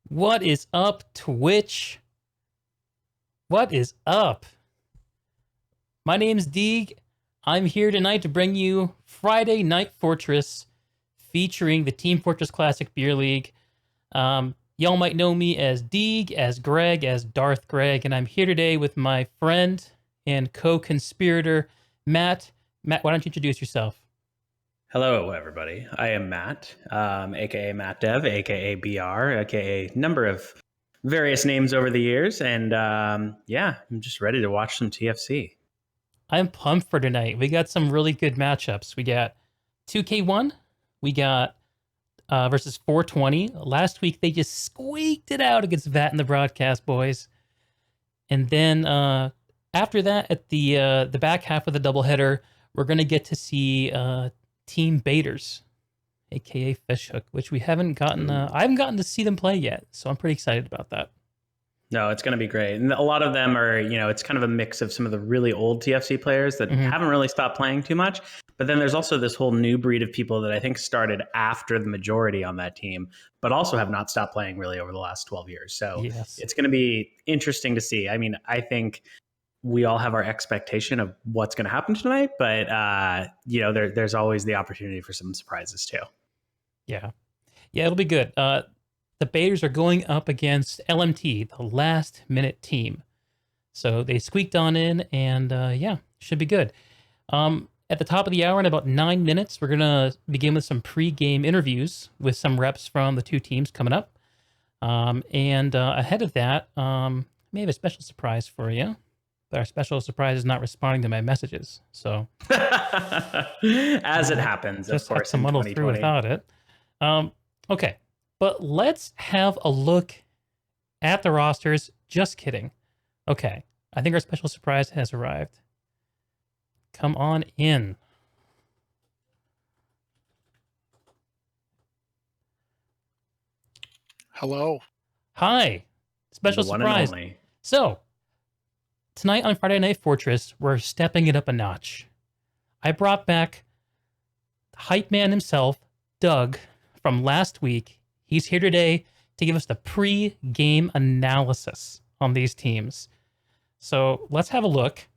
What is up, Twitch? What is up? My name's Deeg. I'm here tonight to bring you Friday Night Fortress featuring the Team Fortress Classic Beer League. Y'all might know me as Deeg, as Greg, as Darth Greg, and I'm here today with my friend and co-conspirator, Matt. Matt, why don't you introduce yourself? Hello, everybody. I am Matt, aka Matt Dev, aka BR, aka number of various names over the years, and yeah, I'm just ready to watch some TFC. I'm pumped for tonight. We got some really good matchups. We got 2K1, we got versus 420. Last week they just squeaked it out against VAT in the broadcast boys. And then after that, at the back half of the doubleheader, we're gonna get to see Team Baiters, aka Fishhook, which we haven't gotten. I haven't gotten to see them play yet, so I'm pretty excited about that. No, it's going to be great. And a lot of them are, it's kind of a mix of some of the really old TFC players that haven't really stopped playing too much. But then there's also this whole new breed of people that I think started after the majority on that team, but also have not stopped playing really over the last 12 years. So Yes. it's going to be interesting to see. I mean, I think we all have our expectation of what's going to happen tonight, but there's always the opportunity for some surprises too. Yeah, it'll be good. The Baiters are going up against LMT, the last minute team. So they squeaked on in, and yeah, should be good. At the top of the hour, in about 9 minutes, we're going to begin with some pre-game interviews with some reps from the two teams coming up. And ahead of that, may have a special surprise for you. But our special surprise is not responding to my messages. So, as it happens, just of course, have to in muddle through 2020. without it. Okay, but let's have a look at the rosters. Just kidding. Okay, I think our special surprise has arrived. Come on in. Hello. Hi. Special The one and surprise. only. So, tonight on Friday Night Fortress, we're stepping it up a notch. I brought back hype man himself, Doug, from last week. He's here today to give us the pre-game analysis on these teams. So let's have a look.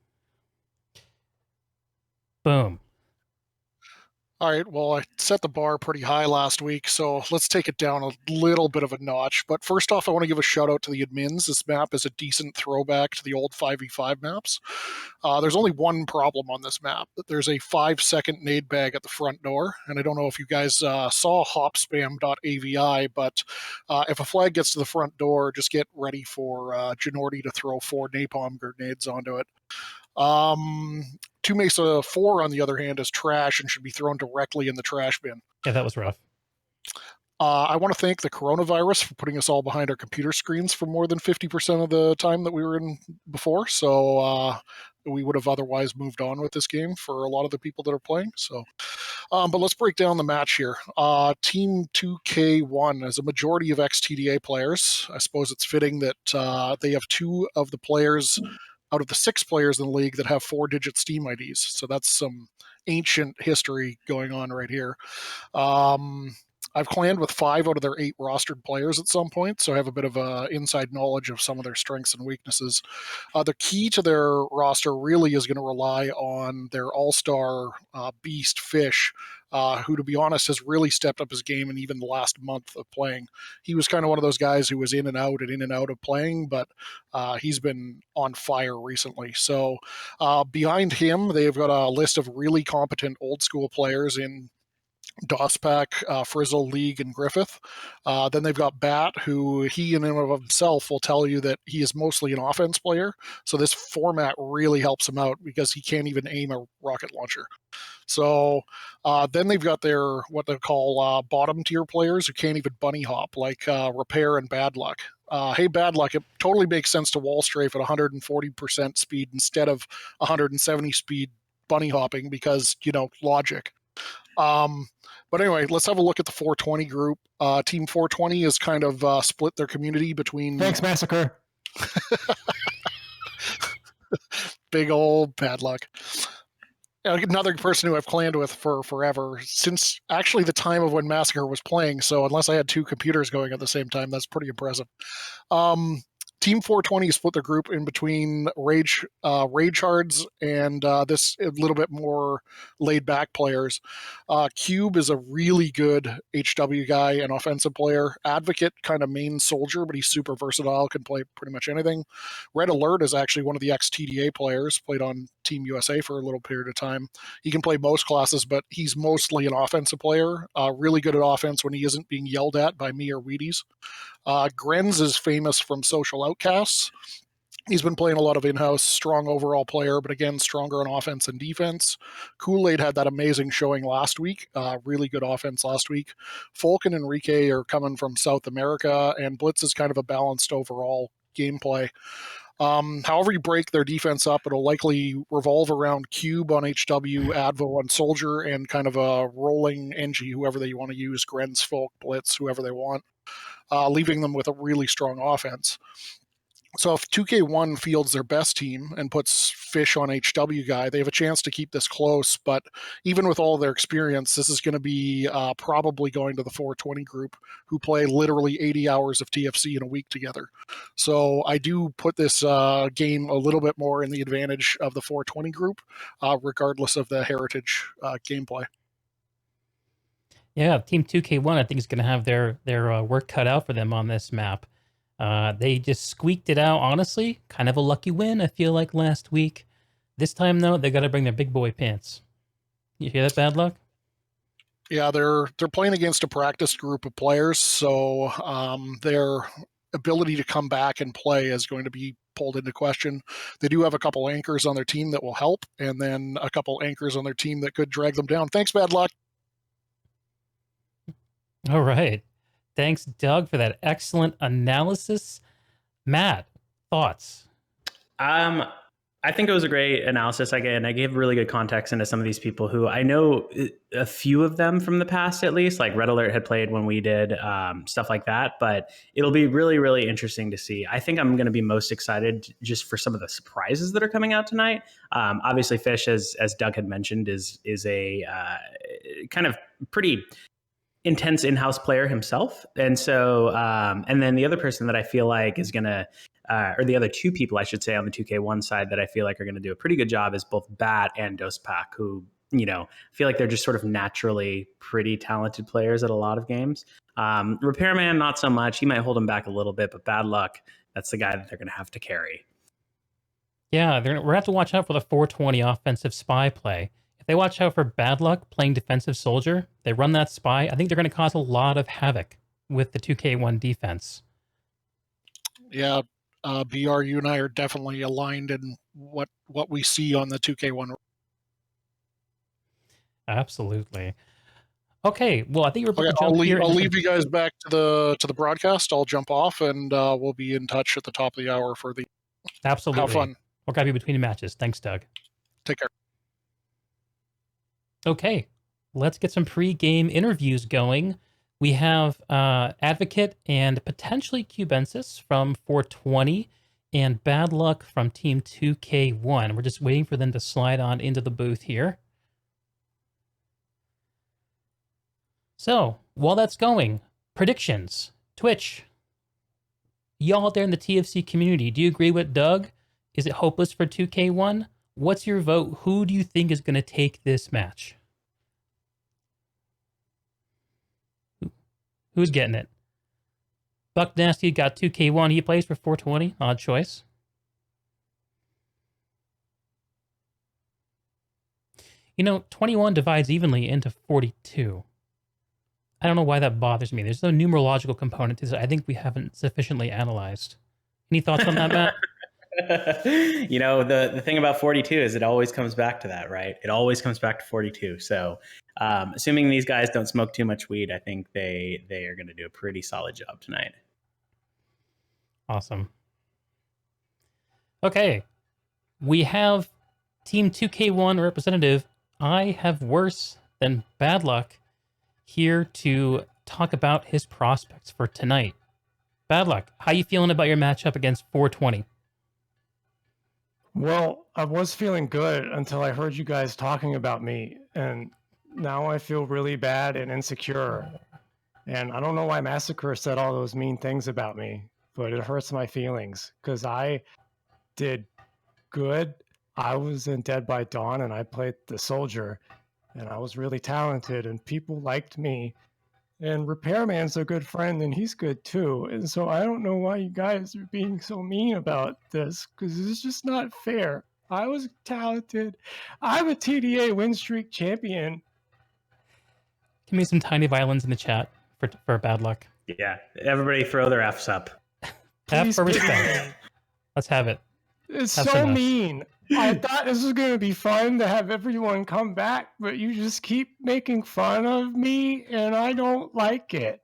Boom. All right. Well, I set the bar pretty high last week, so let's take it down a little bit of a notch. But first off, I want to give a shout out to the admins. This map is a decent throwback to the old 5v5 maps. There's only one problem on this map. There's a 5-second nade bag at the front door. And I don't know if you guys saw hopspam.avi, but if a flag gets to the front door, just get ready for Ginordi to throw 4 napalm grenades onto it. 2 Mesa 4, on the other hand, is trash and should be thrown directly in the trash bin. Yeah, that was rough. I want to thank the coronavirus for putting us all behind our computer screens for more than 50% of the time that we were in before. So we would have otherwise moved on with this game for a lot of the people that are playing. So, but let's break down the match here. Team 2K1 is a majority of ex-TDA players. I suppose it's fitting that they have 2 of the players out of the 6 players in the league that have 4-digit Steam IDs. So that's some ancient history going on right here. I've clanned with 5 out of their 8 rostered players at some point, so I have a bit of inside knowledge of some of their strengths and weaknesses. The key to their roster really is going to rely on their all-star beast Fish, who, to be honest, has really stepped up his game in even the last month of playing. He was kind of one of those guys who was in and out of playing, but he's been on fire recently. So behind him, they've got a list of really competent old-school players in DOSPAC, Frizzle, League, and Griffith. Then they've got Bat, who he in and of himself will tell you that he is mostly an offense player. So this format really helps him out because he can't even aim a rocket launcher. So then they've got their what they call bottom tier players who can't even bunny hop, like Repair and BadLuck. Hey, BadLuck, it totally makes sense to wall strafe at 140% speed instead of 170 speed bunny hopping because, logic. But anyway, let's have a look at the 420 group. Team 420 is kind of split their community between... Thanks, Massacre. Big old bad luck. another person who I've claned with for forever, since actually the time of when Massacre was playing. So unless I had two computers going at the same time, that's pretty impressive. Team 420 split their group in between Rage Hards and this a little bit more laid back players. Cube is a really good HW guy and offensive player. Advocate, kind of main soldier, but he's super versatile, can play pretty much anything. Red Alert is actually one of the ex-TDA players, played on Team USA for a little period of time. He can play most classes, but he's mostly an offensive player. Really good at offense when he isn't being yelled at by me or Wheaties. Grenz is famous from Social Outcasts. He's been playing a lot of in-house, strong overall player, but again, stronger on offense and defense. Kool-Aid had that amazing showing last week, really good offense last week. Folk and Enrique are coming from South America, and Blitz is kind of a balanced overall gameplay. However you break their defense up, it'll likely revolve around Cube on HW, Advo on Soldier, and kind of a rolling NG, whoever they want to use, Grenz, Folk, Blitz, whoever they want. Leaving them with a really strong offense. So if 2K1 fields their best team and puts Fish on HW guy, they have a chance to keep this close. But even with all their experience, this is going to be probably going to the 420 group, who play literally 80 hours of TFC in a week together. So I do put this game a little bit more in the advantage of the 420 group, regardless of the heritage gameplay. Yeah, Team 2K1, I think, is going to have their work cut out for them on this map. They just squeaked it out, honestly. Kind of a lucky win, I feel like, last week. This time, though, they got to bring their big boy pants. You hear that, BadLuck? Yeah, they're playing against a practiced group of players, so their ability to come back and play is going to be pulled into question. They do have a couple anchors on their team that will help, and then a couple anchors on their team that could drag them down. Thanks, BadLuck. All right. Thanks, Doug, for that excellent analysis. Matt, thoughts? I think it was a great analysis. Again, I gave really good context into some of these people who I know a few of them from the past, at least. Like Red Alert had played when we did stuff like that. But it'll be really, really interesting to see. I think I'm going to be most excited just for some of the surprises that are coming out tonight. Obviously, Fish, as Doug had mentioned, is a kind of pretty intense in-house player himself. And so, and then the other person that I feel like is going to, or the other two people, I should say, on the 2K1 side that I feel like are going to do a pretty good job is both Bat and Dospak, who, you know, feel like they're just sort of naturally pretty talented players at a lot of games. Repairman, not so much. He might hold him back a little bit, but BadLuck, that's the guy that they're going to have to carry. Yeah, we're going to have to watch out for the 420 offensive spy play. If they watch out for BadLuck playing defensive soldier, they run that spy, I think they're going to cause a lot of havoc with the 2K1 defense. Yeah, BR, you and I are definitely aligned in what we see on the 2K1. Absolutely. Okay, well, I think we're Okay, I'll leave you guys back to the broadcast. I'll jump off, and we'll be in touch at the top of the hour for the. Absolutely. Have fun. We'll grab you between the matches. Thanks, Doug. Take care. Okay, let's get some pre-game interviews going. We have Advocate and potentially Cubensis from 420 and BadLuck from Team 2K1. We're just waiting for them to slide on into the booth here. So, while that's going, predictions. Twitch. Y'all out there in the TFC community, do you agree with Doug? Is it hopeless for 2K1? What's your vote? Who do you think is going to take this match? Who's getting it? Buck Nasty got 2K1. He plays for 420. Odd choice. You know, 21 divides evenly into 42. I don't know why that bothers me. There's no numerological component to this I think we haven't sufficiently analyzed. Any thoughts on that, Matt? You know, the thing about 42 is it always comes back to that, right? It always comes back to 42. So assuming these guys don't smoke too much weed, I think they are going to do a pretty solid job tonight. Awesome. Okay. We have Team 2K1 representative. I have worse than BadLuck here to talk about his prospects for tonight. BadLuck, how you feeling about your matchup against 420? Well, I was feeling good until I heard you guys talking about me, and now I feel really bad and insecure. And I don't know why Massacre said all those mean things about me, but it hurts my feelings because I did good. I was in Dead by Dawn and I played the soldier, and I was really talented, and people liked me. And Repairman's a good friend, and he's good too. And so I don't know why you guys are being so mean about this, because it's just not fair. I was talented. I'm a TDA win streak champion. Give me some tiny violins in the chat for bad luck. Yeah, everybody throw their Fs up. F for respect. Let's have it. It's Have so some Fs. mean. I thought this was going to be fun to have everyone come back, but you just keep making fun of me, and I don't like it.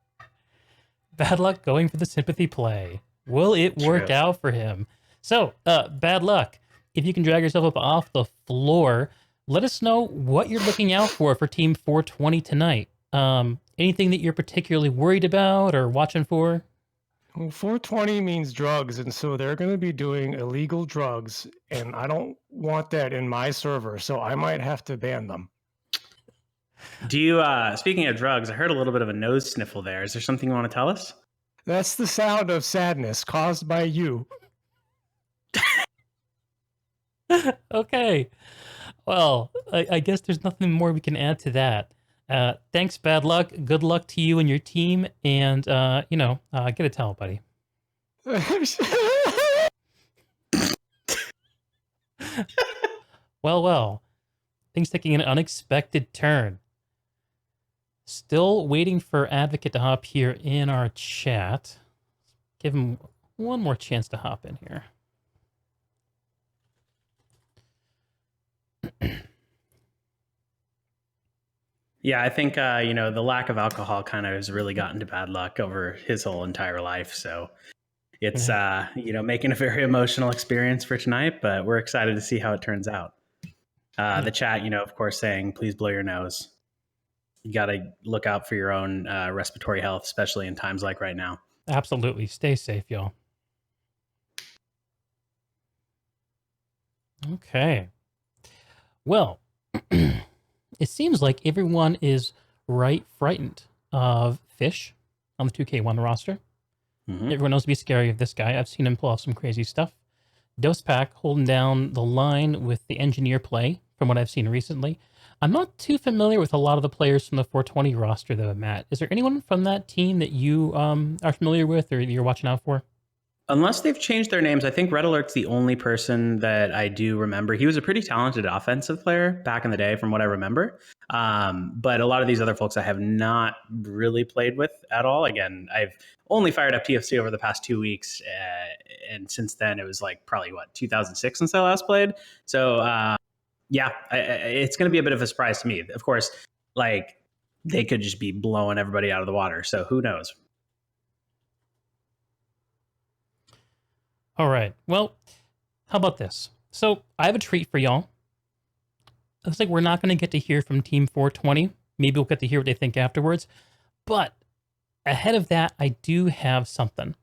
Bad luck going for the sympathy play. Will it work True. out for him? So, bad luck. If you can drag yourself up off the floor, let us know what you're looking out for Team 420 tonight. Anything that you're particularly worried about or watching for? Well, 420 means drugs, and so they're going to be doing illegal drugs, and I don't want that in my server, so I might have to ban them. Do you, speaking of drugs, I heard a little bit of a nose sniffle there. Is there something you want to tell us? That's the sound of sadness caused by you. Okay. Well, I guess there's nothing more we can add to that. Thanks, bad luck. Good luck to you and your team, and, get a towel, buddy. Well. Things taking an unexpected turn. Still waiting for Advocate to hop here in our chat. Give him one more chance to hop in here. Yeah, I think, the lack of alcohol kind of has really gotten to bad luck over his whole entire life. So it's, making a very emotional experience for tonight, but we're excited to see how it turns out. The chat, of course, saying, please blow your nose. You got to look out for your own respiratory health, especially in times like right now. Absolutely. Stay safe, y'all. Okay. Well, it seems like everyone is frightened of Fish on the 2K1 roster. Mm-hmm. Everyone knows to be scary of this guy. I've seen him pull off some crazy stuff. Dosepack holding down the line with the engineer play from what I've seen recently. I'm not too familiar with a lot of the players from the 420 roster, though, Matt. Is there anyone from that team that you are familiar with or you're watching out for? Unless they've changed their names, I think Red Alert's the only person that I do remember. He was a pretty talented offensive player back in the day, from what I remember. But a lot of these other folks I have not really played with at all. Again, I've only fired up TFC over the past 2 weeks. And since then, it was like probably, 2006 since I last played. So, it's going to be a bit of a surprise to me. Of course, they could just be blowing everybody out of the water. So who knows? All right. Well, how about this? So I have a treat for y'all. It looks like we're not going to get to hear from Team 420. Maybe we'll get to hear what they think afterwards. But ahead of that, I do have something.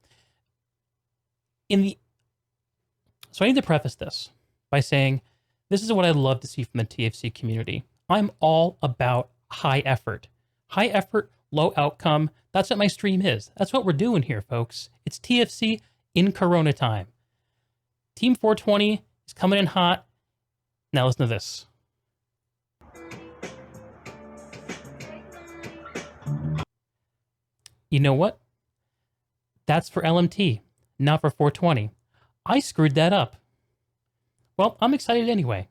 So I need to preface this by saying, this is what I love to see from the TFC community. I'm all about high effort. High effort, low outcome. That's what my stream is. That's what we're doing here, folks. It's TFC in Corona time. Team 420 is coming in hot. Now listen to this. You know what? That's for LMT, not for 420. I screwed that up. Well, I'm excited anyway.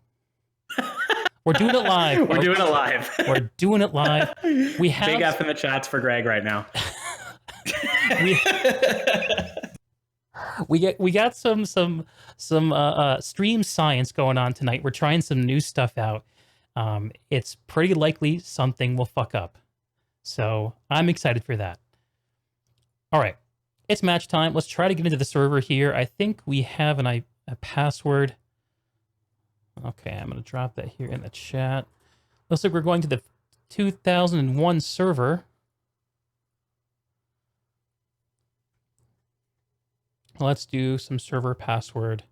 We're doing it live. We're doing it live. We're doing it live. We have big F in the chats for Greg right now. We got some stream science going on tonight. We're trying some new stuff out. It's pretty likely something will fuck up. So I'm excited for that. All right, it's match time. Let's try to get into the server here. I think we have a password. Okay, I'm going to drop that here in the chat. Looks like we're going to the 2001 server. Let's do some server password.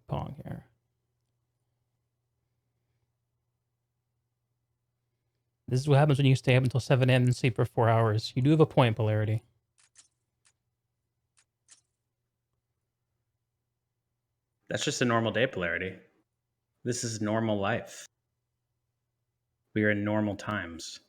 pong here. This is what happens when you stay up until 7 a.m. and sleep for 4 hours. You do have a point, Polarity. That's just a normal day, Polarity. This is normal life. We are in normal times.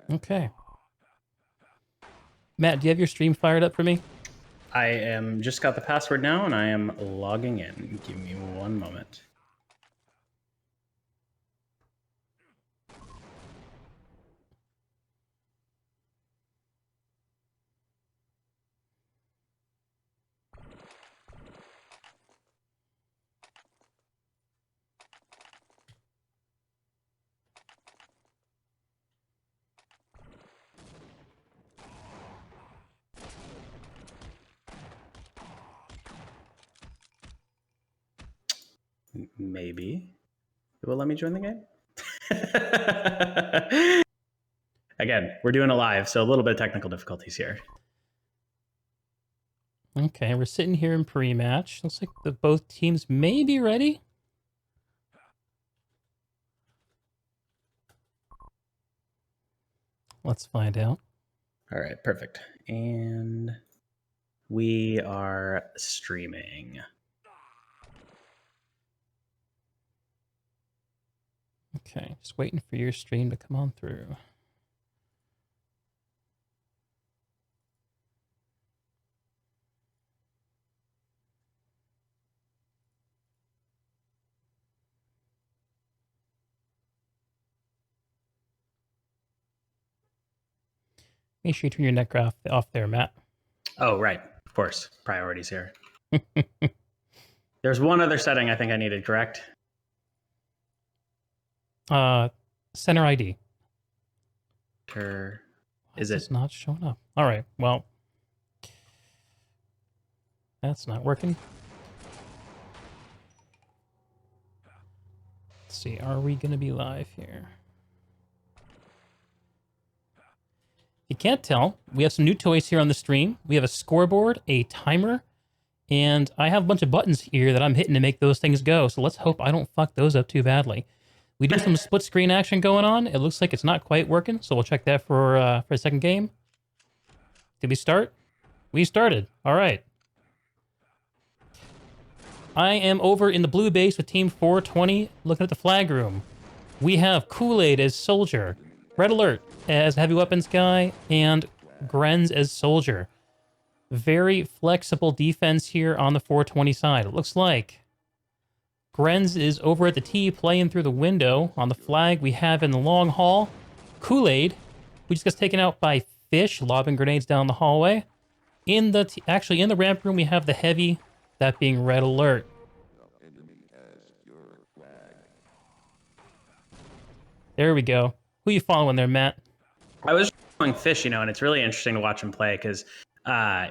Okay. Matt, do you have your stream fired up for me? I am just got the password now, and I am logging in. Give me one moment. Maybe it will let me join the game. Again, we're doing it live, so a little bit of technical difficulties here. Okay, we're sitting here in pre-match. Looks like both teams may be ready. Let's find out. All right, perfect. And we are streaming. Okay, just waiting for your stream to come on through. Make sure you turn your net graph off there, Matt. Oh, right. Of course. Priorities here. There's one other setting I think I needed, correct? Center ID. Is It's it not showing up? All right, well, that's not working. Let's see, are we going to be live here? You can't tell. We have some new toys here on the stream. We have a scoreboard, a timer, and I have a bunch of buttons here that I'm hitting to make those things go. So let's hope I don't fuck those up too badly. We do some split screen action going on. It looks like it's not quite working, so we'll check that for a second game. Did we start? We started. All right. I am over in the blue base with Team 420, looking at the flag room. We have Kool-Aid as Soldier, Red Alert as Heavy Weapons Guy, and Grenz as Soldier. Very flexible defense here on the 420 side. It looks like Grenz is over at the T playing through the window. On the flag, we have in the long hall Kool-Aid, who just gets taken out by Fish, lobbing grenades down the hallway. Actually, in the ramp room, we have the Heavy, that being Red Alert. There we go. Who you following there, Matt? I was following Fish, and it's really interesting to watch him play because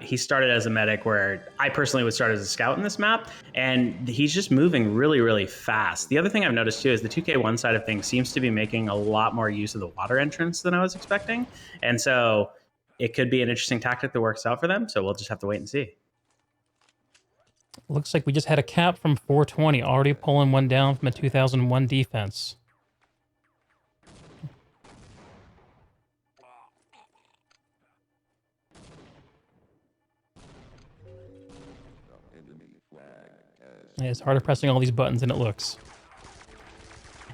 he started as a medic, where I personally would start as a scout in this map, and he's just moving really, really fast. The other thing I've noticed too is the 2K1 side of things seems to be making a lot more use of the water entrance than I was expecting, and so it could be an interesting tactic that works out for them. So we'll just have to wait and see. Looks like we just had a cap from 420, already pulling one down from a 2001 defense. It's harder pressing all these buttons than it looks.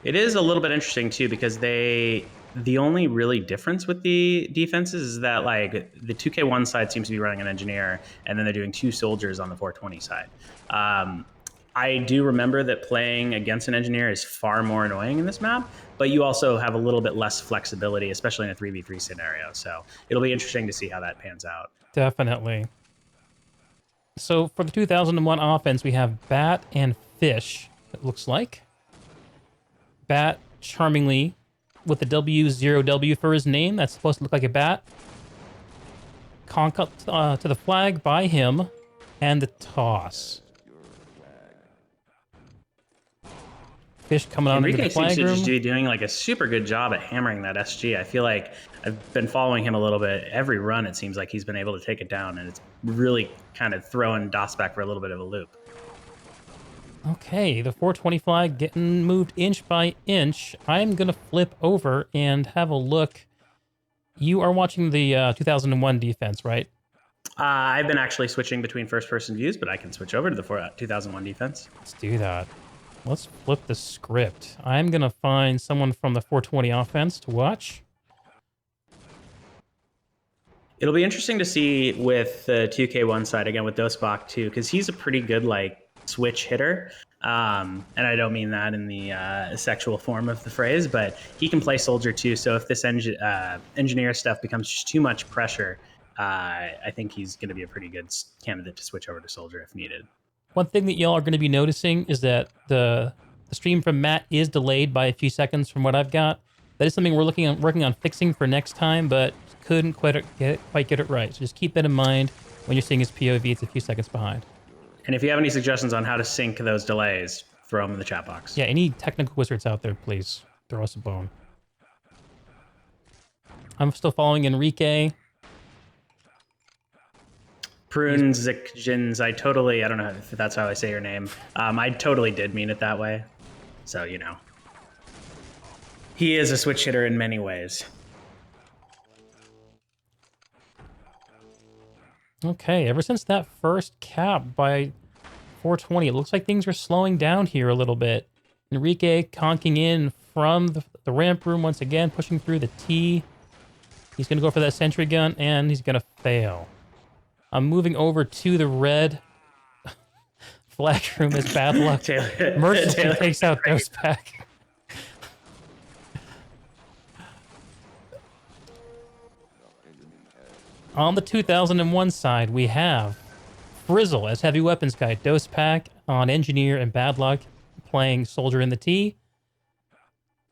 It is a little bit interesting too, because the only really difference with the defenses is that like the 2K1 side seems to be running an engineer, and then they're doing 2 soldiers on the 420 side. I do remember that playing against an engineer is far more annoying in this map, but you also have a little bit less flexibility, especially in a 3v3 scenario. So it'll be interesting to see how that pans out. Definitely. So for the 2001 offense, we have Bat and Fish, it looks like. Bat charmingly with the W0W for his name. That's supposed to look like a bat. Conk up to the flag by him. And the toss. Fish coming on into the flag seems to room. just be doing like a super good job at hammering that SG. I feel like I've been following him a little bit. Every run, it seems like he's been able to take it down, and it's really kind of throwing DOS back for a little bit of a loop. Okay, the 420 flag getting moved inch by inch. I'm going to flip over and have a look. You are watching the 2001 defense, right? I've been actually switching between first-person views, but I can switch over to the 2001 defense. Let's do that. Let's flip the script. I'm going to find someone from the 420 offense to watch. It'll be interesting to see with the 2K1 side, again, with Dosbach, too, because he's a pretty good, like, switch hitter. And I don't mean that in the sexual form of the phrase, but he can play soldier, too. So if this engineer stuff becomes just too much pressure, I think he's going to be a pretty good candidate to switch over to soldier if needed. One thing that y'all are going to be noticing is that the stream from Matt is delayed by a few seconds from what I've got. That is something we're working on fixing for next time, but couldn't quite get it right. So just keep that in mind when you're seeing his POV. It's a few seconds behind. And if you have any suggestions on how to sync those delays, throw them in the chat box. Yeah, any technical wizards out there, please throw us a bone. I'm still following Enrique. Prunzikjins, I don't know if that's how I say your name. I totally did mean it that way. So, you know. He is a switch hitter in many ways. Okay, ever since that first cap by 420, it looks like things are slowing down here a little bit. Enrique conking in from the ramp room once again, pushing through the T. He's going to go for that sentry gun, and he's going to fail. I'm moving over to the red flag room as BadLuck. Mercy takes out Dosbach. On the 2001 side, we have Frizzle as heavy weapons guy, Dosbach on engineer, and BadLuck playing soldier in the T.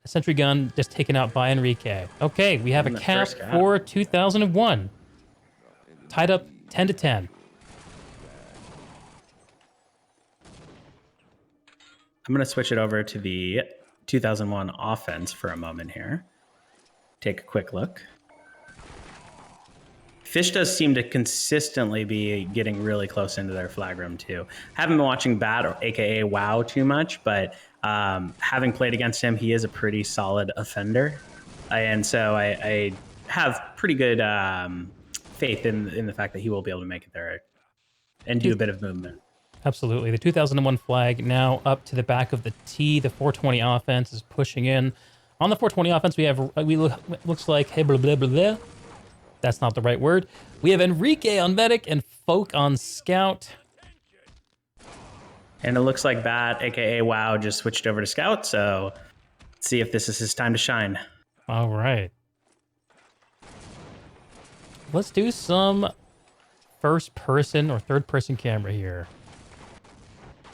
A sentry gun just taken out by Enrique. Okay, we have a cap for 2001. Tied up 10-10. I'm going to switch it over to the 2001 offense for a moment here. Take a quick look. Fish does seem to consistently be getting really close into their flag room too. Haven't been watching Bat or AKA WoW too much, but having played against him, he is a pretty solid offender. And so I have pretty good faith in the fact that he will be able to make it there and do a bit of movement. Absolutely. The 2001 flag now up to the back of the T. The 420 offense is pushing in. On the 420 offense, looks like, hey, blah, blah, blah, blah. That's not the right word. We have Enrique on medic and Folk on scout. And it looks like Bat, aka WoW, just switched over to scout. So let's see if this is his time to shine. All right. Let's do some first person or third person camera here.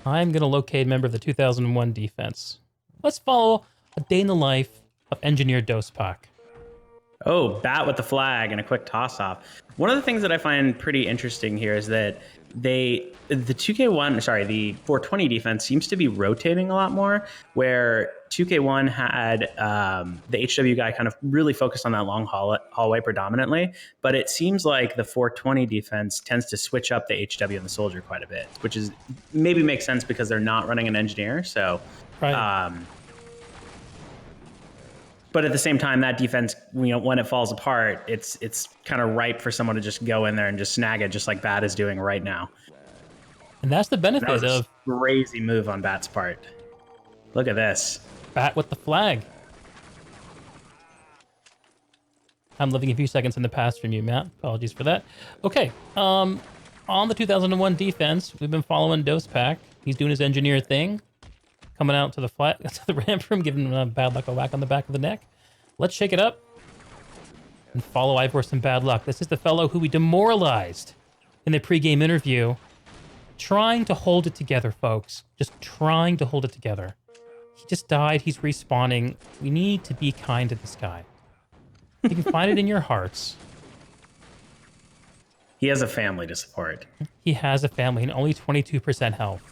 I'm going to locate a member of the 2001 defense. Let's follow a day in the life of engineer Dosbach. Oh, Bat with the flag and a quick toss off. One of the things that I find pretty interesting here is that the 420 defense seems to be rotating a lot more, where 2K1 had the HW guy kind of really focused on that long hallway predominantly, but it seems like the 420 defense tends to switch up the HW and the soldier quite a bit, which is maybe makes sense because they're not running an engineer. So, right. But at the same time, that defense, when it falls apart, it's kind of ripe for someone to just go in there and just snag it, just like Bat is doing right now. And that's the benefit of a crazy move on Bat's part. Look at this. Bat with the flag. I'm living a few seconds in the past from you, Matt. Apologies for that. Okay. On the 2001 defense, we've been following Dosbach. He's doing his engineer thing. Coming out to the ramp room, giving BadLuck a whack on the back of the neck. Let's shake it up and follow Ivor some BadLuck. This is the fellow who we demoralized in the pregame interview. Trying to hold it together, folks. Just trying to hold it together. He just died. He's respawning. We need to be kind to this guy. You can find it in your hearts. He has a family to support. He has a family and only 22% health.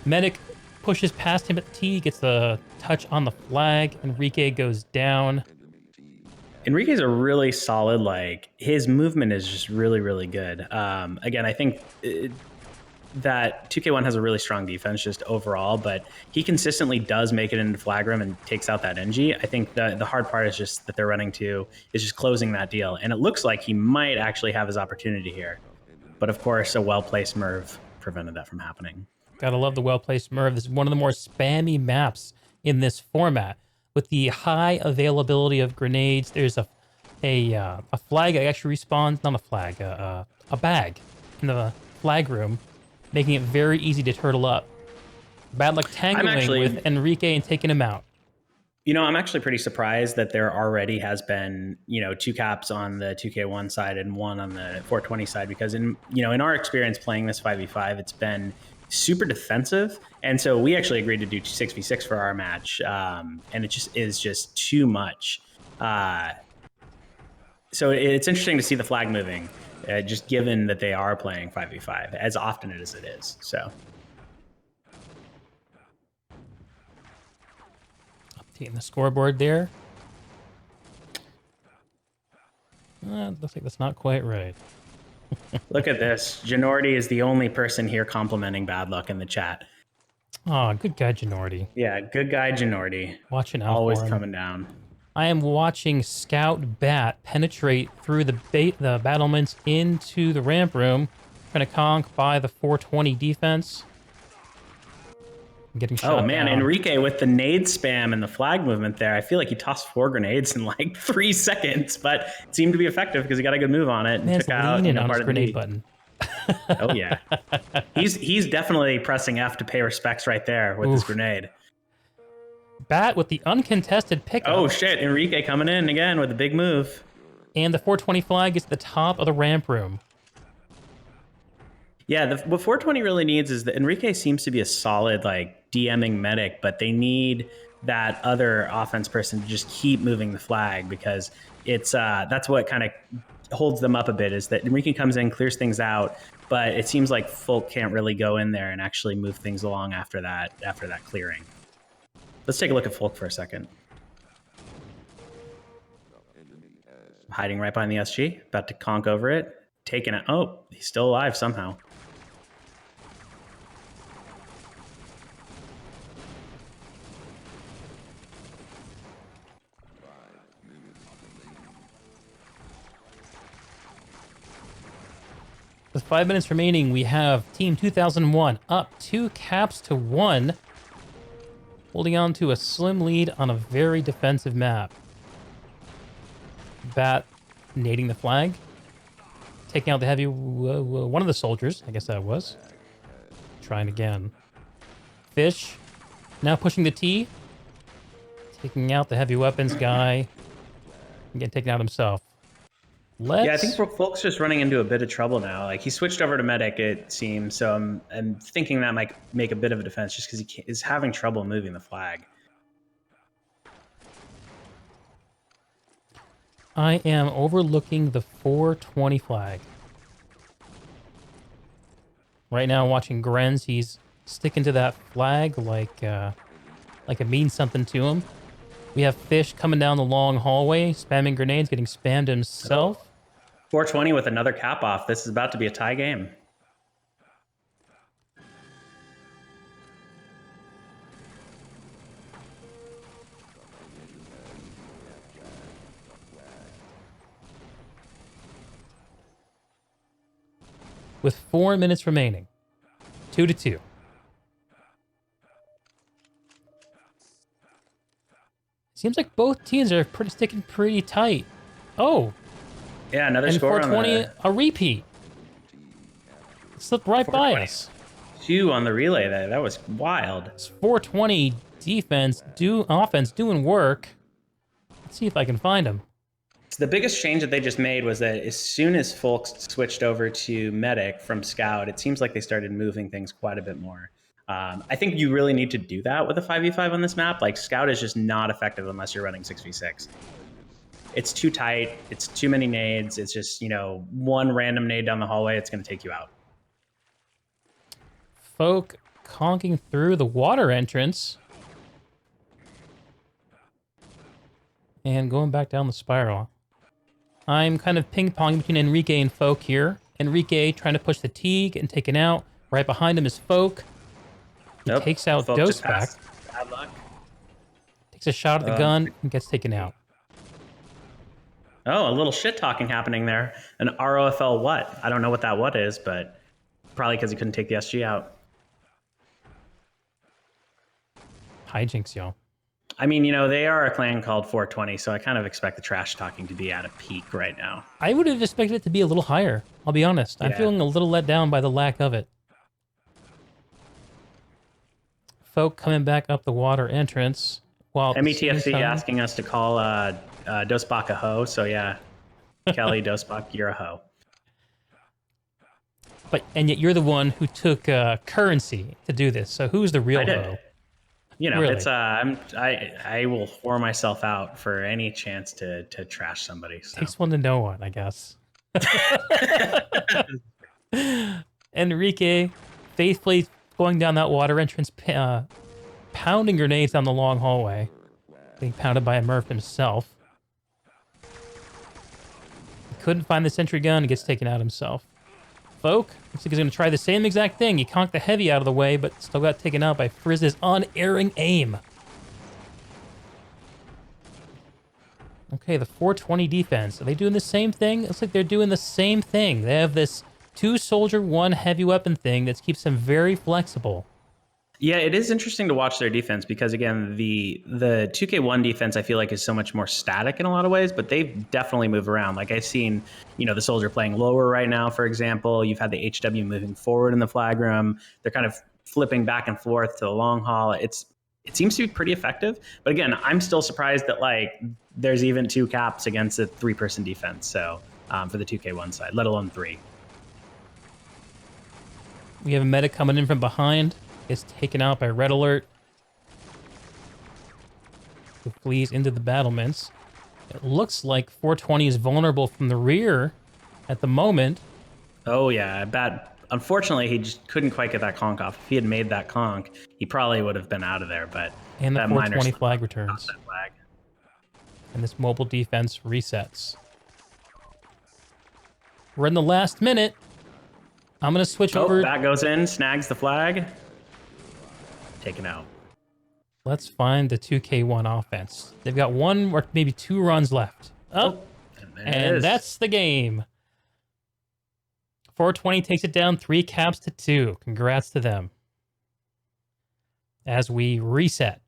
Medic pushes past him at T, gets the touch on the flag. Enrique goes down. Enrique's a really solid, like, his movement is just really, really good. Again, I think that 2K1 has a really strong defense just overall, but he consistently does make it into flag room and takes out that NG. I think the hard part is just that they're running to is just closing that deal. And it looks like he might actually have his opportunity here. But of course, a well-placed Merv prevented that from happening. Gotta love the well-placed Merv. This is one of the more spammy maps in this format. With the high availability of grenades, there's a flag that actually respawns, not a flag, a bag in the flag room, making it very easy to turtle up. BadLuck tangling with Enrique and taking him out. You know, I'm actually pretty surprised that there already has been, 2 caps on the 2K1 side and 1 on the 420 side, because in our experience playing this 5v5, it's been super defensive. And so we actually agreed to do 6v6 for our match. And it just is just too much. So it's interesting to see the flag moving, just given that they are playing 5v5 as often as it is. So. Updating the scoreboard there. Looks like that's not quite right. Look at this. Ginordi is the only person here complimenting BadLuck in the chat. Oh, good guy, Ginordi. Yeah, good guy, Ginordi. Watching out Always for him. coming down. I am watching Scout Bat penetrate through the battlements into the ramp room, trying to conk by the 420 defense. Getting shot Oh man, down. Enrique with the nade spam and the flag movement there. I feel like he tossed 4 grenades in like 3 seconds, but it seemed to be effective because he got a good move on it and Man's took out leaning part on his of the grenade lead. button. Oh yeah, he's definitely pressing F to pay respects right there with his grenade. Bat with the uncontested pickup. Oh shit, Enrique coming in again with a big move. And the 420 flag is at the top of the ramp room. Yeah, what 420 really needs is that Enrique seems to be a solid like DMing medic, but they need that other offense person to just keep moving the flag, because it's that's what kind of holds them up a bit, is that Enrique comes in, clears things out, but it seems like Folk can't really go in there and actually move things along after that clearing. Let's take a look at Folk for a second. Hiding right behind the SG, about to conk over it, taking it. Oh, he's still alive somehow. With 5 minutes remaining, we have Team 2001 up 2 caps to 1, holding on to a slim lead on a very defensive map. Bat nading the flag, taking out the heavy, one of the soldiers, I guess that was. Trying again. Fish, now pushing the T, taking out the heavy weapons guy, and getting taken out himself. Yeah, I think Folk's just running into a bit of trouble now. Like, he switched over to medic, it seems. So I'm thinking that might make a bit of a defense, just because he is having trouble moving the flag. I am overlooking the 420 flag. Right now, I'm watching Grenz. He's sticking to that flag like it means something to him. We have Fish coming down the long hallway, spamming grenades, getting spammed himself. 420 with another cap off. This is about to be a tie game. With 4 minutes remaining. 2-2. Seems like both teams are sticking pretty tight. Oh, Yeah, another and score 420, on the a repeat. Slipped right by us. 2 on the relay there. That was wild. It's 420 defense, offense doing work. Let's see if I can find him. So the biggest change that they just made was that as soon as Folks switched over to medic from Scout, it seems like they started moving things quite a bit more. I think you really need to do that with a 5v5 on this map. Like Scout is just not effective unless you're running 6v6. It's too tight. It's too many nades. It's just, one random nade down the hallway. It's going to take you out. Folk conking through the water entrance. And going back down the spiral. I'm kind of ping-ponging between Enrique and Folk here. Enrique trying to push the Teague and taken out. Right behind him is Folk. He takes out Dosebak. BadLuck. Takes a shot at the gun and gets taken out. Oh, a little shit talking happening there. An ROFL what? I don't know what that what is, but probably because he couldn't take the SG out. Hijinks, y'all. I mean, they are a clan called 420, so I kind of expect the trash talking to be at a peak right now. I would have expected it to be a little higher. I'll be honest. I'm feeling a little let down by the lack of it. Folk coming back up the water entrance. While METFC asking us to call Dosebak a hoe, so yeah. Kelly, Dosebak, you're a hoe. And yet you're the one who took currency to do this, so who's the real hoe? Really? It's I will whore myself out for any chance to trash somebody. So. Takes one to know one, I guess. Enrique faithfully going down that water entrance, pounding grenades down the long hallway, being pounded by a Murph himself. He couldn't find the sentry gun, he gets taken out himself. Folk looks like he's going to try the same exact thing. He conked the heavy out of the way, but still got taken out by Frizz's unerring aim. Okay, the 420 defense. Are they doing the same thing? It looks like they're doing the same thing. They have this 2-soldier, 1 heavy weapon thing that keeps them very flexible. Yeah, it is interesting to watch their defense because, again, the 2K1 defense I feel like is so much more static in a lot of ways, but they've definitely moved around. Like I've seen, the soldier playing lower right now, for example. You've had the HW moving forward in the flag room. They're kind of flipping back and forth to the long haul. It seems to be pretty effective. But again, I'm still surprised that there's even 2 caps against a 3-person defense. So for the 2K1 side, let alone 3. We have a medic coming in from behind. Is taken out by Red Alert, who flees into the battlements. It looks like 420 is vulnerable from the rear at the moment. Oh, yeah. Unfortunately, he just couldn't quite get that conk off. If he had made that conk, he probably would have been out of there. But and the that 420 flag returns. Flag. And this mobile defense resets. We're in the last minute. I'm going to switch over. That goes in, snags the flag. Taken out. Let's find the 2K1 offense. They've got 1 or maybe 2 runs left. And that's the game. 420 takes it down 3 caps to 2. Congrats to them. As we reset.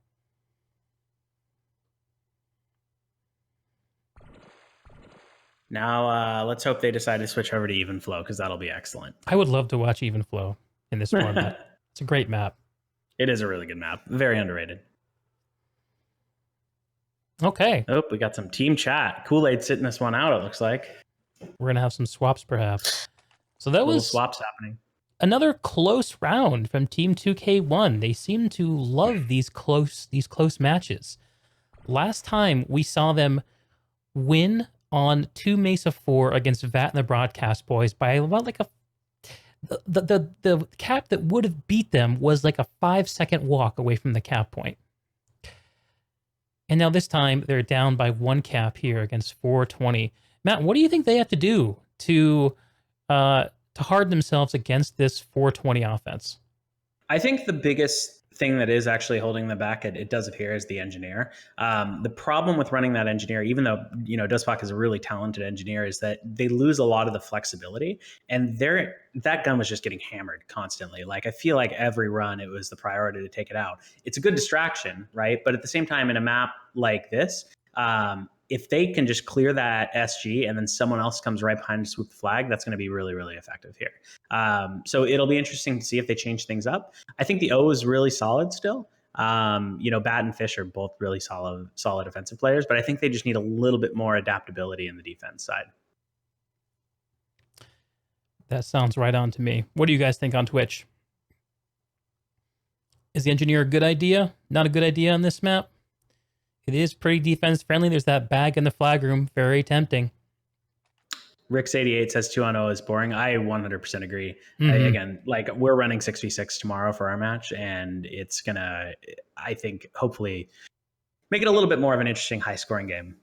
Now, let's hope they decide to switch over to even flow because that'll be excellent. I would love to watch even flow in this format. It's a great map. It is a really good map. Very underrated. Okay. Oh, we got some team chat. Kool-Aid sitting this one out, it looks like. We're going to have some swaps, perhaps. So that was swaps happening. Another close round from Team 2K1. They seem to love these close matches. Last time we saw them win on 2 Mesa 4 against VAT and the Broadcast Boys by about like a the cap that would have beat them was like a 5-second walk away from the cap point. And now this time they're down by 1 cap here against 420. Matt, what do you think they have to do to harden themselves against this 420 offense? I think the biggest thing that is actually holding them back, it does appear, is the engineer. The problem with running that engineer, even though Dosebak is a really talented engineer, is that they lose a lot of the flexibility, and that gun was just getting hammered constantly. Like, I feel like every run it was the priority to take it out. It's a good distraction, right? But at the same time, in a map like this, if they can just clear that SG and then someone else comes right behind to swoop the flag, that's going to be really, really effective here. So it'll be interesting to see if they change things up. I think the O is really solid still. Bat and Fish are both really solid offensive players, but I think they just need a little bit more adaptability in the defense side. That sounds right on to me. What do you guys think on Twitch? Is the engineer a good idea? Not a good idea on this map. It is pretty defense friendly. There's that bag in the flag room. Very tempting. Rix88 says 2-0 is boring. I 100% agree. Again, like we're running 6v6 tomorrow for our match, and it's gonna, I think, hopefully make it a little bit more of an interesting, high-scoring game.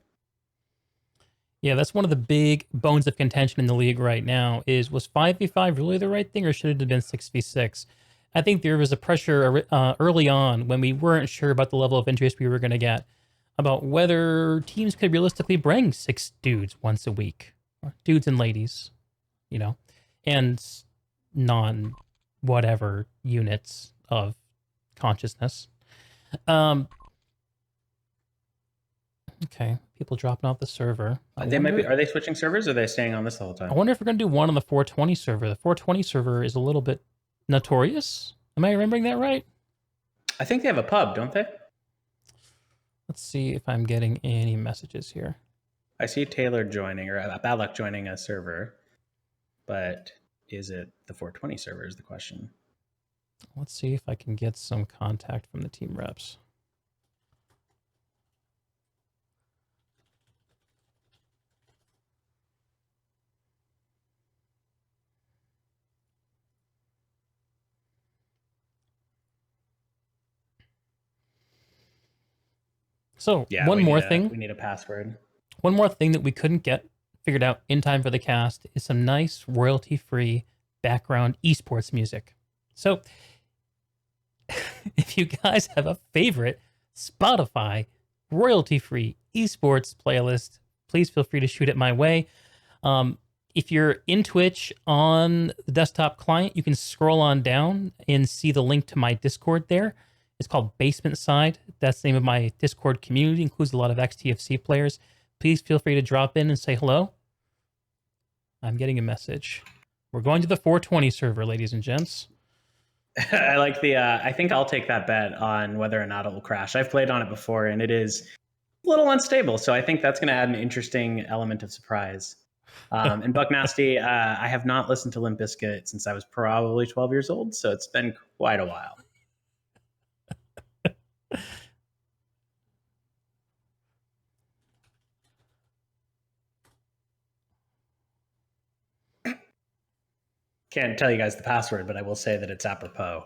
Yeah, that's one of the big bones of contention in the league right now is, was 5v5 really the right thing, or should it have been 6v6? I think there was a pressure early on when we weren't sure about the level of interest we were going to get about whether teams could realistically bring 6 dudes once a week. Dudes and ladies, you know, and non-whatever units of consciousness. Okay, people dropping off the server. Are they switching servers, or are they staying on this the whole time? I wonder if we're going to do one on the 420 server. The 420 server is a little bit notorious. Am I remembering that right? I think they have a pub, don't they? Let's see if I'm getting any messages here. I see Taylor joining, or BadLuck joining a server, but is it the 420 server is the question. Let's see if I can get some contact from the team reps. So yeah, one more thing. We need a password. One more thing that we couldn't get figured out in time for the cast is some nice royalty-free background esports music. So if you guys have a favorite Spotify royalty-free esports playlist, please feel free to shoot it my way. If you're in Twitch on the desktop client, you can scroll on down and see the link to my Discord there. It's called Basement Side. That's the name of my Discord community. It includes a lot of ex-TFC players. Please feel free to drop in and say hello. I'm getting a message. We're going to the 420 server, ladies and gents. I like the, I think I'll take that bet on whether or not it will crash. I've played on it before, and it is a little unstable. So I think that's going to add an interesting element of surprise. And Buck Nasty, I have not listened to Limp Bizkit since I was probably 12 years old. So it's been quite a while. Can't tell you guys the password, but I will say that it's apropos.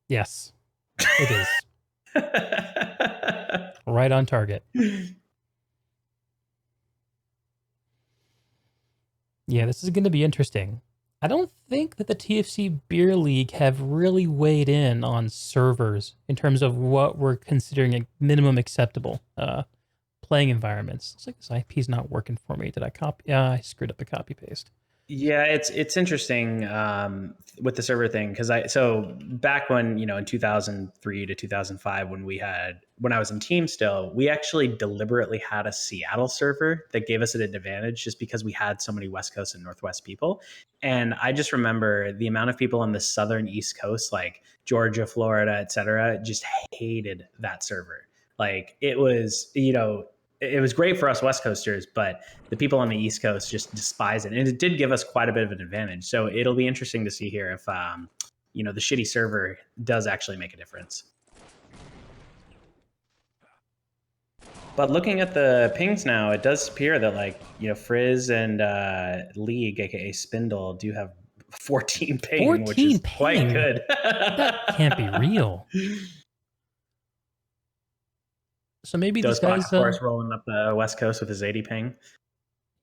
Yes, it is. Right on target. Yeah, this is going to be interesting. I don't think that the TFC Beer League have really weighed in on servers in terms of what we're considering a minimum acceptable playing environments. Looks like this IP is not working for me. Did I copy? Yeah, I screwed up the copy paste. Yeah, it's interesting with the server thing, because so back when, you know, in 2003 to 2005 when I was in team still, we actually deliberately had a Seattle server that gave us an advantage just because we had so many West Coast and Northwest people. And I just remember the amount of people on the southern East Coast, like Georgia, Florida, etc., just hated that server. Like it was, you know, it was great for us West Coasters, but the people on the East Coast just despise it. And it did give us quite a bit of an advantage. So it'll be interesting to see here if, you know, the shitty server does actually make a difference. But looking at the pings now, it does appear that, like, you know, Frizz and League, aka Spindle, do have 14 ping, 14 which is ping? quite good. That can't be real. So maybe these guys, of course, rolling up the West Coast with his 80 ping.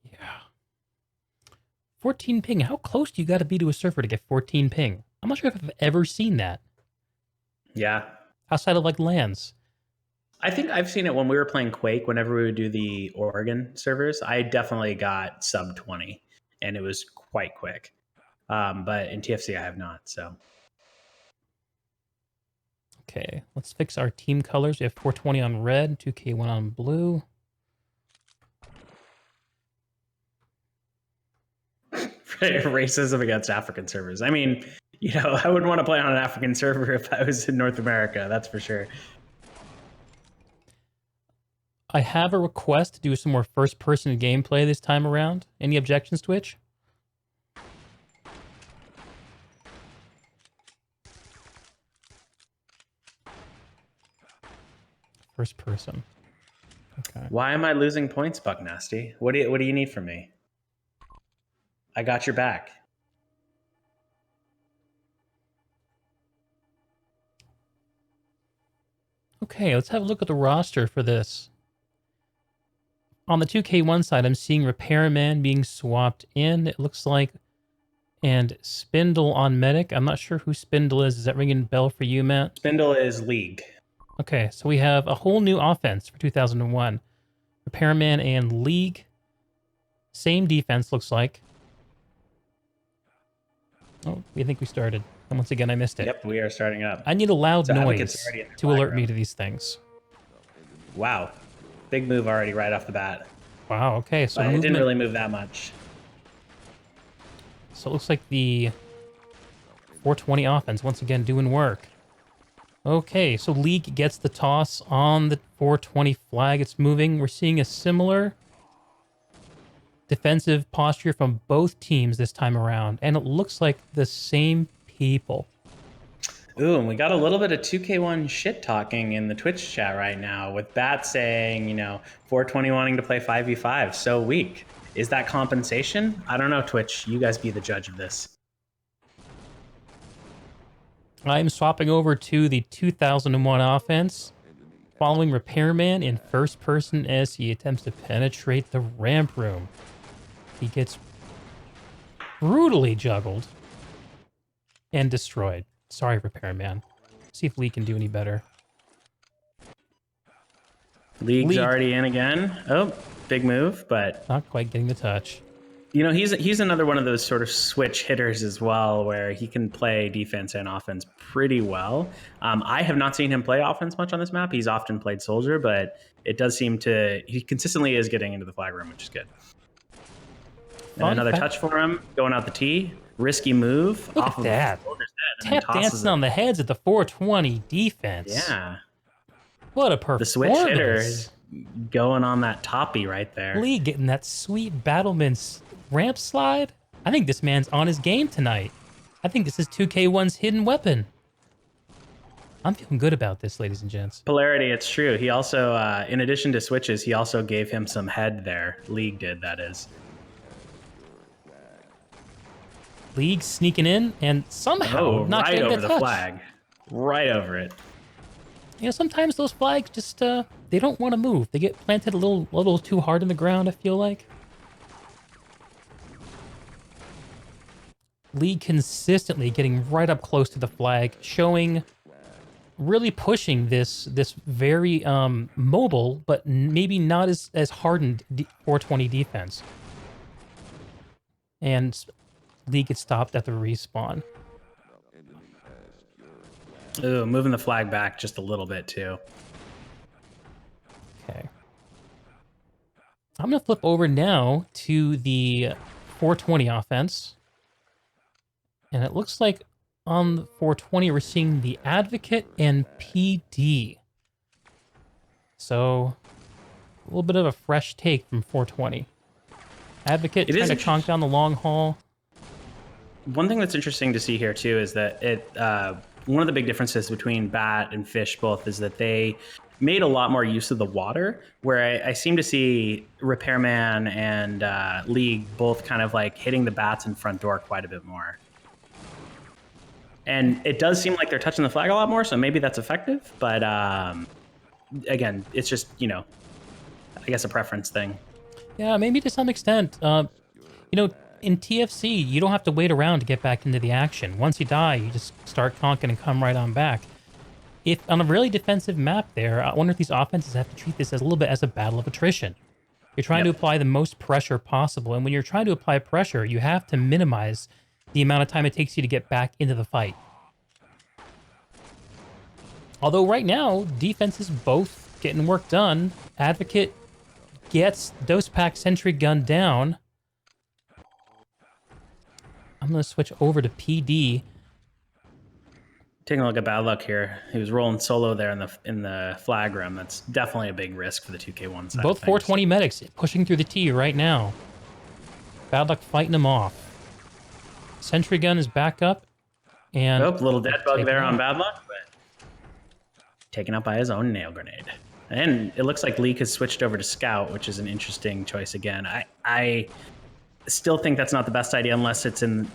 Yeah. 14 ping. How close do you got to be to a server to get 14 ping? I'm not sure if I've ever seen that. Yeah. Outside of like LANs. I think I've seen it when we were playing Quake. Whenever we would do the Oregon servers, I definitely got sub 20, and it was quite quick. But in TFC, I have not. So. Okay, let's fix our team colors. We have 420 on red, 2K1 on blue. Racism against African servers. I mean, you know, I wouldn't want to play on an African server if I was in North America. That's for sure. I have a request to do some more first-person gameplay this time around. Any objections, Twitch? First person. Okay. Why am I losing points, Buck Nasty? What do you need from me? I got your back. Okay, let's have a look at the roster for this. On the 2K1 side, I'm seeing Repairman being swapped in, it looks like, and Spindle on Medic. I'm not sure who Spindle is. Is that ringing a bell for you, Matt? Spindle is League. Okay, so we have a whole new offense for 2001. Repairman and League. Same defense, looks like. Oh, I think we started. And once again, I missed it. Yep, we are starting up. I need a loud So noise to alert me to these things. Wow. Big move already right off the bat. Wow, okay. So But it didn't really move that much. So it looks like the 420 offense, once again, doing work. Okay, so League gets the toss on the 420 flag. It's moving. We're seeing a similar defensive posture from both teams this time around. And it looks like the same people. Ooh, and we got a little bit of 2K1 shit talking in the Twitch chat right now with Bat saying, 420 wanting to play 5v5, so weak. Is that compensation? I don't know, Twitch. You guys be the judge of this. I'm swapping over to the 2001 offense, following Repairman in first person as he attempts to penetrate the ramp room. He gets brutally juggled and destroyed. Sorry, Repairman. See if Lee can do any better. League's already in again. Oh, big move, but not quite getting the touch. He's another one of those sort of switch hitters as well, where he can play defense and offense pretty well. I have not seen him play offense much on this map. He's often played soldier, but it does seem he consistently is getting into the flag room, which is good. And another touch for him, going out the tee. Risky move. Look at that. Tap dancing on the heads of the 420 defense. Yeah. What a performance. The switch hitter is going on that toppy right there. Lee getting that sweet Battleman's ramp slide. I think this man's on his game tonight. I think this is 2K1's hidden weapon. I'm feeling good about this, ladies and gents. Polarity, it's true. He also, in addition to switches, he also gave him some head there. League did, that is. League sneaking in and somehow not right getting over the the flag. Right over it. Sometimes those flags just, they don't want to move. They get planted a little too hard in the ground, I feel like. League consistently getting right up close to the flag, showing, really pushing this very mobile, but maybe not as hardened 420 defense. And League gets stopped at the respawn. Ooh, moving the flag back just a little bit too. Okay. I'm going to flip over now to the 420 offense. And it looks like on the 420 we're seeing the Advocate and PD. So a little bit of a fresh take from 420. Advocate trying to chonk down the long haul. One thing that's interesting to see here too is that one of the big differences between Bat and Fish both is that they made a lot more use of the water, where I seem to see Repairman and League both kind of like hitting the bats in front door quite a bit more. And it does seem like they're touching the flag a lot more, so maybe that's effective. But again, it's just, I guess a preference thing. Yeah, maybe to some extent. In TFC, you don't have to wait around to get back into the action. Once you die, you just start conking and come right on back. If on a really defensive map there, I wonder if these offenses have to treat this as a little bit as a battle of attrition. You're trying to apply the most pressure possible, and when you're trying to apply pressure, you have to minimize the amount of time it takes you to get back into the fight. Although right now, defense is both getting work done. Advocate gets Dose Pack Sentry Gun down. I'm going to switch over to PD. Taking a look at BadLuck here. He was rolling solo there in the flag room. That's definitely a big risk for the 2K1 side. Both 420 medics pushing through the T right now. BadLuck fighting him off. Sentry Gun is back up. And little dead bug there on BadLuck, but taken out by his own nail grenade. And it looks like Leek has switched over to Scout, which is an interesting choice again. I still think that's not the best idea unless it's in,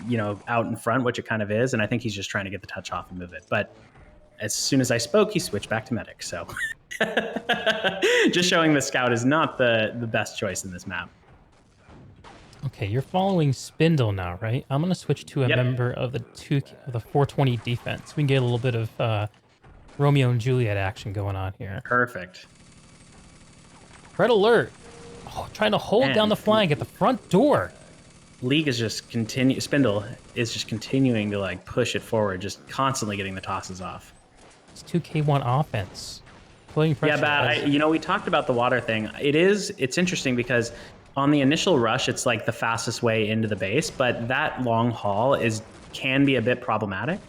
out in front, which it kind of is. And I think he's just trying to get the touch off and move it. But as soon as I spoke, he switched back to Medic. So just showing the Scout is not the best choice in this map. Okay, you're following Spindle now, right? I'm going to switch to a member of the 420 defense. We can get a little bit of Romeo and Juliet action going on here. Perfect. Red alert. Oh, trying to hold down the flag at the front door. League is just Spindle is just continuing to like push it forward, just constantly getting the tosses off. It's 2K1 offense. Putting pressure. Yeah, Bad. We talked about the water thing. It's interesting because on the initial rush, it's like the fastest way into the base, but that long haul can be a bit problematic.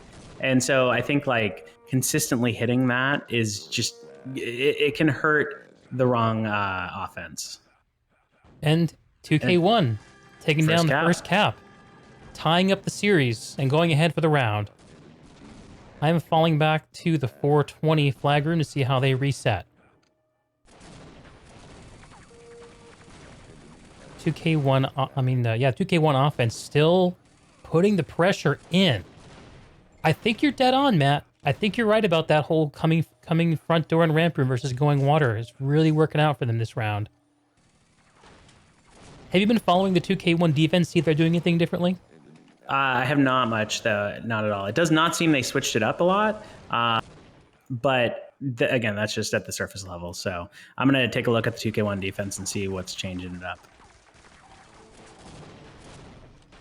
And so I think like consistently hitting that is just, it can hurt the wrong offense. And 2K1 taking down the first cap, tying up the series and going ahead for the round. I'm falling back to the 420 flag room to see how they reset. 2K1 offense still putting the pressure in. I think you're dead on, Matt. I think you're right about that whole coming front door and ramp room versus going water is really working out for them this round. Have you been following the 2K1 defense, see if they're doing anything differently? I have not much, though. Not at all. It does not seem they switched it up a lot. But again, that's just at the surface level. So I'm going to take a look at the 2K1 defense and see what's changing it up.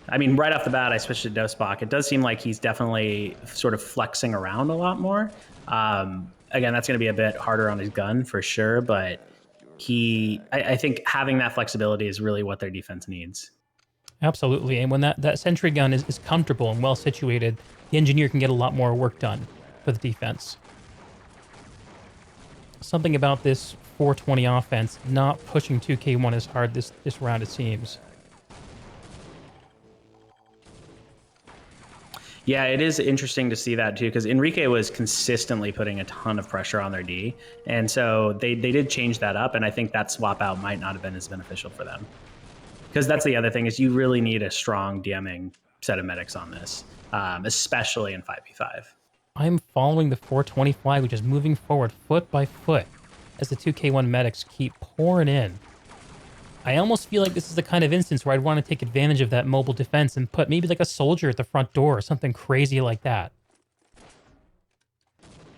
I mean, right off the bat, I switched to Dosebach. It does seem like he's definitely sort of flexing around a lot more. Again, that's going to be a bit harder on his gun for sure, but I think having that flexibility is really what their defense needs. Absolutely, and when that sentry gun is comfortable and well situated, the engineer can get a lot more work done for the defense. Something about this 420 offense not pushing 2K1 as hard this round, it seems. Yeah, it is interesting to see that too, because Enrique was consistently putting a ton of pressure on their D, and so they did change that up, and I think that swap out might not have been as beneficial for them. Because that's the other thing, is you really need a strong DMing set of medics on this, especially in 5v5. I'm following the 420 flag, which is moving forward foot by foot as the 2K1 medics keep pouring in. I almost feel like this is the kind of instance where I'd want to take advantage of that mobile defense and put maybe like a soldier at the front door or something crazy like that.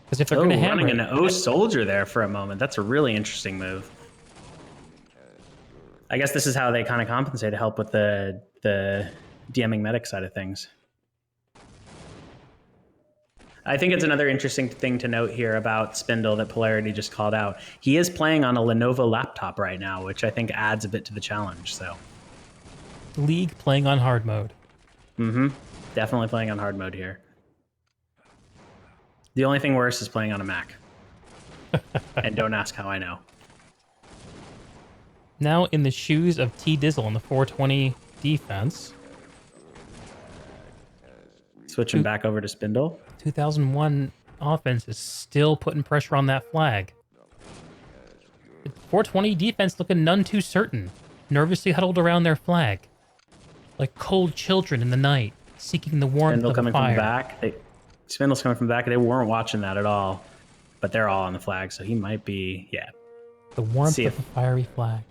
Because if they're going to hammer running an O soldier there for a moment, that's a really interesting move. I guess this is how they kind of compensate to help with the DMing medic side of things. I think it's another interesting thing to note here about Spindle that Polarity just called out. He is playing on a Lenovo laptop right now, which I think adds a bit to the challenge. So, League playing on hard mode. Mm-hmm. Definitely playing on hard mode here. The only thing worse is playing on a Mac. And don't ask how I know. Now in the shoes of T-Dizzle in the 420 defense. Switching back over to Spindle. 2001 offense is still putting pressure on that flag. 420 defense looking none too certain, nervously huddled around their flag, like cold children in the night, seeking the warmth Spindle of coming the fire. From back. Spindle's coming from back. They weren't watching that at all, but they're all on the flag, so he might be, yeah. The warmth of the fiery flag.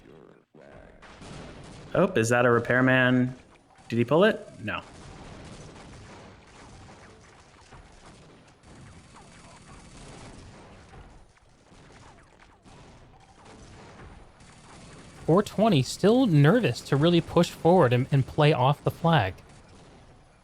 Oh, is that a repairman? Did he pull it? No. .420 still nervous to really push forward and play off the flag.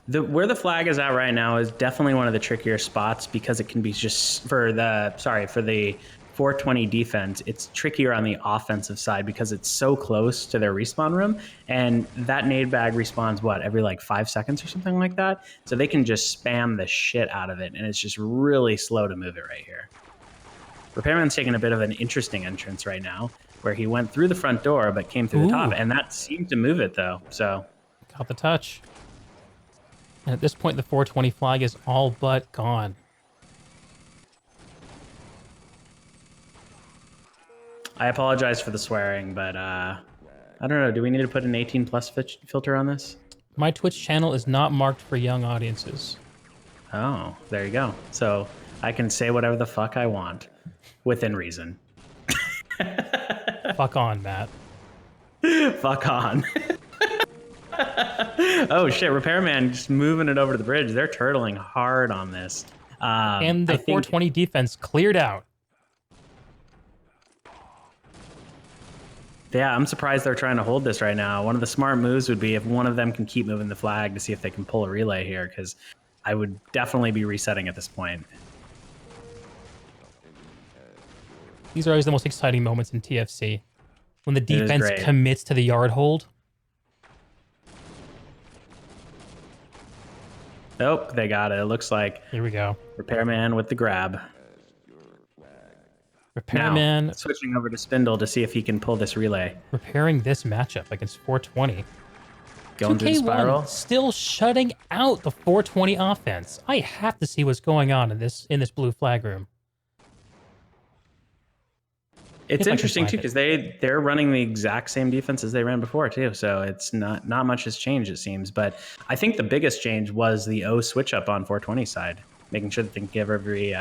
Where the flag is at right now is definitely one of the trickier spots because it can be just for the 420 defense. It's trickier on the offensive side because it's so close to their respawn room, and that nade bag respawns every like 5 seconds or something like that. So they can just spam the shit out of it, and it's just really slow to move it right here. Repairman's taking a bit of an interesting entrance right now, where he went through the front door but came through the top, and that seemed to move it though. So got the touch. And at this point, the 420 flag is all but gone. I apologize for the swearing, but I don't know. Do we need to put an 18 plus filter on this? My Twitch channel is not marked for young audiences. Oh, there you go. So I can say whatever the fuck I want within reason. Fuck on, Matt. Fuck on. Oh shit, Repairman just moving it over to the bridge. They're turtling hard on this. And the 420 defense cleared out. Yeah, I'm surprised they're trying to hold this right now. One of the smart moves would be if one of them can keep moving the flag to see if they can pull a relay here, because I would definitely be resetting at this point. These are always the most exciting moments in TFC. When the defense commits to the yard hold. Nope, they got it. It looks like. Here we go. Repairman with the grab. Repairman now, switching over to Spindle to see if he can pull this relay. Repairing this matchup against 420. Going through the spiral. Still shutting out the 420 offense. I have to see what's going on in this blue flag room. It's interesting too because they're running the exact same defense as they ran before too. So it's not much has changed, it seems. But I think the biggest change was the O switch up on 420 side, making sure that they can give every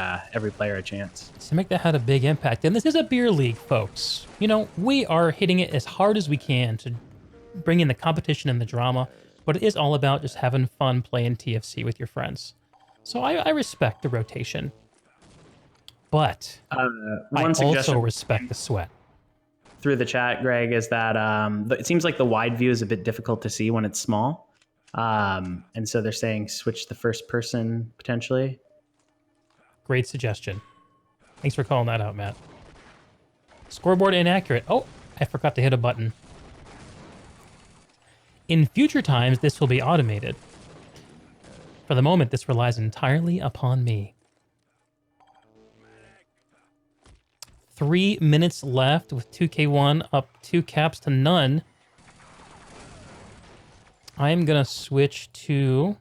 player a chance. Simic had a big impact, and this is a beer league, folks. You know, we are hitting it as hard as we can to bring in the competition and the drama, but it is all about just having fun playing TFC with your friends. So I respect the rotation. But I also respect the sweat. Through the chat, Greg, is that it seems like the wide view is a bit difficult to see when it's small. And so they're saying switch the first person, potentially. Great suggestion. Thanks for calling that out, Matt. Scoreboard inaccurate. Oh, I forgot to hit a button. In future times, this will be automated. For the moment, this relies entirely upon me. 3 minutes left with 2K1 up 2 caps to none. I'm going to switch to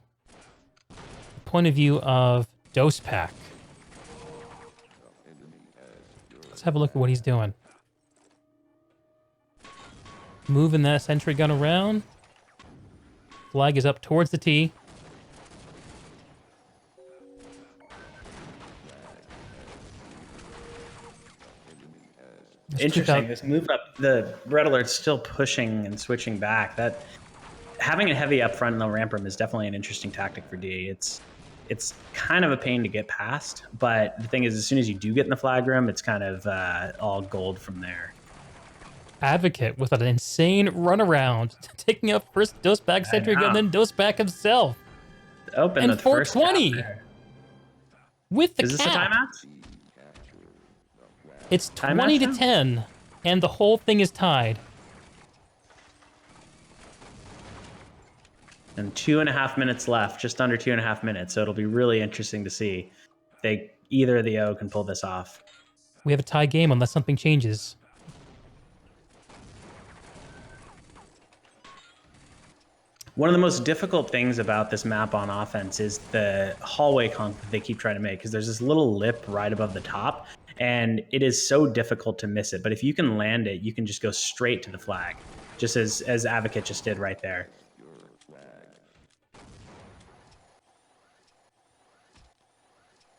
the point of view of Dose Pack. Let's have a look at what he's doing. Moving that sentry gun around. Flag is up towards the T. Interesting. This move up, the red alert's still pushing and switching back. That having a heavy up front in the ramp room is definitely an interesting tactic for D. It's kind of a pain to get past, but the thing is, as soon as you do get in the flag room, it's kind of all gold from there. Advocate with an insane runaround, taking up first Dose Back sentry gun, then Dose Back himself. Open and the 420 first with the Is this a cap. timeout? It's 20 to 10, and the whole thing is tied. And 2.5 minutes left, just under 2.5 minutes. So it'll be really interesting to see if either of the O can pull this off. We have a tie game unless something changes. One of the most difficult things about this map on offense is the hallway conk that they keep trying to make, because there's this little lip right above the top, and it is so difficult to miss it. But if you can land it, you can just go straight to the flag, just as Advocate just did right there.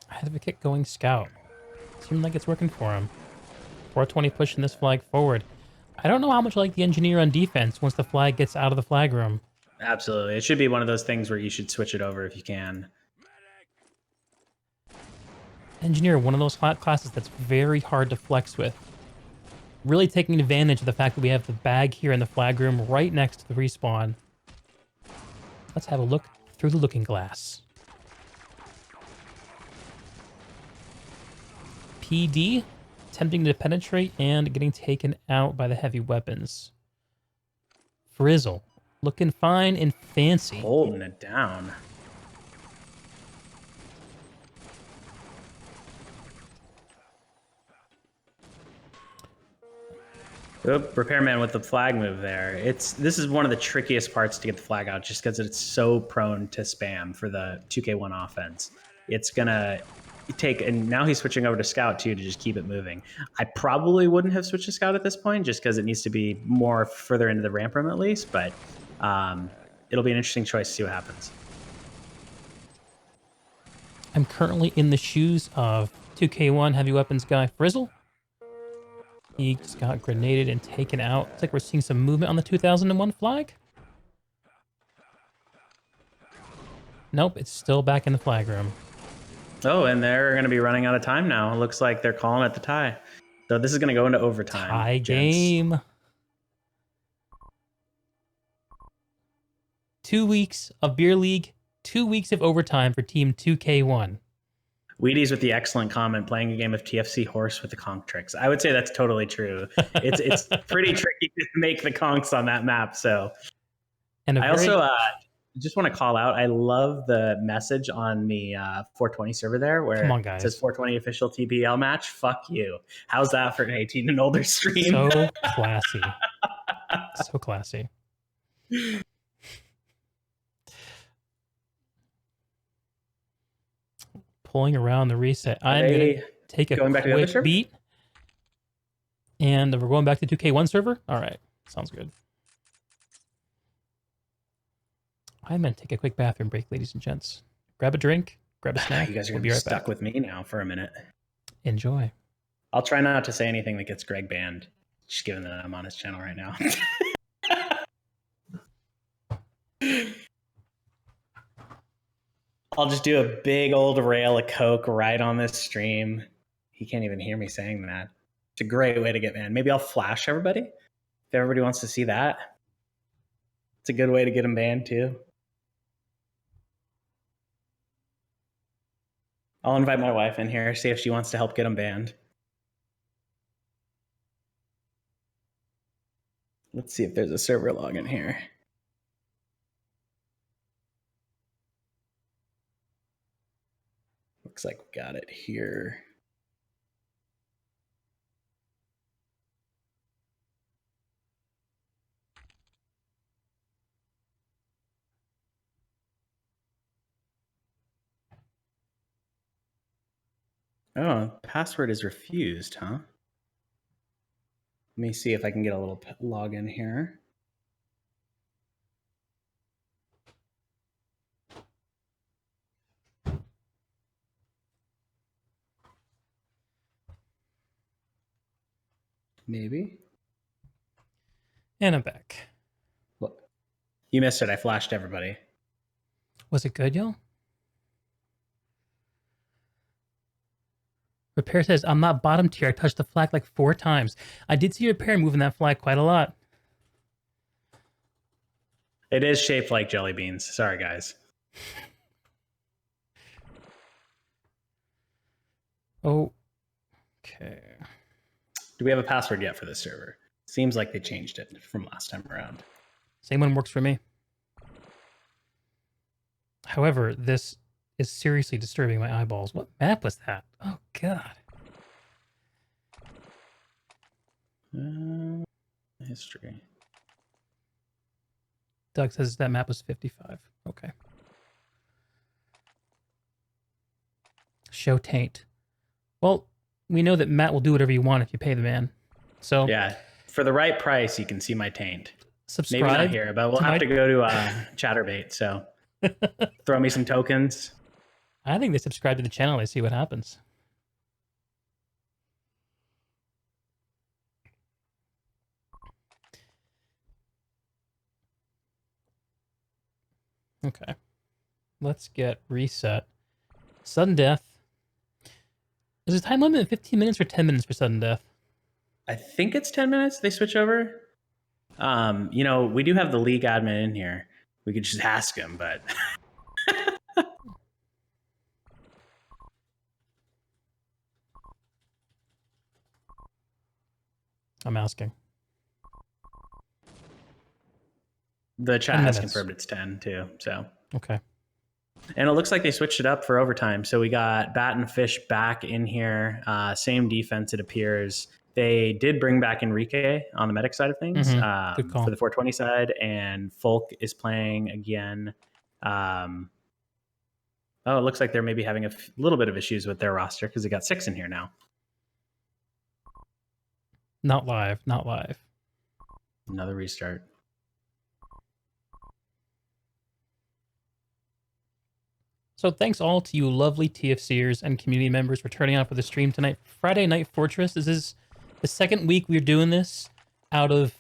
Advocate going scout. Seems like it's working for him. 420 pushing this flag forward. I don't know how much like the engineer on defense once the flag gets out of the flag room. Absolutely. It should be one of those things where you should switch it over if you can. Engineer, one of those classes that's very hard to flex with. Really taking advantage of the fact that we have the bag here in the flag room right next to the respawn. Let's have a look through the looking glass. PD attempting to penetrate and getting taken out by the heavy weapons. Frizzle looking fine and fancy. Holding it down. Oop, Repairman with the flag move there. This is one of the trickiest parts to get the flag out, just because it's so prone to spam for the 2K1 offense. It's gonna take, and now he's switching over to Scout too to just keep it moving. I probably wouldn't have switched to Scout at this point just because it needs to be more further into the ramp room at least, but it'll be an interesting choice to see what happens. I'm currently in the shoes of 2K1 heavy weapons guy Frizzle. He just got grenaded and taken out. Looks like we're seeing some movement on the 2001 flag. Nope, it's still back in the flag room. Oh, and they're going to be running out of time now. It looks like they're calling it the tie. So this is going to go into overtime. Tie gents. game. 2 weeks of beer league, 2 weeks of overtime for Team 2K1. Wheaties with the excellent comment, playing a game of TFC horse with the conch tricks. I would say that's totally true. It's pretty tricky to make the conchs on that map. So, And I also just want to call out, I love the message on the 420 server there where Come on, guys. it says 420 official TPL match. Fuck you. How's that for an 18 and older stream? So classy. So classy. Pulling around the reset. I'm going to take a quick beat. And we're going back to 2K1 server? All right. Sounds good. I'm going to take a quick bathroom break, ladies and gents. Grab a drink, grab a snack. You guys are going to be stuck with me now for a minute. Enjoy. I'll try not to say anything that gets Greg banned, just given that I'm on his channel right now. I'll just do a big old rail of Coke right on this stream. He can't even hear me saying that. It's a great way to get banned. Maybe I'll flash everybody if everybody wants to see that. It's a good way to get him banned too. I'll invite my wife in here, see if she wants to help get him banned. Let's see if there's a server login here. Looks like we got it here. Oh, password is refused, huh? Let me see if I can get a little login here. Maybe. And I'm back. Look, you missed it. I flashed everybody. Was it good, y'all? Repair says, I'm not bottom tier. I touched the flag like 4 times. I did see Repair moving that flag quite a lot. It is shaped like jelly beans. Sorry, guys. Oh, okay. Do we have a password yet for this server? Seems like they changed it from last time around. Same one works for me. However, this is seriously disturbing my eyeballs. What map was that? Oh, God. History. Doug says that map was 55. Okay. Show taint. Well, we know that Matt will do whatever you want if you pay the man. So yeah, for the right price, you can see my taint. Subscribe. Maybe not here, but we'll have to go to Chatterbait. So throw me some tokens. I think they subscribe to the channel. They see what happens. Okay. Let's get reset. Sudden death. Is the time limit 15 minutes or 10 minutes for sudden death? I think it's 10 minutes. They switch over. You know, we do have the league admin in here. We could just ask him, but I'm asking. The chat has confirmed it's 10 too. So okay. And it looks like they switched it up for overtime. So we got Bat and Fish back in here. Same defense, it appears. They did bring back Enrique on the medic side of things for the 420 side, and Folk is playing again. Oh, Oh, it looks like they're maybe having a little bit of issues with their roster because they got 6 in here now. Not live. Not live. Another restart. So thanks all to you lovely TFCers and community members for turning out for the stream tonight. Friday Night Fortress. This is the second week we're doing this out of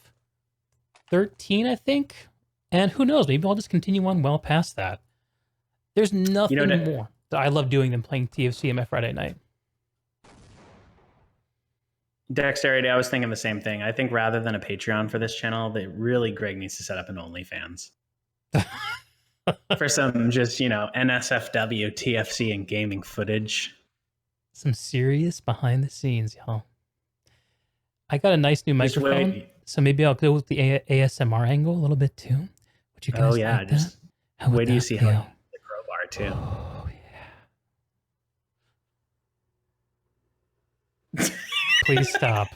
13, I think. And who knows, maybe I'll just continue on well past that. There's nothing more that I love doing than playing TFC on my Friday night. Dexterity, I was thinking the same thing. I think rather than a Patreon for this channel, that really Greg needs to set up an OnlyFans. For some just, NSFW, TFC, and gaming footage. Some serious behind the scenes, y'all. I got a nice new microphone, so maybe I'll go with the ASMR angle a little bit too. Would you guys like just that? wait till you see how the crowbar too. Oh, yeah. Please stop.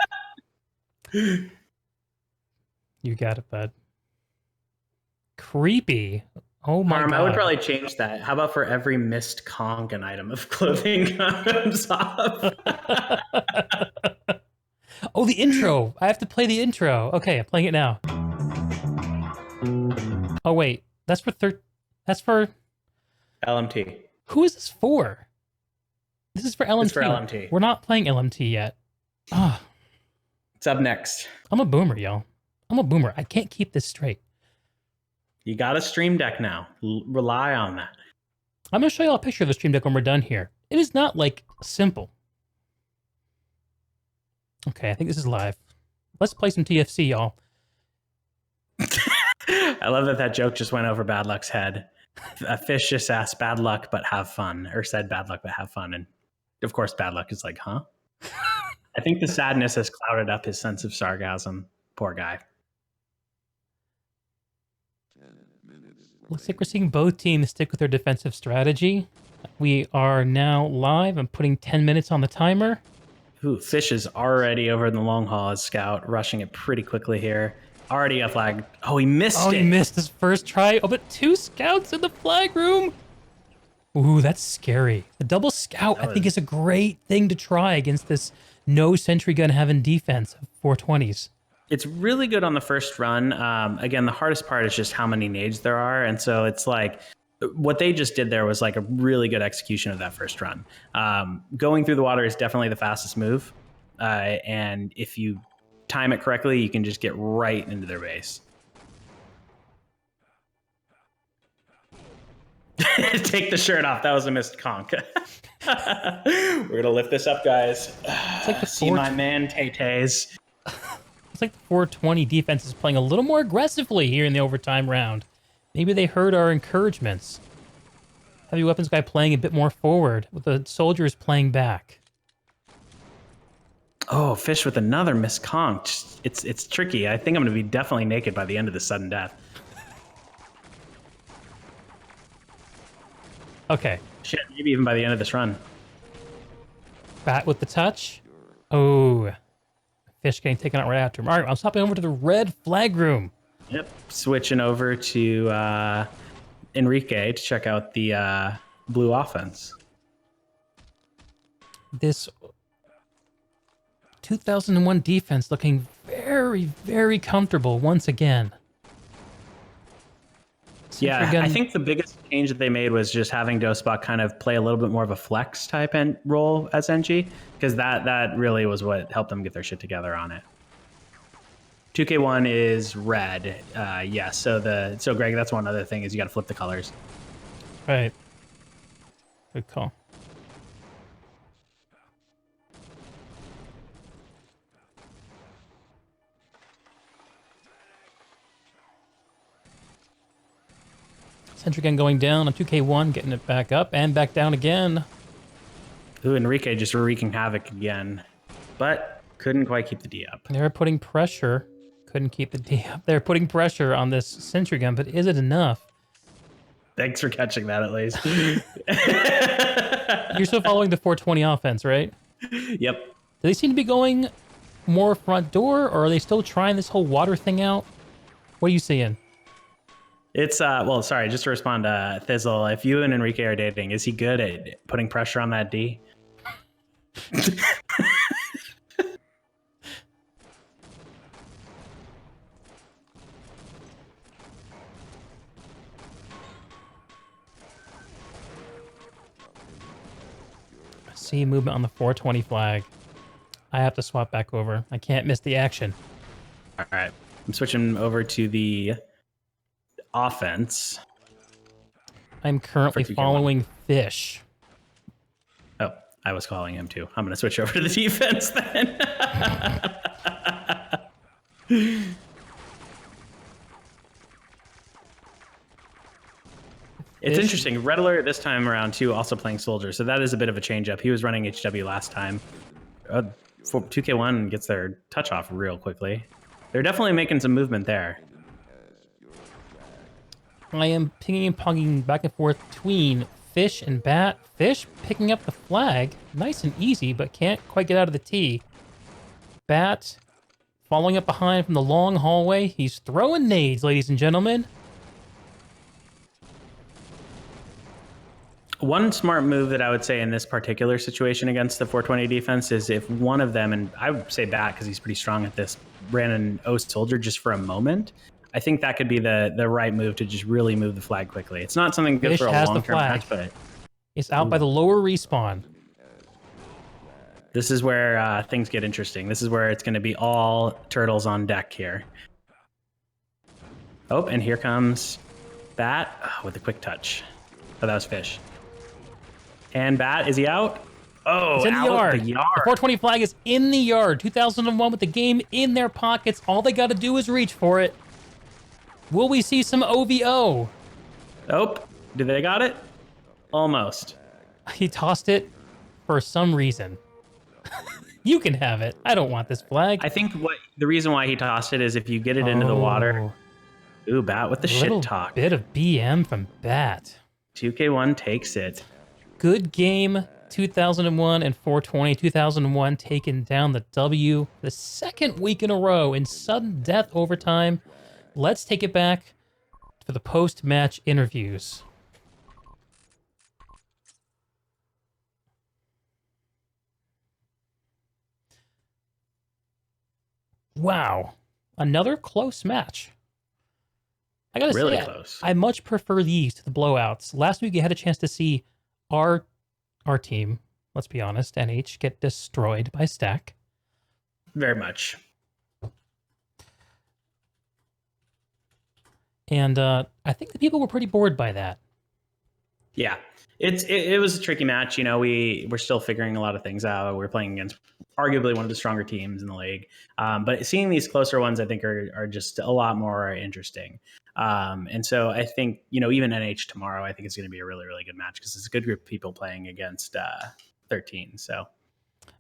You got it, bud. Creepy. Oh my God. I would probably change that. How about for every missed conch an item of clothing comes off? Oh, the intro. I have to play the intro. Okay, I'm playing it now. Oh wait, that's for LMT. Who is this for? This is for LMT. It's for LMT. We're not playing LMT yet. Ah. It's up next. I'm a boomer, y'all. I'm a boomer. I can't keep this straight. You got a stream deck now. Rely on that. I'm going to show you all a picture of the stream deck when we're done here. It is not, simple. Okay, I think this is live. Let's play some TFC, y'all. I love that joke just went over BadLuck's head. A fish just asked BadLuck, but have fun. Or said BadLuck, but have fun. And, of course, BadLuck is like, huh? I think the sadness has clouded up his sense of sarcasm. Poor guy. Looks like we're seeing both teams stick with their defensive strategy. We are now live. I'm putting 10 minutes on the timer. Ooh, Fish is already over in the long haul as scout, rushing it pretty quickly here. Already a flag. Oh, he missed it. Oh, he missed his first try. Oh, but 2 scouts in the flag room. Ooh, that's scary. The double scout, I think, is a great thing to try against this no sentry gun having defense of 420s. It's really good on the first run. Again, the hardest part is just how many nades there are. And so it's like what they just did there was like a really good execution of that first run. Going through the water is definitely the fastest move. And if you time it correctly, you can just get right into their base. Take the shirt off. That was a missed conch. We're going to lift this up, guys. It's like the See my man, Tay-Tays. It's like the 420 defense is playing a little more aggressively here in the overtime round. Maybe they heard our encouragements. Heavy weapons guy playing a bit more forward, with the soldiers playing back. Oh, Fish with another missed conch. It's tricky. I think I'm going to be definitely naked by the end of this sudden death. Okay. Shit, maybe even by the end of this run. Bat with the touch. Oh. Fish getting taken out right after him. All right, I'm stopping over to the red flag room. Yep. Switching over to Enrique to check out the blue offense. This 2001 defense looking very, very comfortable once again. Yeah, I think the biggest change that they made was just having Dosebach kind of play a little bit more of a flex type role as NG, because that really was what helped them get their shit together on it. 2K1 is red. Yes, so Greg, that's one other thing is you got to flip the colors. Right. Good call. Sentry gun going down on 2K1, getting it back up and back down again. Ooh, Enrique just wreaking havoc again, but couldn't quite keep the D up. They're putting pressure. Couldn't keep the D up. They're putting pressure on this sentry gun, but is it enough? Thanks for catching that, at least. You're still following the 420 offense, right? Yep. Do they seem to be going more front door, or are they still trying this whole water thing out? What are you seeing? It's well, sorry, just to respond to Thizzle, if you and Enrique are dating, is he good at putting pressure on that D? See movement on the 420 flag. I have to swap back over. I can't miss the action. All right. I'm switching over to the offense. I'm currently For TK1. following Fish. Oh, I was calling him too. I'm going to switch over to the defense then. It's interesting. Red Alert this time around too, also playing Soldier. So that is a bit of a change up. He was running HW last time. 2K1 gets their touch off real quickly. They're definitely making some movement there. I am pinging and ponging back and forth between Fish and Bat. Fish picking up the flag. Nice and easy, but can't quite get out of the tee. Bat following up behind from the long hallway. He's throwing nades, ladies and gentlemen. One smart move that I would say in this particular situation against the 420 defense is if one of them, and I would say Bat because he's pretty strong at this, ran an O Soldier just for a moment, I think that could be the right move to just really move the flag quickly. It's not something good Fish for a has the long-term flag. match, but It's out by the lower respawn. this is where things get interesting. This is where it's going to be all turtles on deck here. Oh, and here comes Bat with a quick touch. Oh, that was Fish. And Bat, is he out? Oh, It's in the out yard. the yard. The 420 flag is in the yard. 2001 with the game in their pockets. All they got to do is reach for it. Will we see some OVO? Oh, did they got it? Almost. He tossed it for some reason. You can have it. I don't want this flag. I think the reason why he tossed it is if you get it into the water. Ooh, Bat with the Little shit talk. bit of BM from Bat. 2K1 takes it. Good game, 2001 and 420. 2001 taking down the W the second week in a row in sudden death overtime. Let's take it back for the post-match interviews. Wow, another close match. I gotta Really say, close. I much prefer these to the blowouts. Last week you had a chance to see our team, let's be honest, NH, get destroyed by Stack. Very much. And I think the people were pretty bored by that. Yeah, it was a tricky match. You know, we're still figuring a lot of things out. We're playing against arguably one of the stronger teams in the league. But seeing these closer ones, I think, are just a lot more interesting. And so I think, you know, even NH tomorrow, I think it's going to be a really, really good match because it's a good group of people playing against 13. So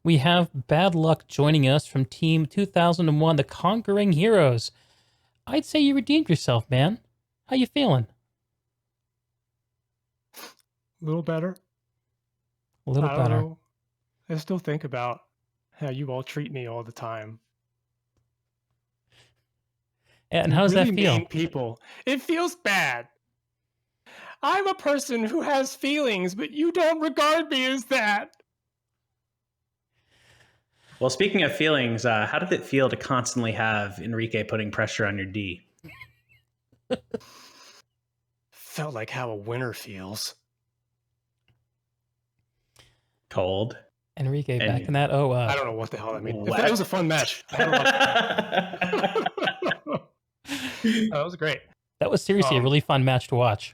We have BadLuck joining us from Team 2001, the Conquering Heroes. I'd say you redeemed yourself, man. How you feeling? A little better. A little I don't better. know. I still think about how you all treat me all the time. And how does Really that feel? mean people. It feels bad. I'm a person who has feelings, but you don't regard me as that. well, speaking of feelings, how did it feel to constantly have Enrique putting pressure on your D? Felt like how a winner feels. Cold. Enrique And back in that. Oh, I don't know what the hell that means. What? It was a fun match. That was great. that was seriously a really fun match to watch.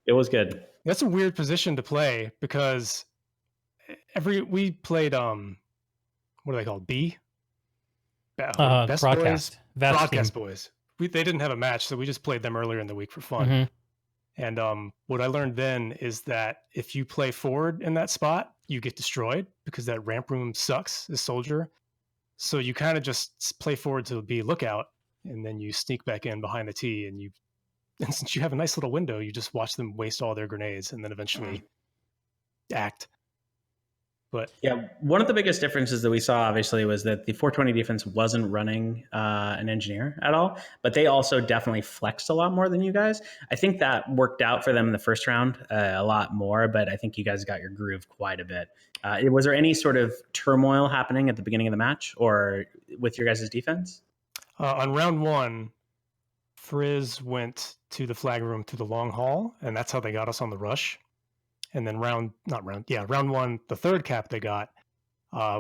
It was good. That's a weird position to play because we played what are they called? B? Best Broadcast. Boys? Vast Broadcast team. Boys. They didn't have a match, so we just played them earlier in the week for fun. Mhm. And what I learned then is that if you play forward in that spot, you get destroyed because that ramp room sucks as Soldier. So you kind of just play forward to be lookout, and then you sneak back in behind the tee, and since you have a nice little window, you just watch them waste all their grenades and then eventually act. But yeah, one of the biggest differences that we saw, obviously, was that the 420 defense wasn't running an engineer at all, but they also definitely flexed a lot more than you guys. I think that worked out for them in the first round a lot more, but I think you guys got your groove quite a bit. Was there any sort of turmoil happening at the beginning of the match or with your guys' defense? on round 1, Frizz went to the flag room to the long hall, and that's how they got us on the rush. And then round 1, the third cap they got,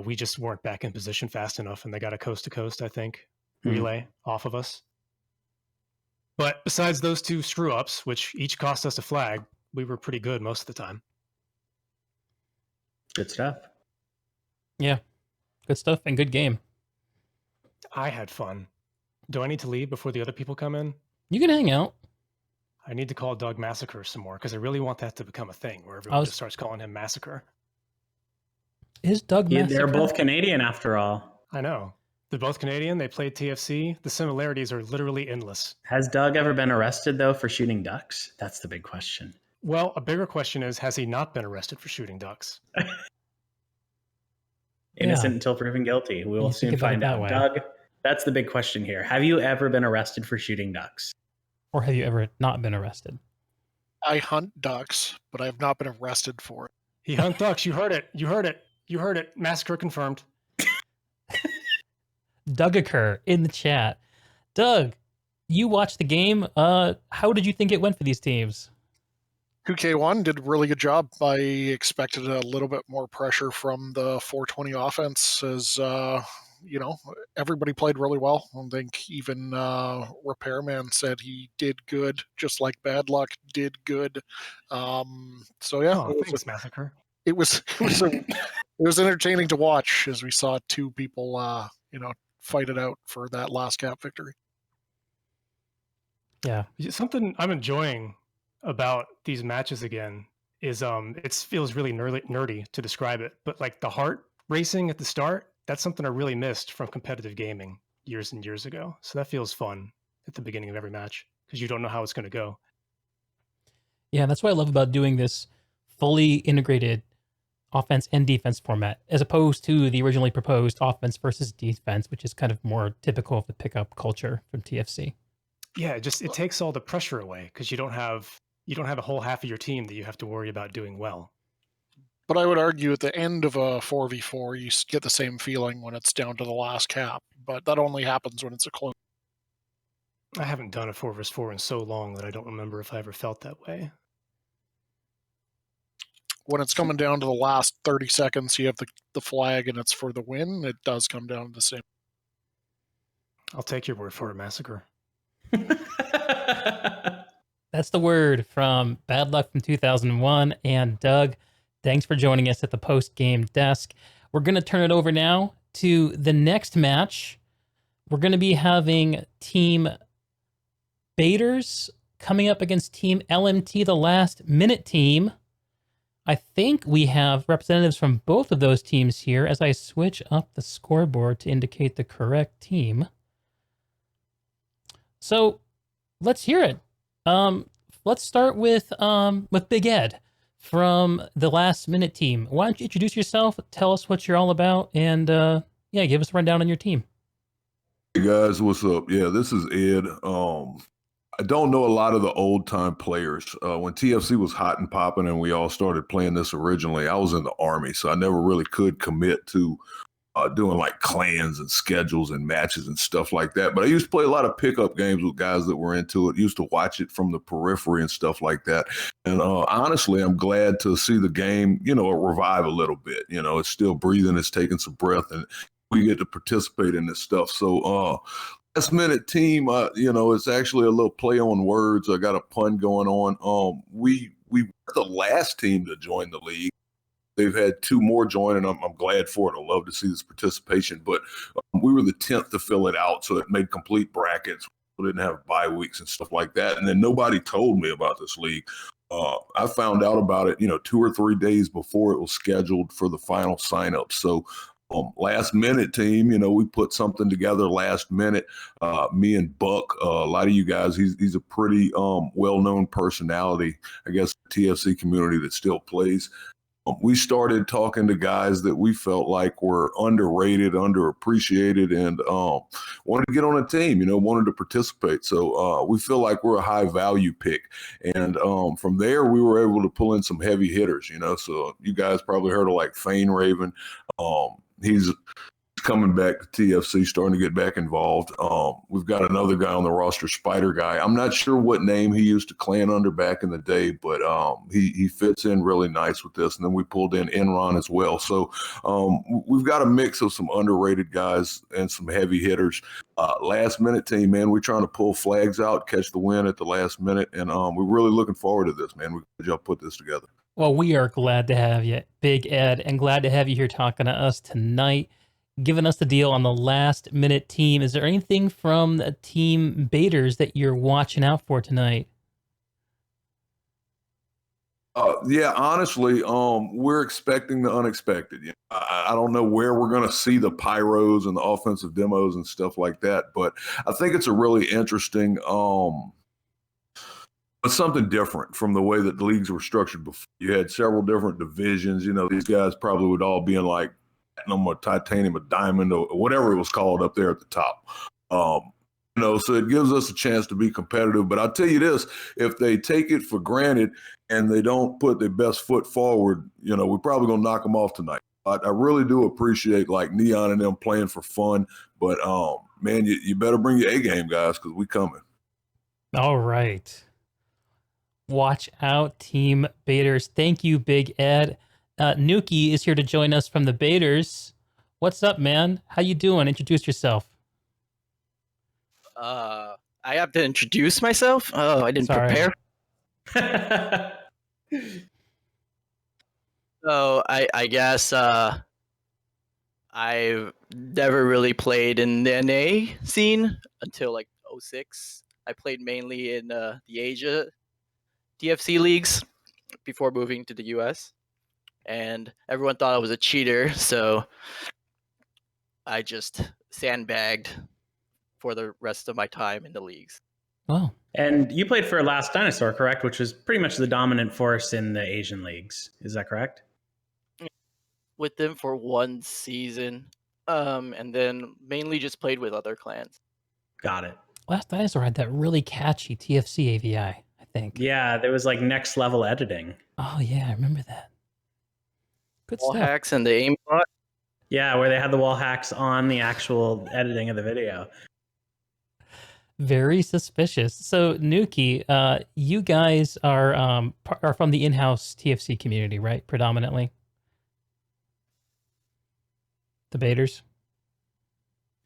we just weren't back in position fast enough, and they got a coast to coast, I think, relay off of us. But besides those 2 screw ups, which each cost us a flag, we were pretty good most of the time. Good stuff. Yeah, good stuff and good game. I had fun. Do I need to leave before the other people come in? You can hang out. I need to call Doug Massacre some more because I really want that to become a thing where everyone just starts calling him Massacre. Is Doug Massacre? They're both Canadian after all. I know. They're both Canadian. They played TFC. The similarities are literally endless. Has Doug ever been arrested, though, for shooting ducks? That's the big question. Well, a bigger question is, has he not been arrested for shooting ducks? Innocent until proven guilty. We will soon find out. Doug, that's the big question here. Have you ever been arrested for shooting ducks? Or have you ever not been arrested? I hunt ducks, but I have not been arrested for it. He hunt ducks. You heard it. You heard it. You heard it. Massacre confirmed. Dougaker in the chat. Doug, you watched the game. How did you think it went for these teams? 2K1 did a really good job. I expected a little bit more pressure from the 420 offense as, everybody played really well. I think even Repairman said he did good, just like BadLuck did good. Thanks, Massacre. It was entertaining to watch as we saw 2 people, fight it out for that last cap victory. Yeah. Something I'm enjoying about these matches again is it feels really nerdy to describe it, but like the heart racing at the start, that's something I really missed from competitive gaming years and years ago. So that feels fun at the beginning of every match because you don't know how it's going to go. Yeah, that's what I love about doing this fully integrated offense and defense format, as opposed to the originally proposed offense versus defense, which is kind of more typical of the pickup culture from TFC. Yeah, it takes all the pressure away because you don't have a whole half of your team that you have to worry about doing well. But I would argue at the end of a 4v4, you get the same feeling when it's down to the last cap. But that only happens when it's a close. I haven't done a 4v4 in so long that I don't remember if I ever felt that way. When it's coming down to the last 30 seconds, you have the flag and it's for the win. It does come down to the same. I'll take your word for it, Massacre. That's the word from BadLuck from 2001. And Doug, thanks for joining us at the post-game desk. We're going to turn it over now to the next match. We're going to be having Team Baiters coming up against Team LMT, the last minute team. I think we have representatives from both of those teams here as I switch up the scoreboard to indicate the correct team. So let's hear it. Let's start with Big Ed from the last minute team. Why don't you introduce yourself, tell us what you're all about, and give us a rundown on your team. Hey guys, what's up? Yeah, this is Ed. I don't know a lot of the old time players. When TFC was hot and popping and we all started playing this originally, I was in the Army, so I never really could commit to doing like clans and schedules and matches and stuff like that. But I used to play a lot of pickup games with guys that were into it, used to watch it from the periphery and stuff like that. And honestly, I'm glad to see the game, revive a little bit. It's still breathing, it's taking some breath, and we get to participate in this stuff. So last minute team, it's actually a little play on words. I got a pun going on. We were the last team to join the league. They've had 2 more join, and I'm glad for it. I love to see this participation. But we were the 10th to fill it out, so it made complete brackets. We didn't have bye weeks and stuff like that. And then nobody told me about this league. I found out about it, 2 or 3 days before it was scheduled for the final sign-up. So last minute team, we put something together last minute. Me and Buck, a lot of you guys, he's a pretty well-known personality, I guess, TFC community that still plays. we started talking to guys that we felt like were underrated, underappreciated, and wanted to get on a team, wanted to participate. So we feel like we're a high value pick. And from there, we were able to pull in some heavy hitters, So you guys probably heard of like Fane Raven. He's coming back to TFC, starting to get back involved. We've got another guy on the roster, Spider Guy. I'm not sure what name he used to clan under back in the day, but he fits in really nice with this. And then we pulled in Enron as well. So we've got a mix of some underrated guys and some heavy hitters. Last minute team, man, we're trying to pull flags out, catch the win at the last minute. And we're really looking forward to this, man. We're glad y'all put this together. Well, we are glad to have you, Big Ed, and glad to have you here talking to us tonight, giving us the deal on the last minute team. Is there anything from the team Baders that you're watching out for tonight? Yeah, honestly, we're expecting the unexpected. I don't know where we're going to see the pyros and the offensive demos and stuff like that, but I think it's a really interesting, but something different from the way that the leagues were structured before. You had several different divisions. These guys probably would all be in like platinum or titanium or diamond or whatever it was called up there at the top. So it gives us a chance to be competitive. But I'll tell you this, if they take it for granted and they don't put their best foot forward, we're probably going to knock them off tonight. I really do appreciate like Neon and them playing for fun. But, man, you better bring your A game, guys, because we coming. All right. Watch out, Team Baders. Thank you, Big Ed. Nuki is here to join us from the Baders. What's up, man? How you doing? Introduce yourself. I have to introduce myself? Oh, I didn't prepare. So I guess I've never really played in the NA scene until like 06. I played mainly in the Asia TFC leagues before moving to the US. And everyone thought I was a cheater, so I just sandbagged for the rest of my time in the leagues. Oh. And you played for Last Dinosaur, correct? Which was pretty much the dominant force in the Asian leagues. Is that correct? With them for one season, and then mainly just played with other clans. Got it. Last Dinosaur had that really catchy TFC AVI, I think. Yeah, there was like next level editing. Oh, yeah, I remember that. Good Wall stuff. hacks and the aimbot. Yeah, where they had the wall hacks on the actual editing of the video. Very suspicious. So, Nuki, you guys are from the in-house TFC community, right? Predominantly. The Baders.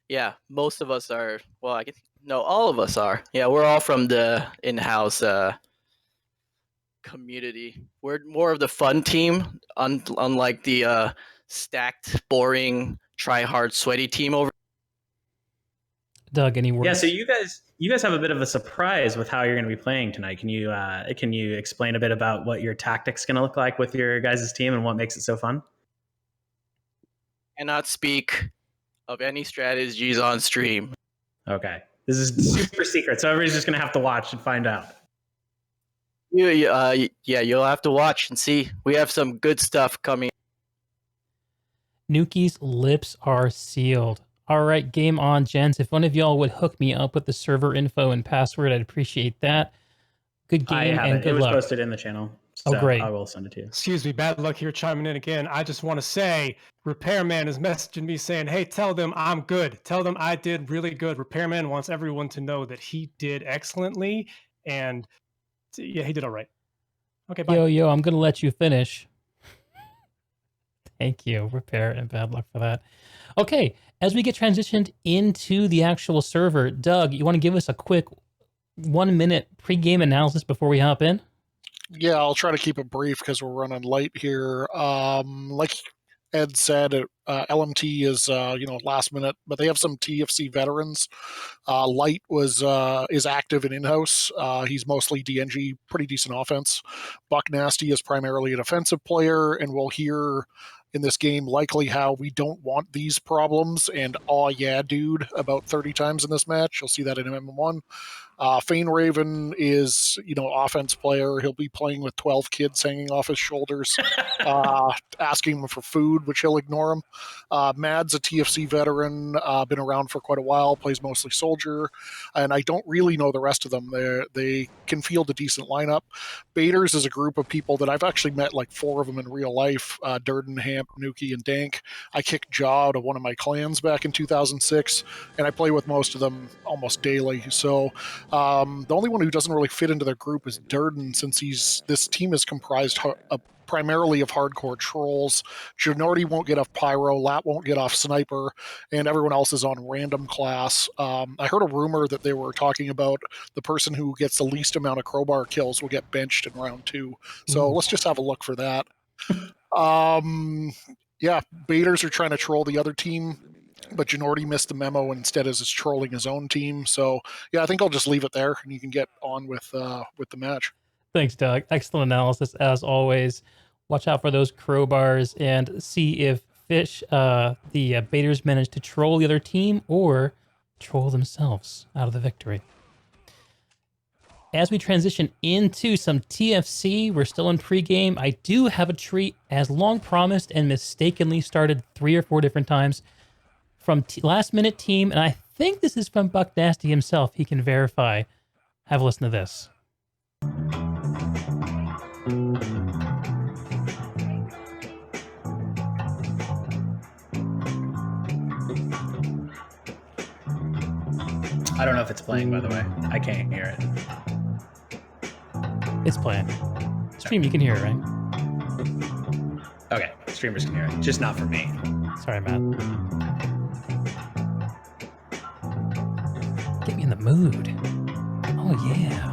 Yeah, most of us are. Well, all of us are. Yeah, we're all from the in-house community. We're more of the fun team, unlike the stacked, boring, try-hard, sweaty team over. Doug, any words? Yeah, so you guys have a bit of a surprise with how you're going to be playing tonight. Can you explain a bit about what your tactics going to look like with your guys' team and what makes it so fun? Cannot speak of any strategies on stream. Okay, this is super secret, so everybody's just going to have to watch and find out. Yeah, you'll have to watch and see. We have some good stuff coming. Nuki's lips are sealed. All right, game on, gents. If one of y'all would hook me up with the server info and password, I'd appreciate that. Good game I have and it. good It was luck. posted in the channel. So great. I will send it to you. Excuse me, BadLuck here chiming in again. I just want to say, Repairman is messaging me saying, hey, tell them I'm good. Tell them I did really good. Repairman wants everyone to know that he did excellently. And yeah, he did all right. Okay, bye. Yo, I'm going to let you finish. Thank you, Repair, and bad luck for that. Okay, as we get transitioned into the actual server, Doug, you want to give us a quick 1-minute pregame analysis before we hop in? Yeah, I'll try to keep it brief because we're running late here. Like Ed said, LMT is last minute, but they have some TFC veterans. Light is active and in-house. He's mostly DNG, pretty decent offense. Buck Nasty is primarily a defensive player, and we'll hear in this game likely how we don't want these problems and "aw yeah dude" about 30 times in this match. You'll see that in MM1. Fane Raven is, offense player. He'll be playing with 12 kids hanging off his shoulders, asking him for food, which he'll ignore him. Mad's a TFC veteran, been around for quite a while, plays mostly soldier, and I don't really know the rest of them. They can field a decent lineup. Baiters is a group of people that I've actually met like 4 of them in real life, Durden, Hamp, Nuki, and Dank. I kicked Jaw out of one of my clans back in 2006, and I play with most of them almost daily. So the only one who doesn't really fit into their group is Durden, since this team is comprised primarily of hardcore trolls. Ginordi won't get off Pyro, Lat won't get off Sniper, and everyone else is on random class. I heard a rumor that they were talking about the person who gets the least amount of crowbar kills will get benched in round 2. So let's just have a look for that. Yeah, Baiters are trying to troll the other team, but Ginordi missed the memo and instead is trolling his own team. So yeah, I think I'll just leave it there and you can get on with the match. Thanks, Doug. Excellent analysis as always. Watch out for those crowbars and see if the baiters manage to troll the other team or troll themselves out of the victory. As we transition into some TFC, we're still in pregame. I do have a treat, as long promised and mistakenly started 3 or 4 different times, from Last Minute Team, and I think this is from Buck Nasty himself. He can verify. Have a listen to this. I don't know if it's playing, by the way. I can't hear it. It's playing. Stream, you can hear it, right? Okay, streamers can hear it. Just not for me. Sorry, Matt. Get me in the mood. Oh, yeah.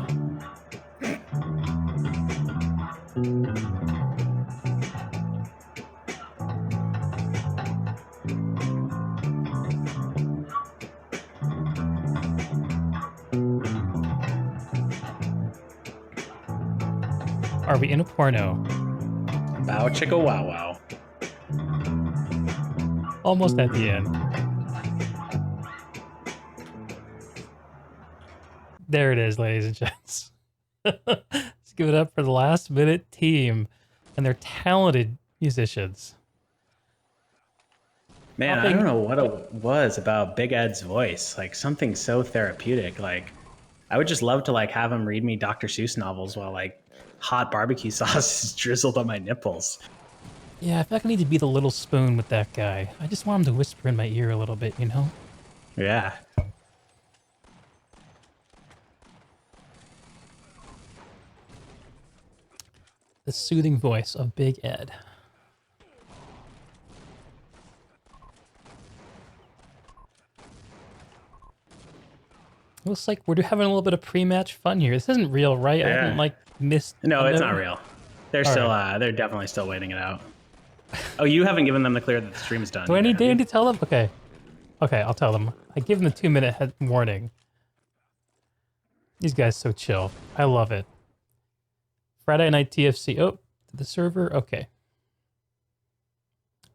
Are we in a porno? Bow chicka wow wow. Almost at the end. There it is, ladies and gents. Let's give it up for the Last Minute Team and their talented musicians. Man, I don't know what it was about Big Ed's voice. Like something so therapeutic. Like I would just love to like have him read me Dr. Seuss novels while like hot barbecue sauce is drizzled on my nipples. Yeah, I feel like I need to be the little spoon with that guy. I just want him to whisper in my ear a little bit, you know? Yeah. The soothing voice of Big Ed. Looks like we're having a little bit of pre-match fun here. This isn't real, right? Yeah. I haven't like missed. No, it's not real. They're still they're definitely still waiting it out. Oh, you haven't given them the clear that the stream is done. Do I need to tell them? Okay. Okay, I'll tell them. I give them the 2-minute warning. These guys so chill. I love it. Friday night TFC. Oh, the server. Okay.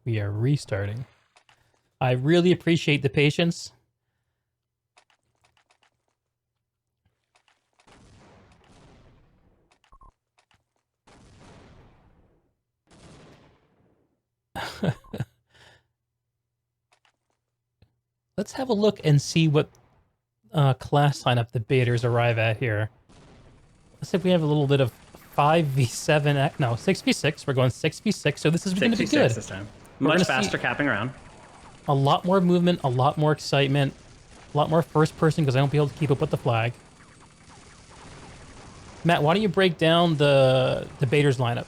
We are restarting. I really appreciate the patience. Let's have a look and see what class lineup the baiters arrive at here. Let's see if we have a little bit of 5v7. No, 6v6. We're going 6v6, so this is going to be good. This time. Much faster capping around. A lot more movement, a lot more excitement, a lot more first person because I won't be able to keep up with the flag. Matt, why don't you break down the baiters lineup?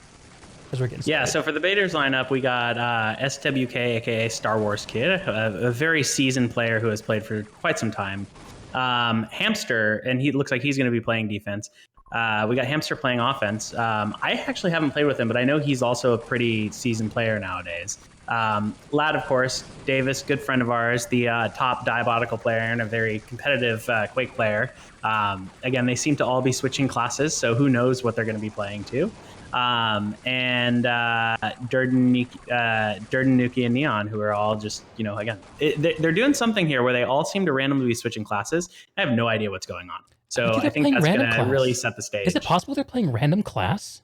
We're getting started. So for the baiters lineup, we got SWK, aka Star Wars Kid, a very seasoned player who has played for quite some time. Hamster, and he looks like he's going to be playing defense. We got Hamster playing offense. I actually haven't played with him, but I know he's also a pretty seasoned player nowadays. Lad, of course, Davis, good friend of ours, the top Diabolical player and a very competitive Quake player. Again, they seem to all be switching classes, so who knows what they're going to be playing too. And Durden, Nuki, and Neon, who are all just, again, they're doing something here where they all seem to randomly be switching classes. I have no idea what's going on. So Maybe I they're think playing that's random going to class. really set the stage. Is it possible they're playing random class?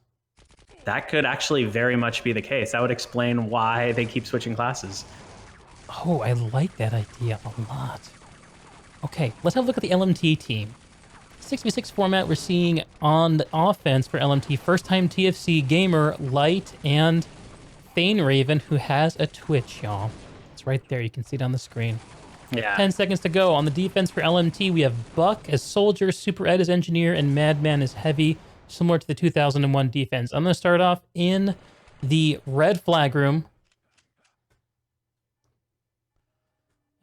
That could actually very much be the case. That would explain why they keep switching classes. Oh, I like that idea a lot. Okay, let's have a look at the LMT team. 6v6 format we're seeing on the offense for LMT. First-time TFC gamer, Light, and Thane Raven, who has a Twitch, y'all. It's right there. You can see it on the screen. Yeah. 10 seconds to go. On the defense for LMT, we have Buck as Soldier, Super Ed as Engineer, and Madman as Heavy, similar to the 2001 defense. I'm going to start off in the red flag room,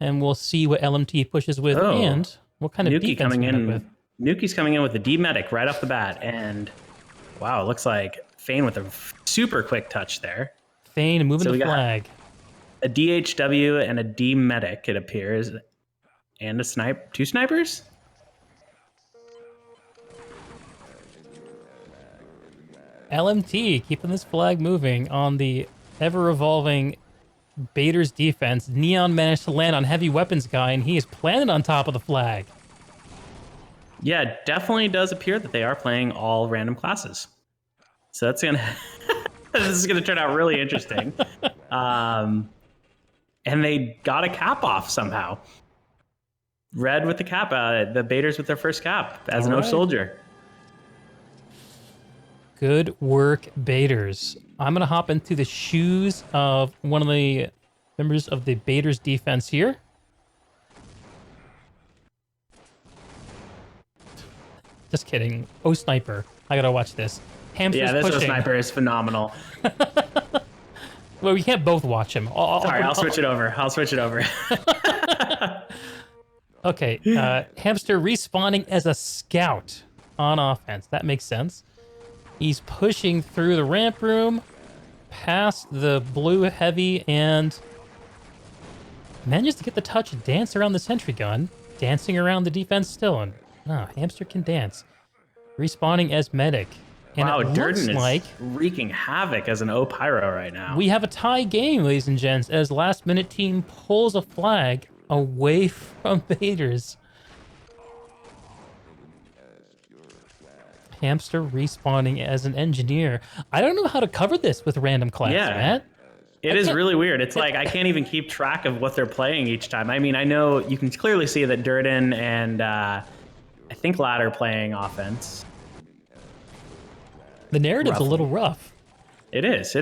and we'll see what LMT pushes with and what kind of defense coming we end in up with. Nuki's coming in with the D medic right off the bat, and wow, it looks like Fane with a super quick touch there. Thane moving So the we got flag. a DHW and a D medic, it appears, and a two snipers. LMT keeping this flag moving on the ever-evolving Bader's defense. Neon managed to land on Heavy Weapons guy, and he is planted on top of the flag. Yeah, it definitely does appear that they are playing all random classes. So that's gonna this is gonna turn out really interesting. And they got a cap off somehow. Red with the cap, the Baiters with their first cap as an O soldier. Good work, Baiters. I'm gonna hop into the shoes of one of the members of the Baiters defense here. Just kidding. Oh, sniper. I gotta watch this. Hamster's this pushing. sniper is phenomenal. Well, we can't both watch him. Sorry, I'll switch it over. Okay, Hamster respawning as a scout on offense. That makes sense. He's pushing through the ramp room, past the blue Heavy, and manages to get the touch and dance around the sentry gun, dancing around the defense still. And Hamster can dance. Respawning as medic. And wow, it Durden looks like is wreaking havoc as an O Pyro right now. we have a tie game, ladies and gents, as last minute team pulls a flag away from Baiters. Hamster respawning as an engineer. I don't know how to cover this with random class, Matt. It is really weird. It's like I can't even keep track of what they're playing each time. I mean, I know you can clearly see that Durden and I think Ladder playing offense. The narrative's a little rough. It is.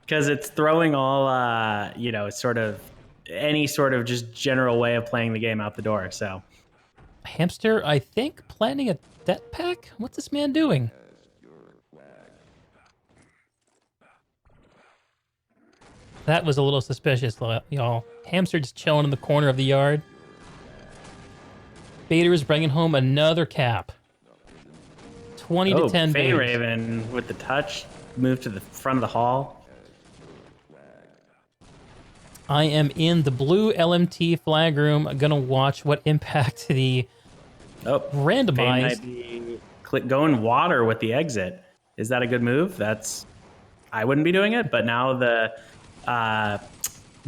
Because it's throwing all, sort of any sort of just general way of playing the game out the door. So Hamster, I think, planning a death pack? What's this man doing? That was a little suspicious, y'all. Hamster just chilling in the corner of the yard. Bader is bringing home another cap. 20 to 10 Fane Baiters. Raven with the touch, move to the front of the hall. I am in the blue LMT flag room. I'm going to watch what impact the randomized. Fane might be going water with the exit. Is that a good move? I wouldn't be doing it, but now the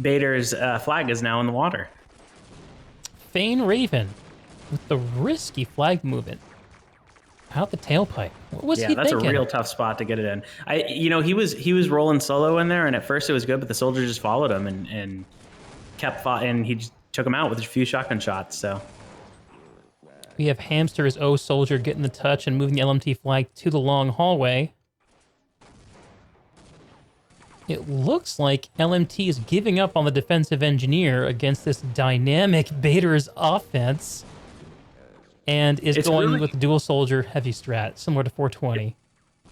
Bader's flag is now in the water. Fane Raven with the risky flag movement. Out the tailpipe. What was he thinking? Yeah, that's a real tough spot to get it in. He was rolling solo in there, and at first it was good, but the soldier just followed him and kept and he just took him out with a few shotgun shots. So we have Hamster as O soldier getting the touch and moving the LMT flag to the long hallway. It looks like LMT is giving up on the defensive engineer against this dynamic Bader's offense. And is going with dual soldier heavy strat, similar to 420.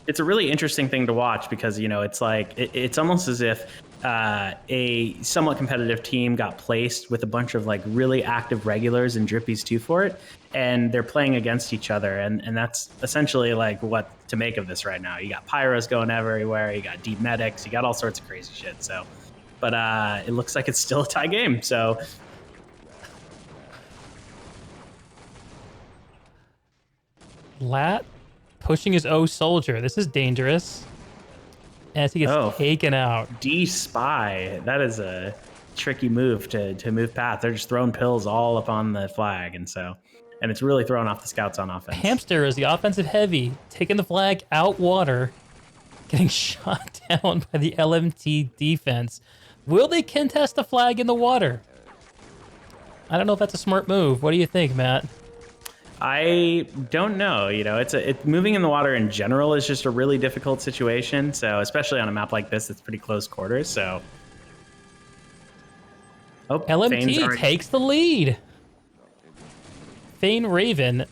It's a really interesting thing to watch because, it's like, it's almost as if a somewhat competitive team got placed with a bunch of like really active regulars and drippies too for it. And they're playing against each other. And that's essentially like what to make of this right now. You got pyros going everywhere. You got deep medics. You got all sorts of crazy shit. So, but it looks like it's still a tie game. So Lat pushing his O soldier. This is dangerous. As he gets taken out. D spy. That is a tricky move to move path. They're just throwing pills all up on the flag, and so and it's really throwing off the scouts on offense. Hamster is the offensive heavy, taking the flag out water, getting shot down by the LMT defense. Will they contest the flag in the water? I don't know if that's a smart move. What do you think, Matt? I don't know. You know, it's moving in the water in general is just a really difficult situation. So especially on a map like this, it's pretty close quarters. So, LMT takes the lead. Thane Raven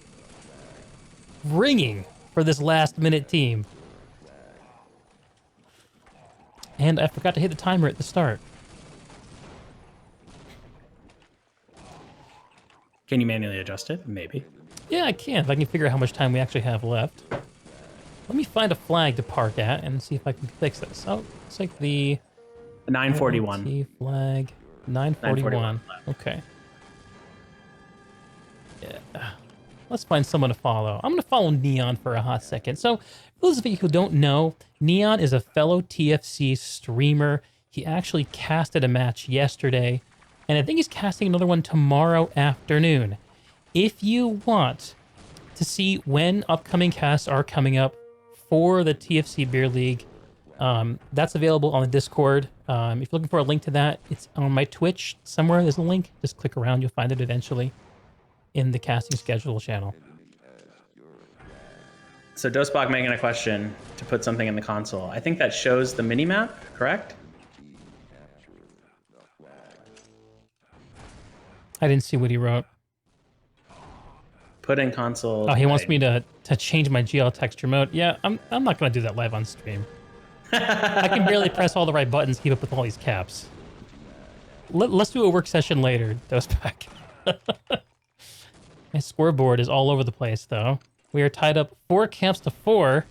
ringing for this last-minute team. And I forgot to hit the timer at the start. Can you manually adjust it? Maybe. Yeah, I can, if I can figure out how much time we actually have left. Let me find a flag to park at and see if I can fix this. Oh, it's like the 941. LMT flag. 941. Okay. Yeah. Let's find someone to follow. I'm going to follow Neon for a hot second. So, for those of you who don't know, Neon is a fellow TFC streamer. He actually casted a match yesterday, and I think he's casting another one tomorrow afternoon. If you want to see when upcoming casts are coming up for the TFC Beer League, that's available on the Discord. If you're looking for a link to that, it's on my Twitch somewhere. There's a link. Just click around. You'll find it eventually in the casting schedule channel. So Dosebog making a question to put something in the console. I think that shows the minimap, correct? I didn't see what he wrote. Put in console. Oh, he wants me to change my GL texture mode. Yeah, I'm not going to do that live on stream. I can barely press all the right buttons to keep up with all these caps. Let's do a work session later, Dosebog. My scoreboard is all over the place, though. We are tied up 4 camps to 4.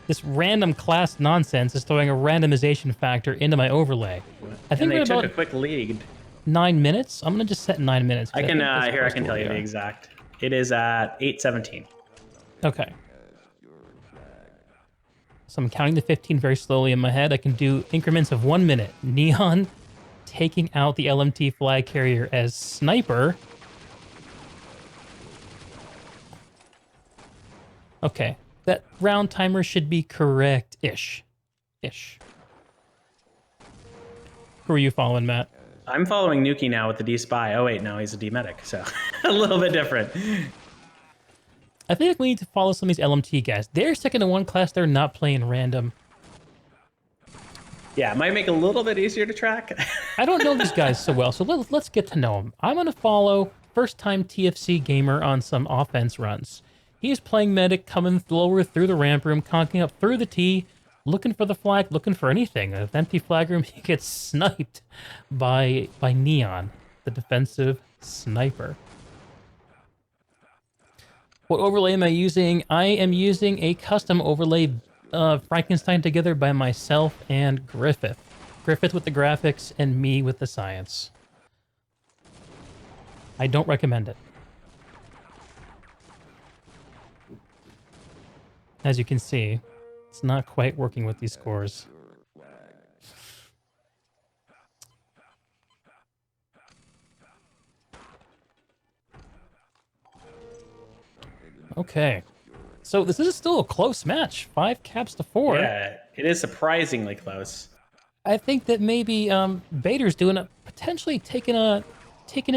This random class nonsense is throwing a randomization factor into my overlay. I think they we're took about a quick lead. 9 minutes. I'm gonna just set 9 minutes. I can I can tell you the exact. It is at 8:17. Okay. So I'm counting to 15 very slowly in my head. I can do increments of 1 minute. Neon taking out the LMT flag carrier as sniper. Okay, that round timer should be correct-ish. Ish. Who are you following, Matt? I'm following Nuki now with the D-Spy. Oh wait, no, he's a D-Medic, so a little bit different. I feel like we need to follow some of these LMT guys. They're second to one class. They're not playing random. Yeah, it might make it a little bit easier to track. I don't know these guys so well, so let's get to know them. I'm going to follow first-time TFC gamer on some offense runs. He's playing medic, coming lower through the ramp room, conking up through the T, looking for the flag, looking for anything. An empty flag room, he gets sniped by Neon, the defensive sniper. What overlay am I using? I am using a custom overlay Frankenstein together by myself and Griffith. Griffith with the graphics and me with the science. I don't recommend it. As you can see, it's not quite working with these scores. Okay. So this is still a close match. 5 caps to 4. Yeah, it is surprisingly close. I think that maybe Bader's potentially taking a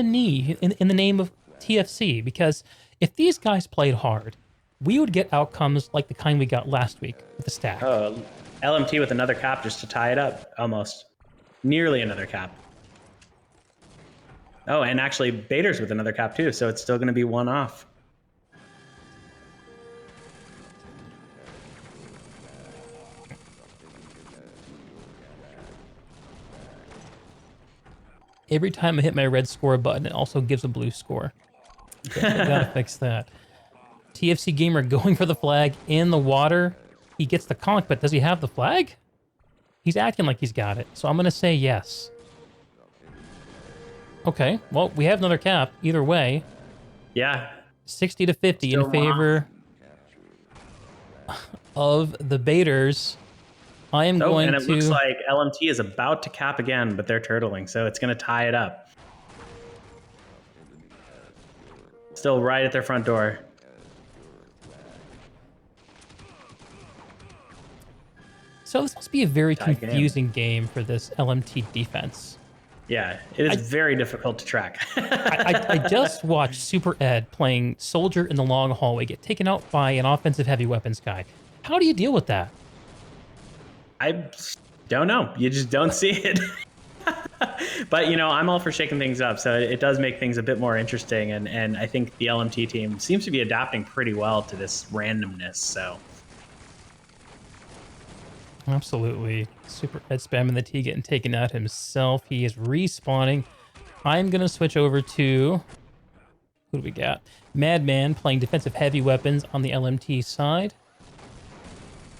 knee in the name of TFC, because if these guys played hard, we would get outcomes like the kind we got last week with the stack. Oh, LMT with another cap just to tie it up, almost. Nearly another cap. Oh, and actually Bader's with another cap too, so it's still going to be 1 off. Every time I hit my red score button, it also gives a blue score. Okay, I gotta fix that. TFC gamer going for the flag in the water. He gets the conk, but does he have the flag? He's acting like he's got it, so I'm gonna say yes. Okay, well, we have another cap either way. Yeah. 60 to 50 Still in favor of the Baiters. I am going to... And it looks like LMT is about to cap again, but they're turtling, so it's going to tie it up. Still right at their front door. So this must be a very Tight game. confusing game for this LMT defense. Yeah, it is very difficult to track. I just watched Super Ed playing Soldier in the long hallway get taken out by an offensive heavy weapons guy. How do you deal with that? I don't know. You just don't see it. But, you know, I'm all for shaking things up, so it does make things a bit more interesting, and I think the LMT team seems to be adapting pretty well to this randomness, so... Absolutely. Super Ed spamming the T, getting taken out himself. He is respawning. I'm going to switch over to... Who do we got? Madman playing defensive heavy weapons on the LMT side.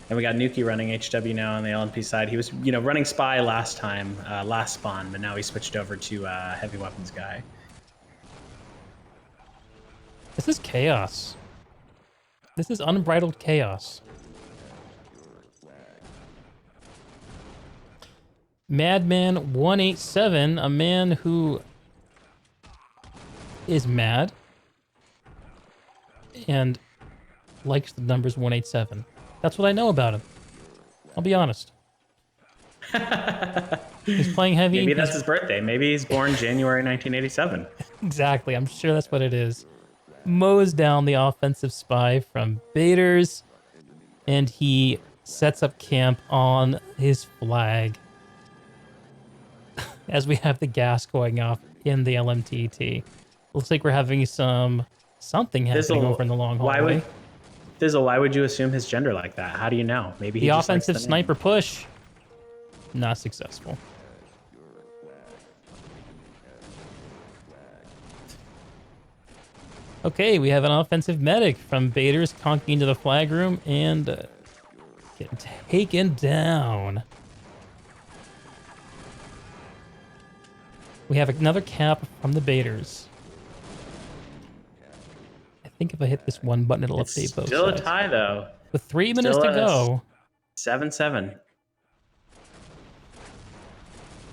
And we got Nuki running HW now on the LMP side. He was, you know, running Spy last time, last spawn, but now he switched over to heavy weapons guy. This is chaos. This is unbridled chaos. Madman 187, a man who is mad and likes the numbers 187. That's what I know about him. I'll be honest. He's playing heavy. Maybe that's his birthday. Maybe he's born January 1987. Exactly. I'm sure that's what it is. Mows down the offensive spy from Baiters, and he sets up camp on his flag as we have the gas going off in the LMTT. Looks like we're having something happening over in the long hallway. Thizzle, why would you assume his gender like that? How do you know? Maybe he the just likes offensive the name. sniper push, not successful. Okay, we have an offensive medic from Baiters conking into the flag room and getting taken down. We have another cap from the Baiters. I think if I hit this one button, it'll update both Still sides. a tie, though. With 3 minutes to go. 7-7.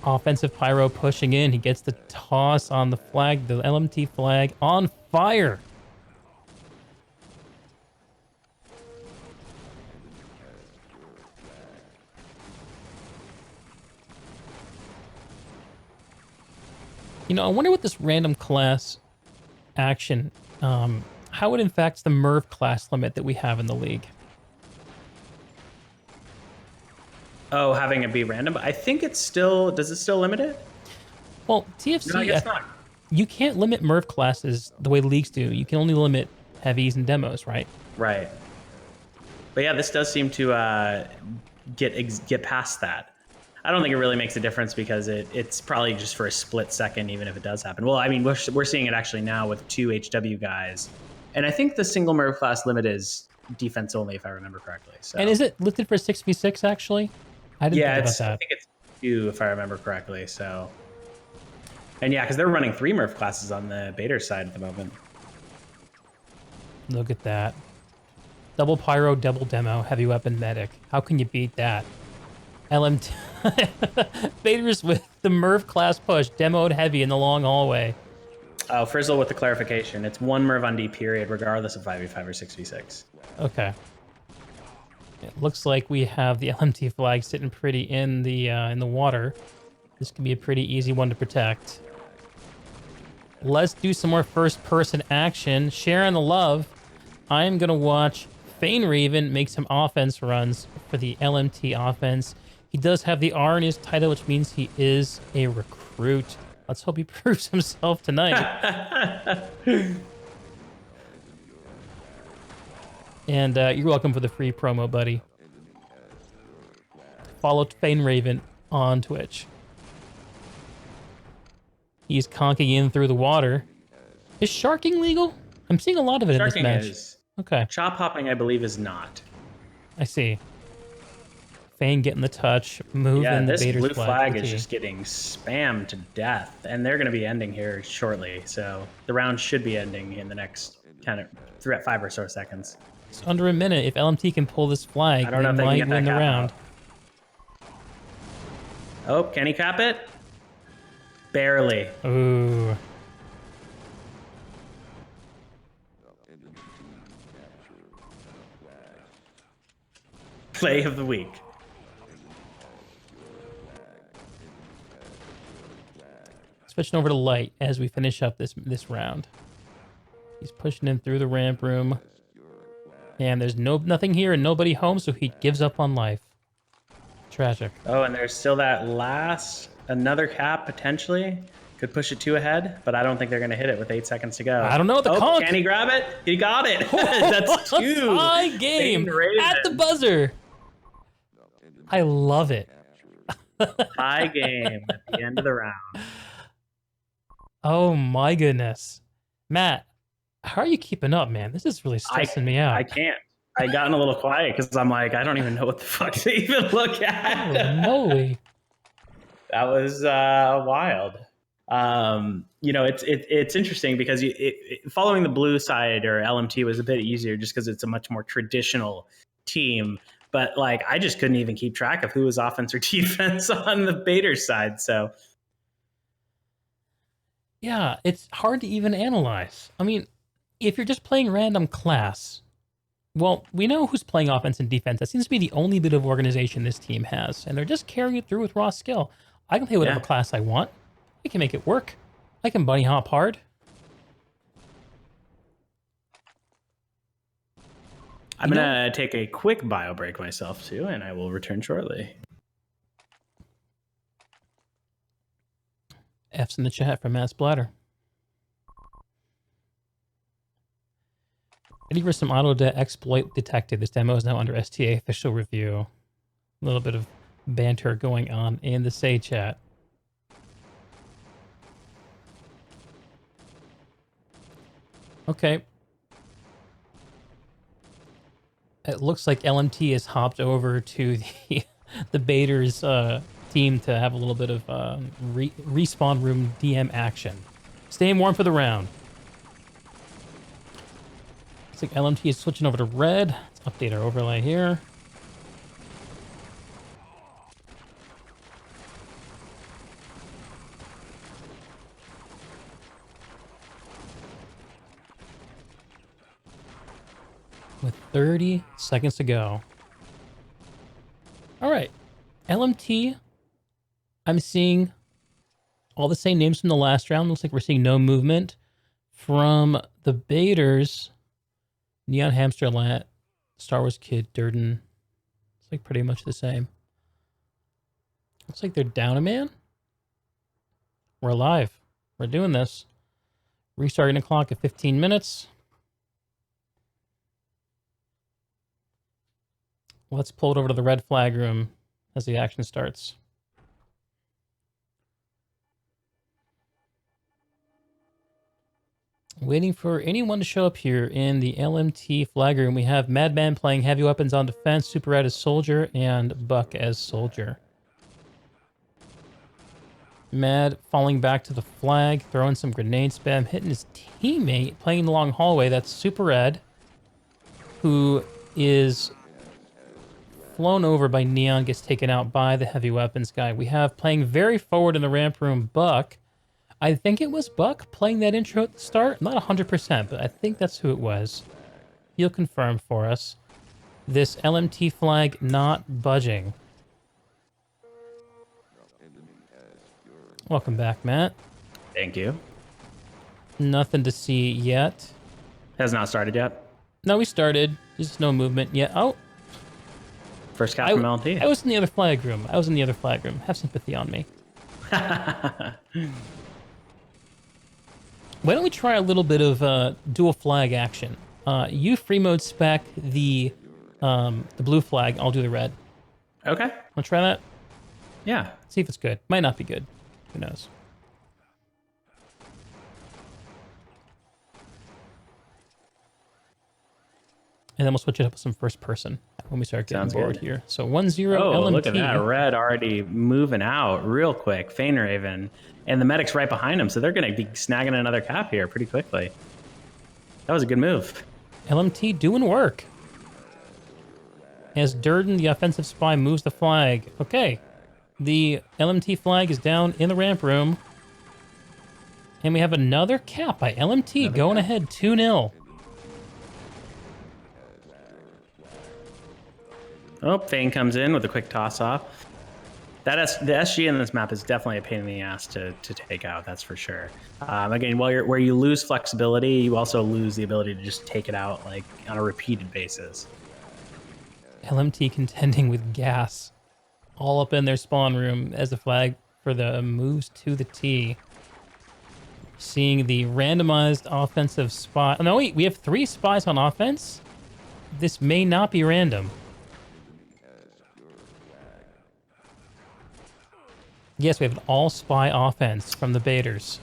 Offensive pyro pushing in. He gets the toss on the flag, the LMT flag on fire. You know, I wonder what this random class action, how it impacts the Merv class limit that we have in the league. Oh, having it be random? I think it's still... Does it still limit it? Well, TFC, No, I guess not. You can't limit Merv classes the way leagues do. You can only limit heavies and demos, right? Right. But yeah, this does seem to get past that. I don't think it really makes a difference because it's probably just for a split second, even if it does happen. Well, I mean, we're seeing it actually now with 2 HW guys. And I think the single Merv class limit is defense only, if I remember correctly. So. And is it listed for 6v6, actually? I didn't think about that. I think it's 2, if I remember correctly. So, and yeah, because they're running 3 Merv classes on the Baiter side at the moment. Look at that. Double pyro, double demo, heavy weapon medic. How can you beat that? LMT Baiters with the Merv class push, demoed heavy in the long hallway. Oh, Frizzle with the clarification. It's 1 Merv on D period, regardless of 5v5 or 6v6. Okay. It looks like we have the LMT flag sitting pretty in the water. This could be a pretty easy one to protect. Let's do some more first-person action. Sharing the love. I'm gonna watch Fane Raven make some offense runs for the LMT offense. He does have the R in his title, which means he is a recruit. Let's hope he proves himself tonight. And you're welcome for the free promo, buddy. Follow Fane Raven on Twitch. He's conking in through the water. Is sharking legal? I'm seeing a lot of it in this match. Is. Okay. Chop hopping, I believe, is not. I see. Fane getting the touch, moving Yeah, the this Baiter's blue flag to is T. just getting spammed to death, and they're going to be ending here shortly. So the round should be ending in the next 5 or so seconds. It's under a minute. If LMT can pull this flag, I don't know they if they can might get that win the cap round. out. Oh, can he cap it? Barely. Ooh. play of the week. Switching over to Light as we finish up this round. He's pushing in through the ramp room. And there's nothing here and nobody home, so he gives up on life. Tragic. Oh, and there's still that another cap potentially. Could push it 2 ahead, but I don't think they're going to hit it with 8 seconds to go. I don't know. Conk. Can he grab it? He got it. That's 2. High game at the buzzer. I love it. High game at the end of the round. Oh my goodness. Matt, how are you keeping up, man? This is really stressing me out. I can't. I gotten a little quiet because I'm like, I don't even know what the fuck to even look at. Holy moly. That was wild. It's interesting because following the blue side or LMT was a bit easier just because it's a much more traditional team. But like, I just couldn't even keep track of who was offense or defense on the Bader side. So, yeah, it's hard to even analyze. I mean, if you're just playing random class, well, we know who's playing offense and defense. That seems to be the only bit of organization this team has, and they're just carrying it through with raw skill. I can play whatever class I want. I can make it work. I can bunny hop hard. I'm going to take a quick bio break myself, too, and I will return shortly. F's in the chat from Matt Splatter. Ready for some auto exploit detected. This demo is now under STA official review. A little bit of banter going on in the Say chat. Okay. It looks like LMT has hopped over to the Bader's team to have a little bit of respawn room DM action. Staying warm for the round. Looks like LMT is switching over to red. Let's update our overlay here. With 30 seconds to go. All right. LMT, I'm seeing all the same names from the last round. Looks like we're seeing no movement. From the Baiters, Neon Hamster Lat, Star Wars Kid, Durden. It's like pretty much the same. Looks like they're down a man. We're alive. We're doing this. Restarting the clock at 15 minutes. Let's pull it over to the red flag room as the action starts. Waiting for anyone to show up here in the LMT flag room. We have Madman playing heavy weapons on defense, Super Red as soldier, and Buck as soldier. Mad falling back to the flag, throwing some grenade spam, hitting his teammate playing the long hallway. That's Super Red, who is flown over by Neon, gets taken out by the heavy weapons guy. We have playing very forward in the ramp room, Buck. I think it was Buck playing that intro at the start. Not 100%, but I think that's who it was. He'll confirm for us. This LMT flag not budging. Welcome back, Matt. Thank you. Nothing to see yet. Has not started yet. No, we started. Just no movement yet. Oh. First cap from LMT. I was in the other flag room. Have sympathy on me. Why don't we try a little bit of dual flag action? You free mode spec the blue flag. I'll do the red. Okay. Want to try that? Yeah. See if it's good. Might not be good. Who knows? And then we'll switch it up with some first person when we start getting bored here. So 1-0 LMT. Look at that. Red already moving out real quick. Fainraven. And the medic's right behind him, so they're going to be snagging another cap here pretty quickly. That was a good move. LMT doing work. As Durden, the offensive spy, moves the flag. Okay. The LMT flag is down in the ramp room. And we have another cap by LMT going ahead 2-0. Oh, Fane comes in with a quick toss off. The SG in this map is definitely a pain in the ass to take out. That's for sure. Again, where you lose flexibility, you also lose the ability to just take it out like on a repeated basis. LMT contending with gas all up in their spawn room as a flag for the moves to the T. Seeing the randomized offensive spy. Oh, no, wait, we have 3 spies on offense? This may not be random. Yes, we have an all-spy offense from the baiters.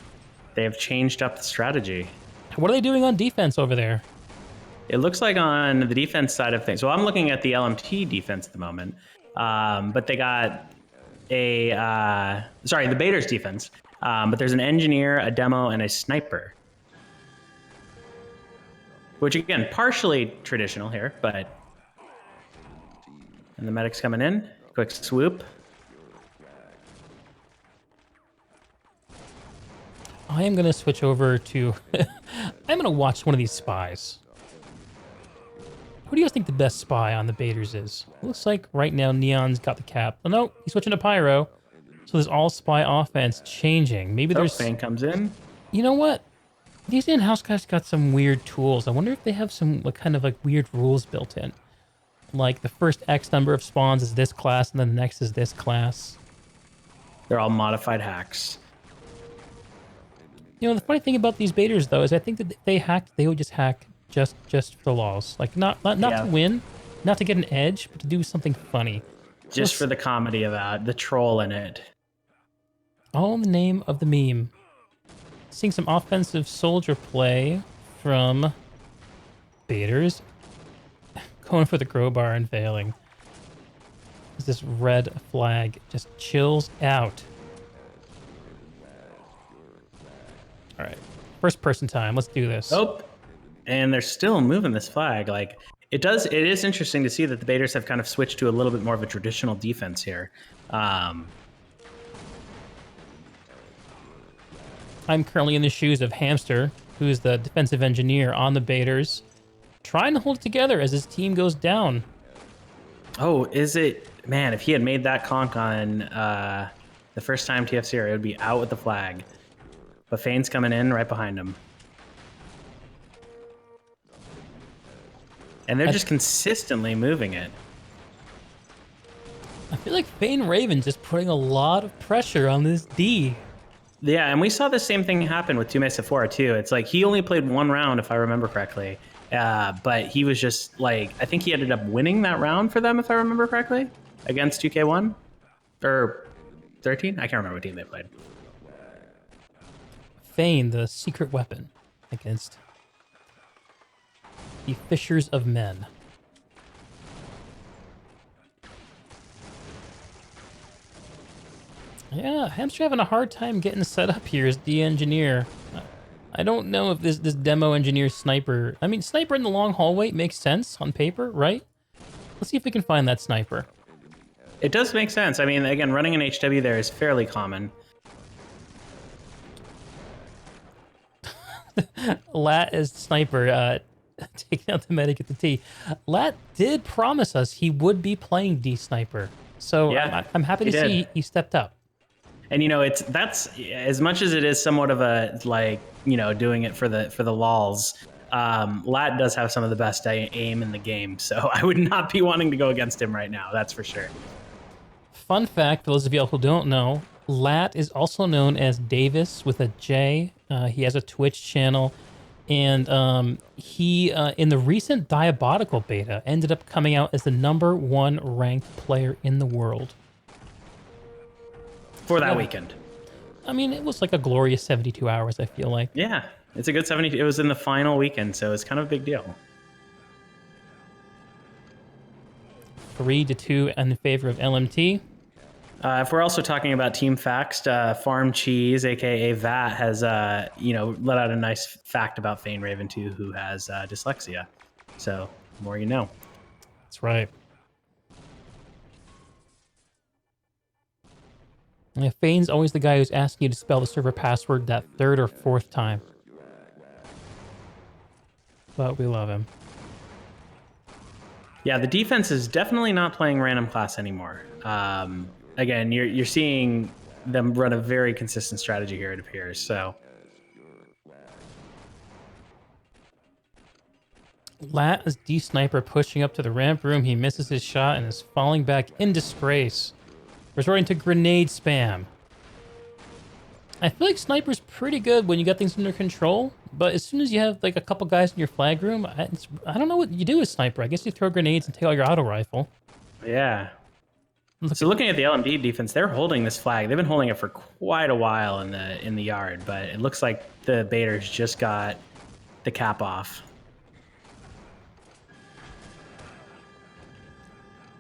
They have changed up the strategy. What are they doing on defense over there? It looks like on the defense side of things. So I'm looking at the LMT defense at the moment, but they got the baiters defense. But there's an engineer, a demo, and a sniper. Which, again, partially traditional here, but... And the medic's coming in. Quick swoop. I am going to switch over to... I'm going to watch one of these spies. Who do you guys think the best spy on the baiters is? Looks like right now Neon's got the cap. Oh, no, he's switching to Pyro. So there's all spy offense changing. Maybe there's... Fane comes in. You know what? These in-house guys got some weird tools. I wonder if they have some kind of like weird rules built in. Like the first X number of spawns is this class, and then the next is this class. They're all modified hacks. You know, the funny thing about these baiters, though, is I think that if they hacked, they would just hack just for the laws. Like, not to win, not to get an edge, but to do something funny. Just for the comedy of that, the troll in it. All in the name of the meme. Seeing some offensive soldier play from baiters. Going for the crowbar and failing. As this red flag just chills out. All right, first person time. Let's do this. Oh, and they're still moving this flag. Like it is interesting to see that the baiters have kind of switched to a little bit more of a traditional defense here. I'm currently in the shoes of Hamster, who is the defensive engineer on the baiters, trying to hold it together as his team goes down. Oh, is it? Man, if he had made that conk on the first time TFC, it would be out with the flag. But Fane's coming in right behind him. And they're just consistently moving it. I feel like Fane Raven's just putting a lot of pressure on this D. Yeah, and we saw the same thing happen with Tume Sephora too. It's like he only played 1 round, if I remember correctly. But he was just like, I think he ended up winning that round for them, if I remember correctly, against 2K1 or 13. I can't remember what team they played. Fane, the secret weapon against the Fishers of Men. Yeah, Hamster having a hard time getting set up here as the engineer. I don't know if this demo engineer sniper... I mean, sniper in the long hallway makes sense on paper, right? Let's see if we can find that sniper. It does make sense. I mean, again, running an HW there is fairly common. Lat as sniper, taking out the medic at the T. Lat did promise us he would be playing D sniper, so yeah, I'm happy to see he stepped up. And you know, that's as much as it is somewhat of a like, you know, doing it for the lols. Lat does have some of the best aim in the game, so I would not be wanting to go against him right now. That's for sure. Fun fact, for those of y'all who don't know, Lat is also known as Davis with a J. He has a Twitch channel, and he, in the recent Diabolical beta, ended up coming out as the #1 ranked player in the world. For that weekend. I mean, it was like a glorious 72 hours, I feel like. Yeah, it's a good 70. It was in the final weekend, so it's kind of a big deal. 3-2 in favor of LMT. If we're also talking about team facts, Farm Cheese, aka VAT, has you know, let out a nice fact about Fane Raven too, who has dyslexia. So the more you know. That's right. Yeah, Fane's always the guy who's asking you to spell the server password that 3rd or 4th time. But we love him. Yeah, the defense is definitely not playing random class anymore. Again, you're seeing them run a very consistent strategy here, it appears. So Lat is D-Sniper pushing up to the ramp room. He misses his shot and is falling back in disgrace, resorting to grenade spam. I feel like Sniper's pretty good when you got things under control, but as soon as you have like a couple guys in your flag room, I don't know what you do with Sniper. I guess you throw grenades and take out your auto rifle. yeah. So looking at the LMD defense, they're holding this flag. They've been holding it for quite a while in the yard, but it looks like the baiters just got the cap off.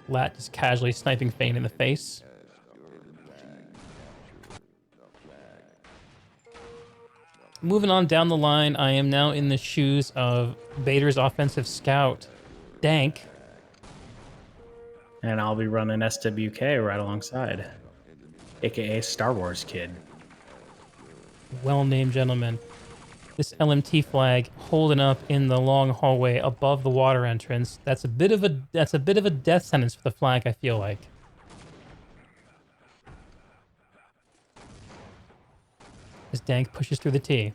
Lat just casually sniping Fane in the face. Moving on down the line, I am now in the shoes of Bader's offensive scout, Dank. And I'll be running SWK right alongside, aka Star Wars Kid. Well-named gentleman. This LMT flag holding up in the long hallway above the water entrance. That's a bit of a death sentence for the flag, I feel like. As Dank pushes through the T.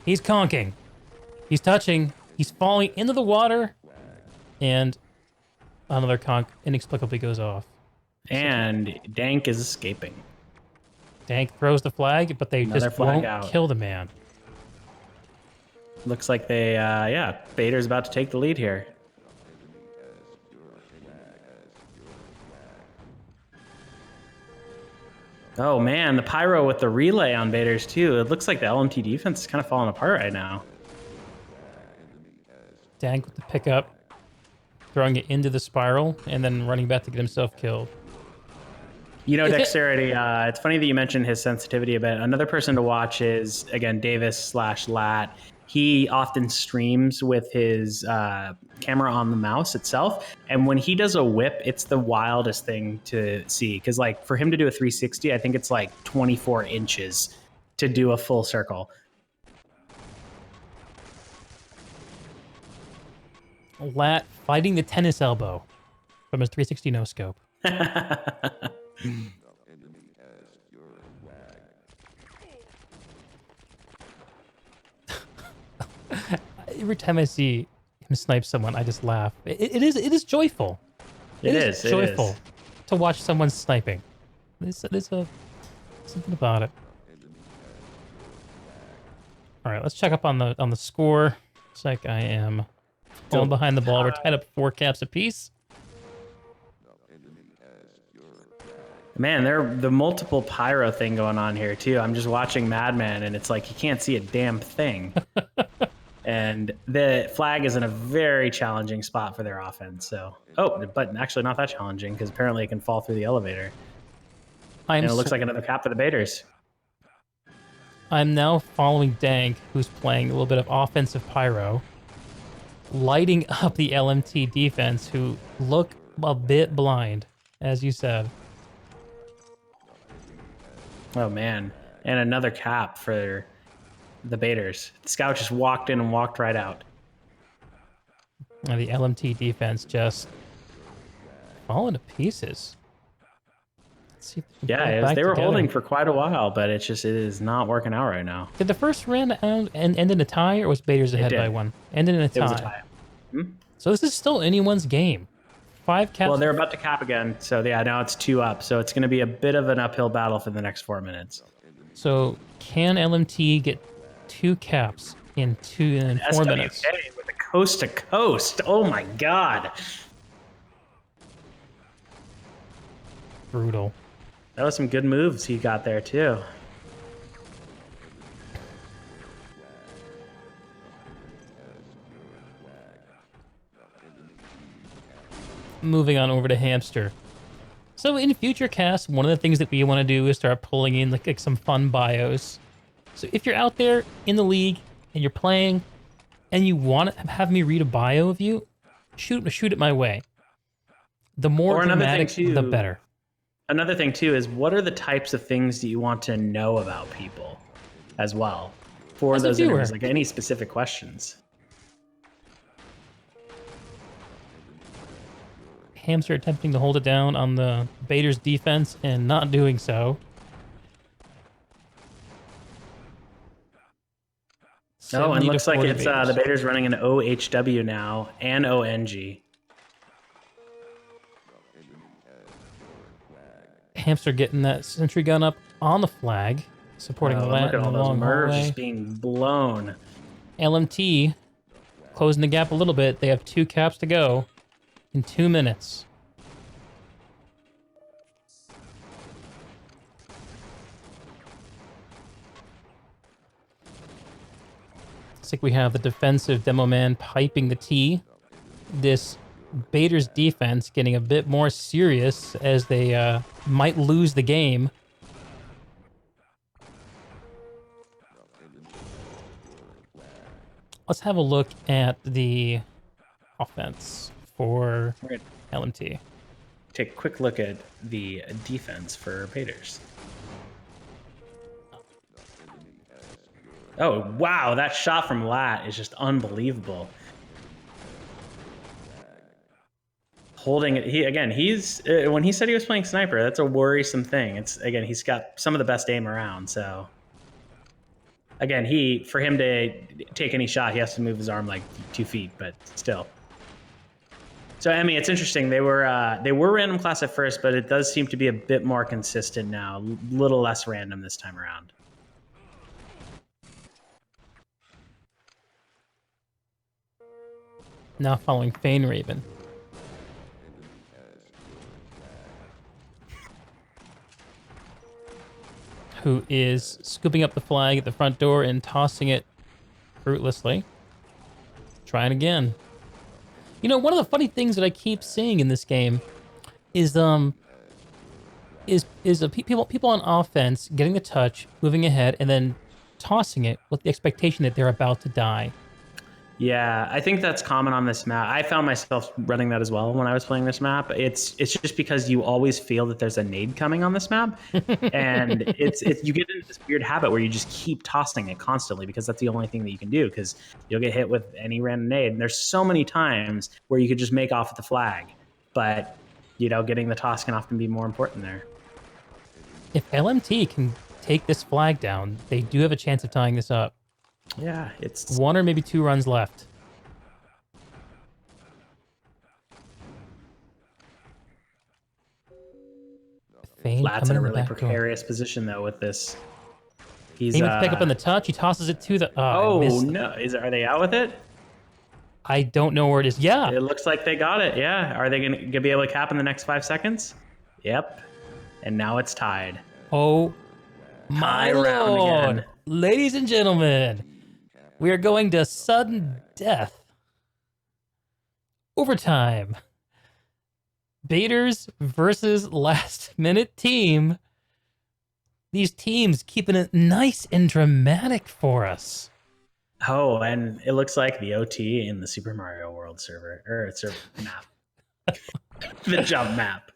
He's conking. He's touching. He's falling into the water. And another conk inexplicably goes off. And Dank is escaping. Dank throws the flag, but they Another just flag won't out. kill the man. Looks like they, yeah, Bader's about to take the lead here. Oh man, the pyro with the relay on Bader's too. It looks like the LMT defense is kind of falling apart right now. Dank with the pickup, throwing it into the spiral, and then running back to get himself killed. You know, Dexterity, it's funny that you mentioned his sensitivity a bit. Another person to watch is, again, Davis/Lat. He often streams with his camera on the mouse itself. And when he does a whip, it's the wildest thing to see. Because, like, for him to do a 360, I think it's like 24 inches to do a full circle. Lat fighting the tennis elbow from his 360 no-scope. Every time I see him snipe someone, I just laugh. It is joyful. It is joyful to watch someone sniping. There's something about it. All right, let's check up on the score. Looks like I am falling behind the ball. We're tied up 4 caps apiece. Man, the multiple pyro thing going on here too. I'm just watching Madman, and it's like he can't see a damn thing. And the flag is in a very challenging spot for their offense. So, but actually not that challenging because apparently it can fall through the elevator. And it looks like another cap for the baiters. I'm now following Dank, who's playing a little bit of offensive pyro, lighting up the LMT defense, who look a bit blind, as you said. Oh man, and another cap for the baiters. The scout just walked in and walked right out. And the LMT defense just falling to pieces. Let's see if they can pull it back they were together. holding for quite a while, but it is not working out right now. Did the first round end in a tie, or was Bader's ahead by one? Ended in a tie. It was a tie. So this is still anyone's game. 5 caps. Well, they're about to cap again, so yeah, now it's 2 up. So it's going to be a bit of an uphill battle for the next 4 minutes. So can LMT get 2 caps in 4 minutes? SWK with a coast to coast. Oh my god. Brutal. That was some good moves he got there too. Moving on over to Hamster. So in future casts, one of the things that we want to do is start pulling in like some fun bios. So if you're out there in the league and you're playing and you want to have me read a bio of you, shoot it my way. The more dramatic, the better. Another thing too is, what are the types of things that you want to know about people as well for those interviews? Like any specific questions? Hamster attempting to hold it down on the Baiters defense and not doing so. Oh, and 70 to looks like 40 it's Baiters. the Baiters running an OHW now and ONG. Hamster getting that sentry gun up on the flag, supporting Oh, and Lat look in at the all those long mervs hallway. just being blown. LMT closing the gap a little bit. They have 2 caps to go in 2 minutes. Looks like we have the defensive demo man piping the T. This Baiters defense getting a bit more serious as they might lose the game. Let's have a look at the offense for We're gonna LMT. take a quick look at the defense for Baiters. Oh, wow, that shot from Lat is just unbelievable. Holding it, he's when he said he was playing sniper, that's a worrisome thing. It's again, he's got some of the best aim around, so again, for him to take any shot, he has to move his arm like 2 feet, but still. So Emmy, it's interesting. They were random class at first, but it does seem to be a bit more consistent now, a little less random this time around. Now following Fane Raven. Who is scooping up the flag at the front door and tossing it fruitlessly. Trying again. You know, one of the funny things that I keep seeing in this game is people on offense getting the touch, moving ahead, and then tossing it with the expectation that they're about to die. Yeah, I think that's common on this map. I found myself running that as well when I was playing this map. It's just because you always feel that there's a nade coming on this map, and it's you get into this weird habit where you just keep tossing it constantly because that's the only thing that you can do, because you'll get hit with any random nade. And there's so many times where you could just make off with the flag, but getting the toss can often be more important there. If LMT can take this flag down, they do have a chance of tying this up. Yeah, it's 1 or maybe 2 runs left. Fane Lat's coming in a the really back door. precarious position though with this. He's Aiming to pick up on the touch. He tosses it to the. Oh I missed. no! Are they out with it? I don't know where it is. Yeah. It looks like they got it. Yeah. Are they gonna be able to cap in the next 5 seconds? Yep. And now it's tied. Oh my Tie round lord. again. Ladies and gentlemen, we are going to sudden death. Overtime. Baiters versus last minute team. These teams keeping it nice and dramatic for us. Oh, and it looks like the OT in the Super Mario World server map. The jump map.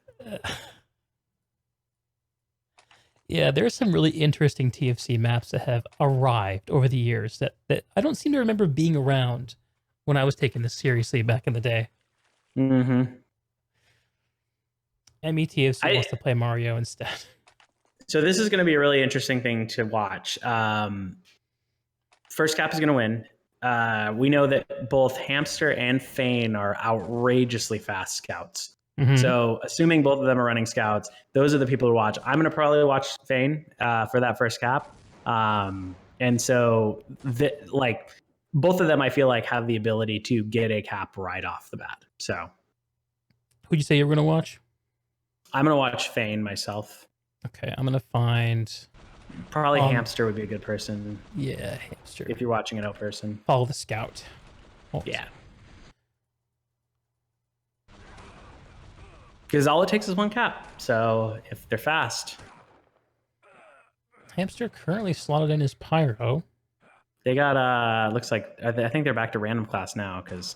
Yeah, there's some really interesting TFC maps that have arrived over the years that I don't seem to remember being around when I was taking this seriously back in the day. Mm-hmm. TFC wants to play Mario instead. So this is going to be a really interesting thing to watch. First cap is going to win. We know that both Hamster and Fane are outrageously fast scouts. Mm-hmm. So assuming both of them are running scouts, those are the people to watch. I'm going to probably watch Fane for that first cap. And so both of them, I feel like, have the ability to get a cap right off the bat. So who'd you say you were going to watch? I'm going to watch Fane myself. Okay, I'm going to find... Probably Hamster would be a good person. Yeah, Hamster. If you're watching it out person. Follow the scout. Yeah. Because all it takes is 1 cap. So if they're fast. Hamster currently slotted in his Pyro. They got, looks like, I think they're back to random class now because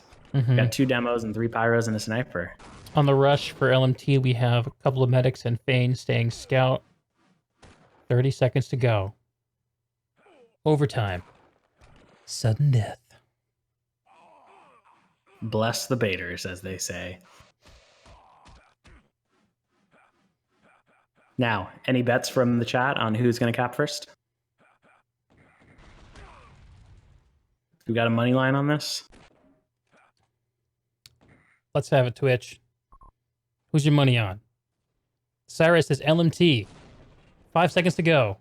got 2 demos and 3 Pyros and a sniper. On the rush for LMT, we have a couple of medics and Fane staying scout. 30 seconds to go. Overtime. Sudden death. Bless the baiters, as they say. Now, any bets from the chat on who's going to cap first? We got a money line on this? Let's have it, Twitch. Who's your money on? Cyrus says LMT. 5 seconds to go.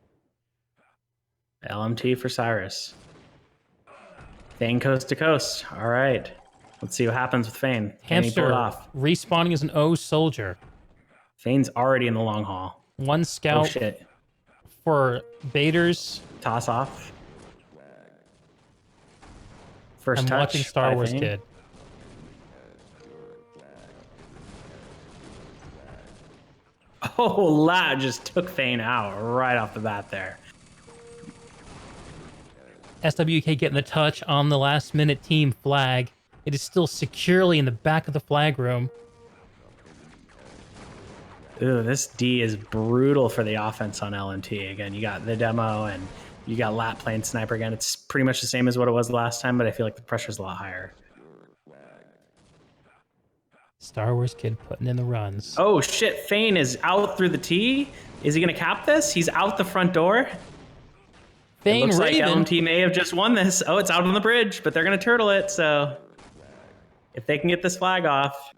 LMT for Cyrus. Fane coast to coast. All right. Let's see what happens with Fane. Can he pull Hamster it off? respawning as an O soldier. Fane's already in the long haul. One Oh, scout shit. for Baiters. Toss off. First I'm touch watching Star by Wars Fane. Kid. Oh, Lad just took Fane out right off the bat there. SWK getting the touch on the last-minute team flag. It is still securely in the back of the flag room. Ooh, this D is brutal for the offense on LMT. Again, you got the demo and you got Lat playing sniper again. It's pretty much the same as what it was last time, but I feel like the pressure's a lot higher. Star Wars Kid putting in the runs. Oh shit, Fane is out through the T. Is he gonna cap this? He's out the front door. Fane Looks like Raven. LMT may have just won this. Oh, it's out on the bridge, but they're gonna turtle it, so if they can get this flag off.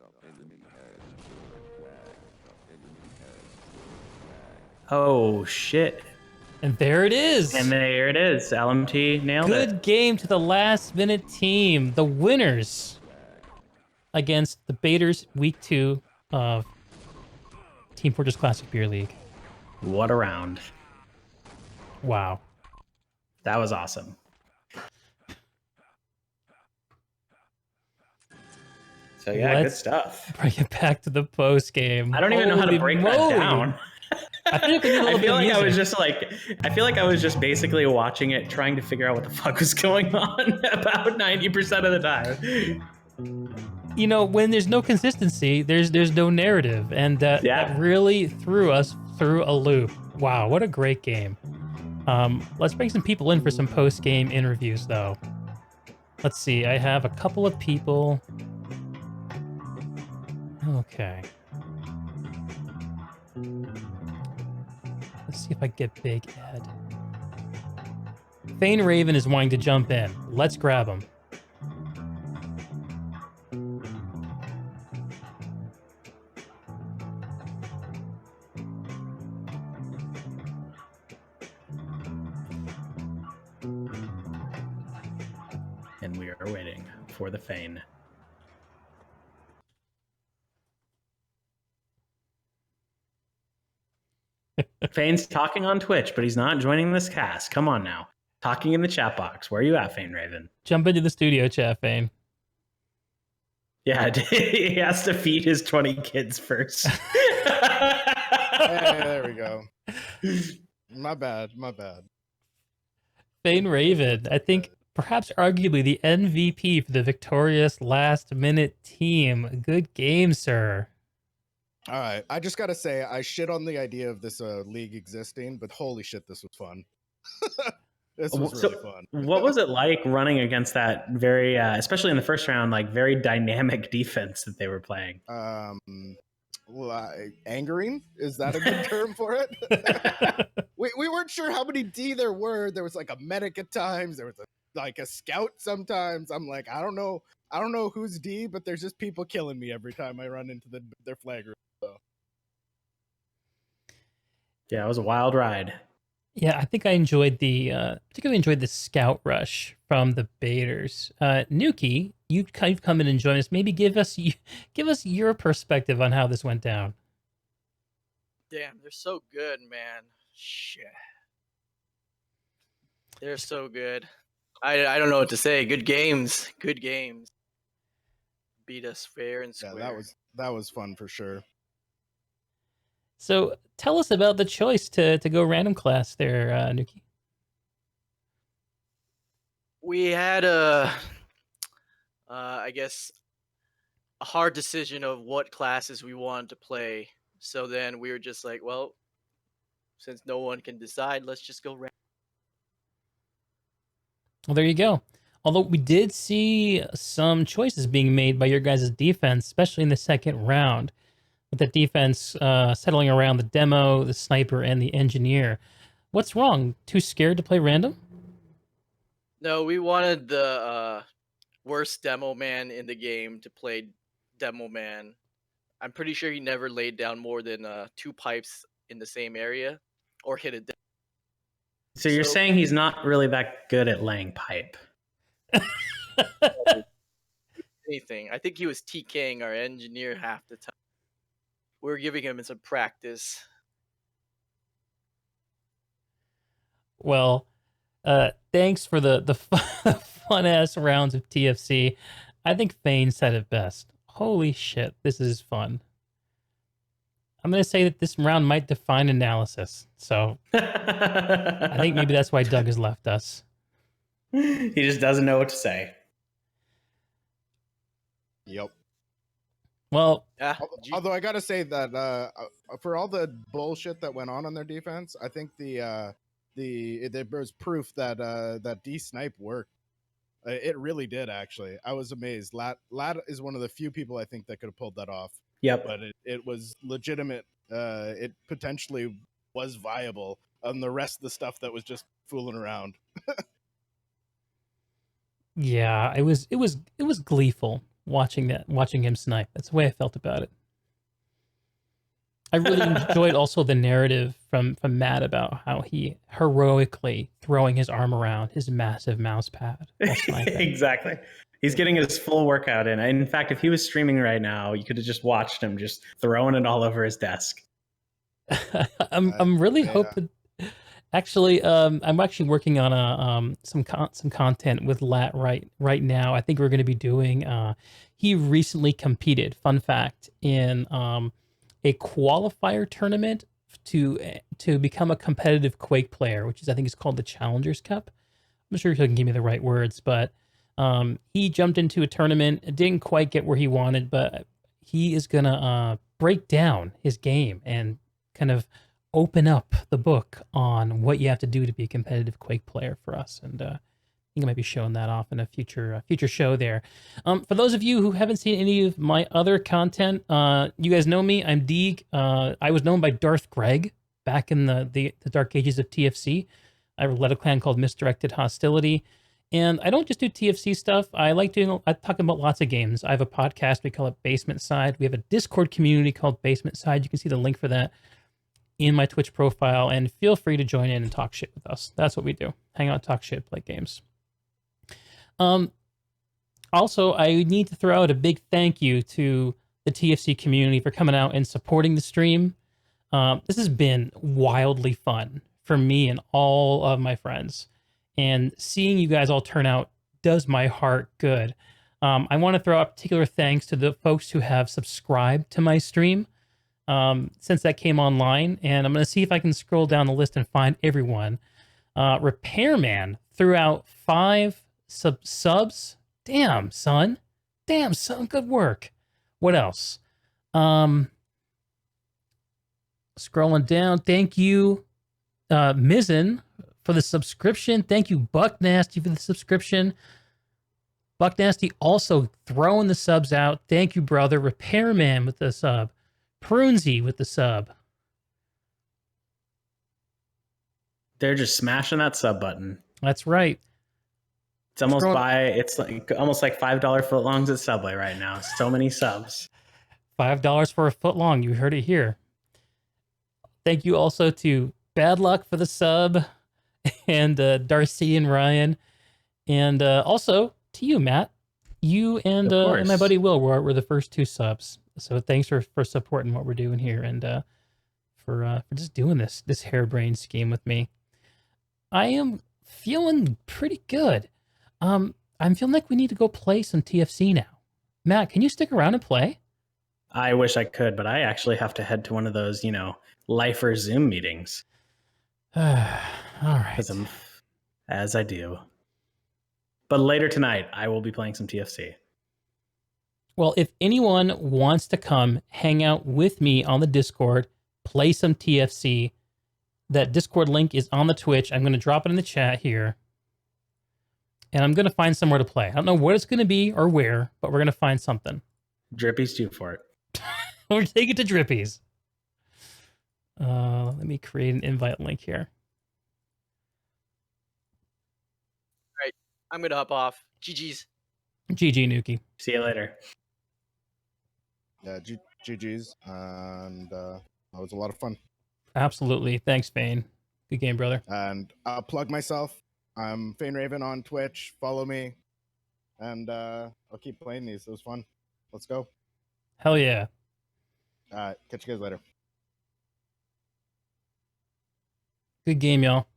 Oh shit. And there it is. And there it is. LMT nailed it. Good game to the last-minute team. The winners against the Baiters Week 2 of Team Fortress Classic Beer League. What a round. Wow. That was awesome. So yeah, Let's good stuff. bring it back to the post game. I don't even know how to Holy break moly. that down. I feel like we need a little I feel bit like of I was music. I was just basically watching it, trying to figure out what the fuck was going on about 90% of the time. You know, when there's no consistency, there's no narrative, and that really threw us through a loop. Wow, what a great game. Let's bring some people in for some post-game interviews, though. Let's see, I have a couple of people. Okay. Let's see if I get Big Ed. Fane Raven is wanting to jump in. Let's grab him. And we are waiting for the Fane. Fane's talking on Twitch, but he's not joining this cast. Come on now. Talking in the chat box. Where are you at, Fane Raven? Jump into the studio chat, Fane. Yeah, he has to feed his 20 kids first. Hey, there we go. My bad. Fane Raven, I think perhaps arguably the MVP for the victorious last-minute team. Good game, sir. All right. I just got to say, I shit on the idea of this league existing, but holy shit, this was fun. This was really fun. What was it like running against that very, especially in the first round, like very dynamic defense that they were playing? Angering? Is that a good term for it? we weren't sure how many D there were. There was like a medic at times. There was a scout sometimes. I'm like, I don't know who's D, but there's just people killing me every time I run into their flag room. So. Yeah, it was a wild ride. Yeah, I think I particularly enjoyed the scout rush from the Baiters. Nuki, you've come in and joined us. Maybe give us your perspective on how this went down. Damn, they're so good, man. Shit. They're so good. I don't know what to say. Good games. Good games. Beat us fair and square. Yeah, that was fun for sure. So tell us about the choice to go random class there, Nuki. We had I guess, a hard decision of what classes we wanted to play. So then we were just like, well, since no one can decide, let's just go random. Well, there you go. Although we did see some choices being made by your guys' defense, especially in the second round. with the defense settling around the demo, the sniper, and the engineer. What's wrong? Too scared to play random? No, we wanted the worst demo man in the game to play demo man. I'm pretty sure he never laid down more than 2 pipes in the same area or hit a demo. So you're saying he's not really that good at laying pipe? Anything. I think he was TKing our engineer half the time. We were giving him some practice. Well, thanks for the fun ass rounds of TFC. I think Fane said it best. Holy shit, this is fun. I'm gonna say that this round might define analysis. So I think maybe that's why Doug has left us. He just doesn't know what to say. Yep. Well, Although I gotta say that for all the bullshit that went on their defense, I think there was proof that that D snipe worked. It really did, actually. I was amazed. Lat is one of the few people I think that could have pulled that off. Yep. But it was legitimate. It potentially was viable on the rest of the stuff that was just fooling around. yeah, it was gleeful watching him snipe. That's the way I felt about it. I really enjoyed also the narrative from Matt about how he heroically throwing his arm around his massive mouse pad while sniping. Exactly. He's getting his full workout in. In fact, if he was streaming right now, you could have just watched him just throwing it all over his desk. I'm really hoping. Actually, I'm actually working on some content with Lat right now. I think we're going to be doing. He recently competed. Fun fact in a qualifier tournament to become a competitive Quake player, which is I think is called the Challengers Cup. I'm not sure if he can give me the right words, but he jumped into a tournament. It didn't quite get where he wanted, but he is gonna break down his game and kind of open up the book on what you have to do to be a competitive Quake player for us. And I think I might be showing that off in a future show there. For those of you who haven't seen any of my other content, you guys know me. I'm Deeg. I was known by Darth Greg back in the dark ages of TFC. I led a clan called Misdirected Hostility. And I don't just do TFC stuff. I talking about lots of games. I have a podcast. We call it Basement Side. We have a Discord community called Basement Side. You can see the link for that in my Twitch profile. And feel free to join in and talk shit with us. That's what we do. Hang out, talk shit, play games. Also, I need to throw out a big thank you to the TFC community for coming out and supporting the stream. This has been wildly fun for me and all of my friends. And seeing you guys all turn out does my heart good. I want to throw out particular thanks to the folks who have subscribed to my stream since that came online. And I'm going to see if I can scroll down the list and find everyone. Repairman threw out 5 subs. Damn, son. Good work. What else? Scrolling down. Thank you, Mizzen, for the subscription. Thank you, Buck Nasty, for the subscription. Buck Nasty also throwing the subs out. Thank you, brother. Repairman with the sub. Prunesy with the sub. They're just smashing that sub button. That's right. It's almost it's like almost like $5 footlongs at Subway right now. So many subs. $5 for a footlong. You heard it here. Thank you also to BadLuck for the sub, and Darcy and Ryan, and also to you, Matt. You and my buddy Will were the first 2 subs. So thanks for supporting what we're doing here, and for just doing this harebrained scheme with me. I am feeling pretty good. I'm feeling like we need to go play some TFC now. Matt, can you stick around and play? I wish I could, but I actually have to head to one of those, lifer Zoom meetings. All right. As I do. But later tonight, I will be playing some TFC. Well, if anyone wants to come hang out with me on the Discord, play some TFC, that Discord link is on the Twitch. I'm going to drop it in the chat here. And I'm going to find somewhere to play. I don't know what it's going to be or where, but we're going to find something. Drippy's due for it. Or take it to Drippies. Let me create an invite link here. I'm gonna hop off. GG's. GG, Nuki. See you later. Yeah, GG's, and that was a lot of fun. Absolutely. Thanks, Fane. Good game, brother. And I'll plug myself. I'm Fane Raven on Twitch. Follow me, and I'll keep playing these. It was fun. Let's go. Hell yeah. Catch you guys later. Good game, y'all.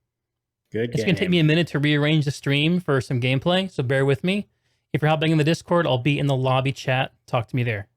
Good It's going to take me a minute to rearrange the stream for some gameplay, so bear with me. If you're hopping in the Discord, I'll be in the lobby chat. Talk to me there.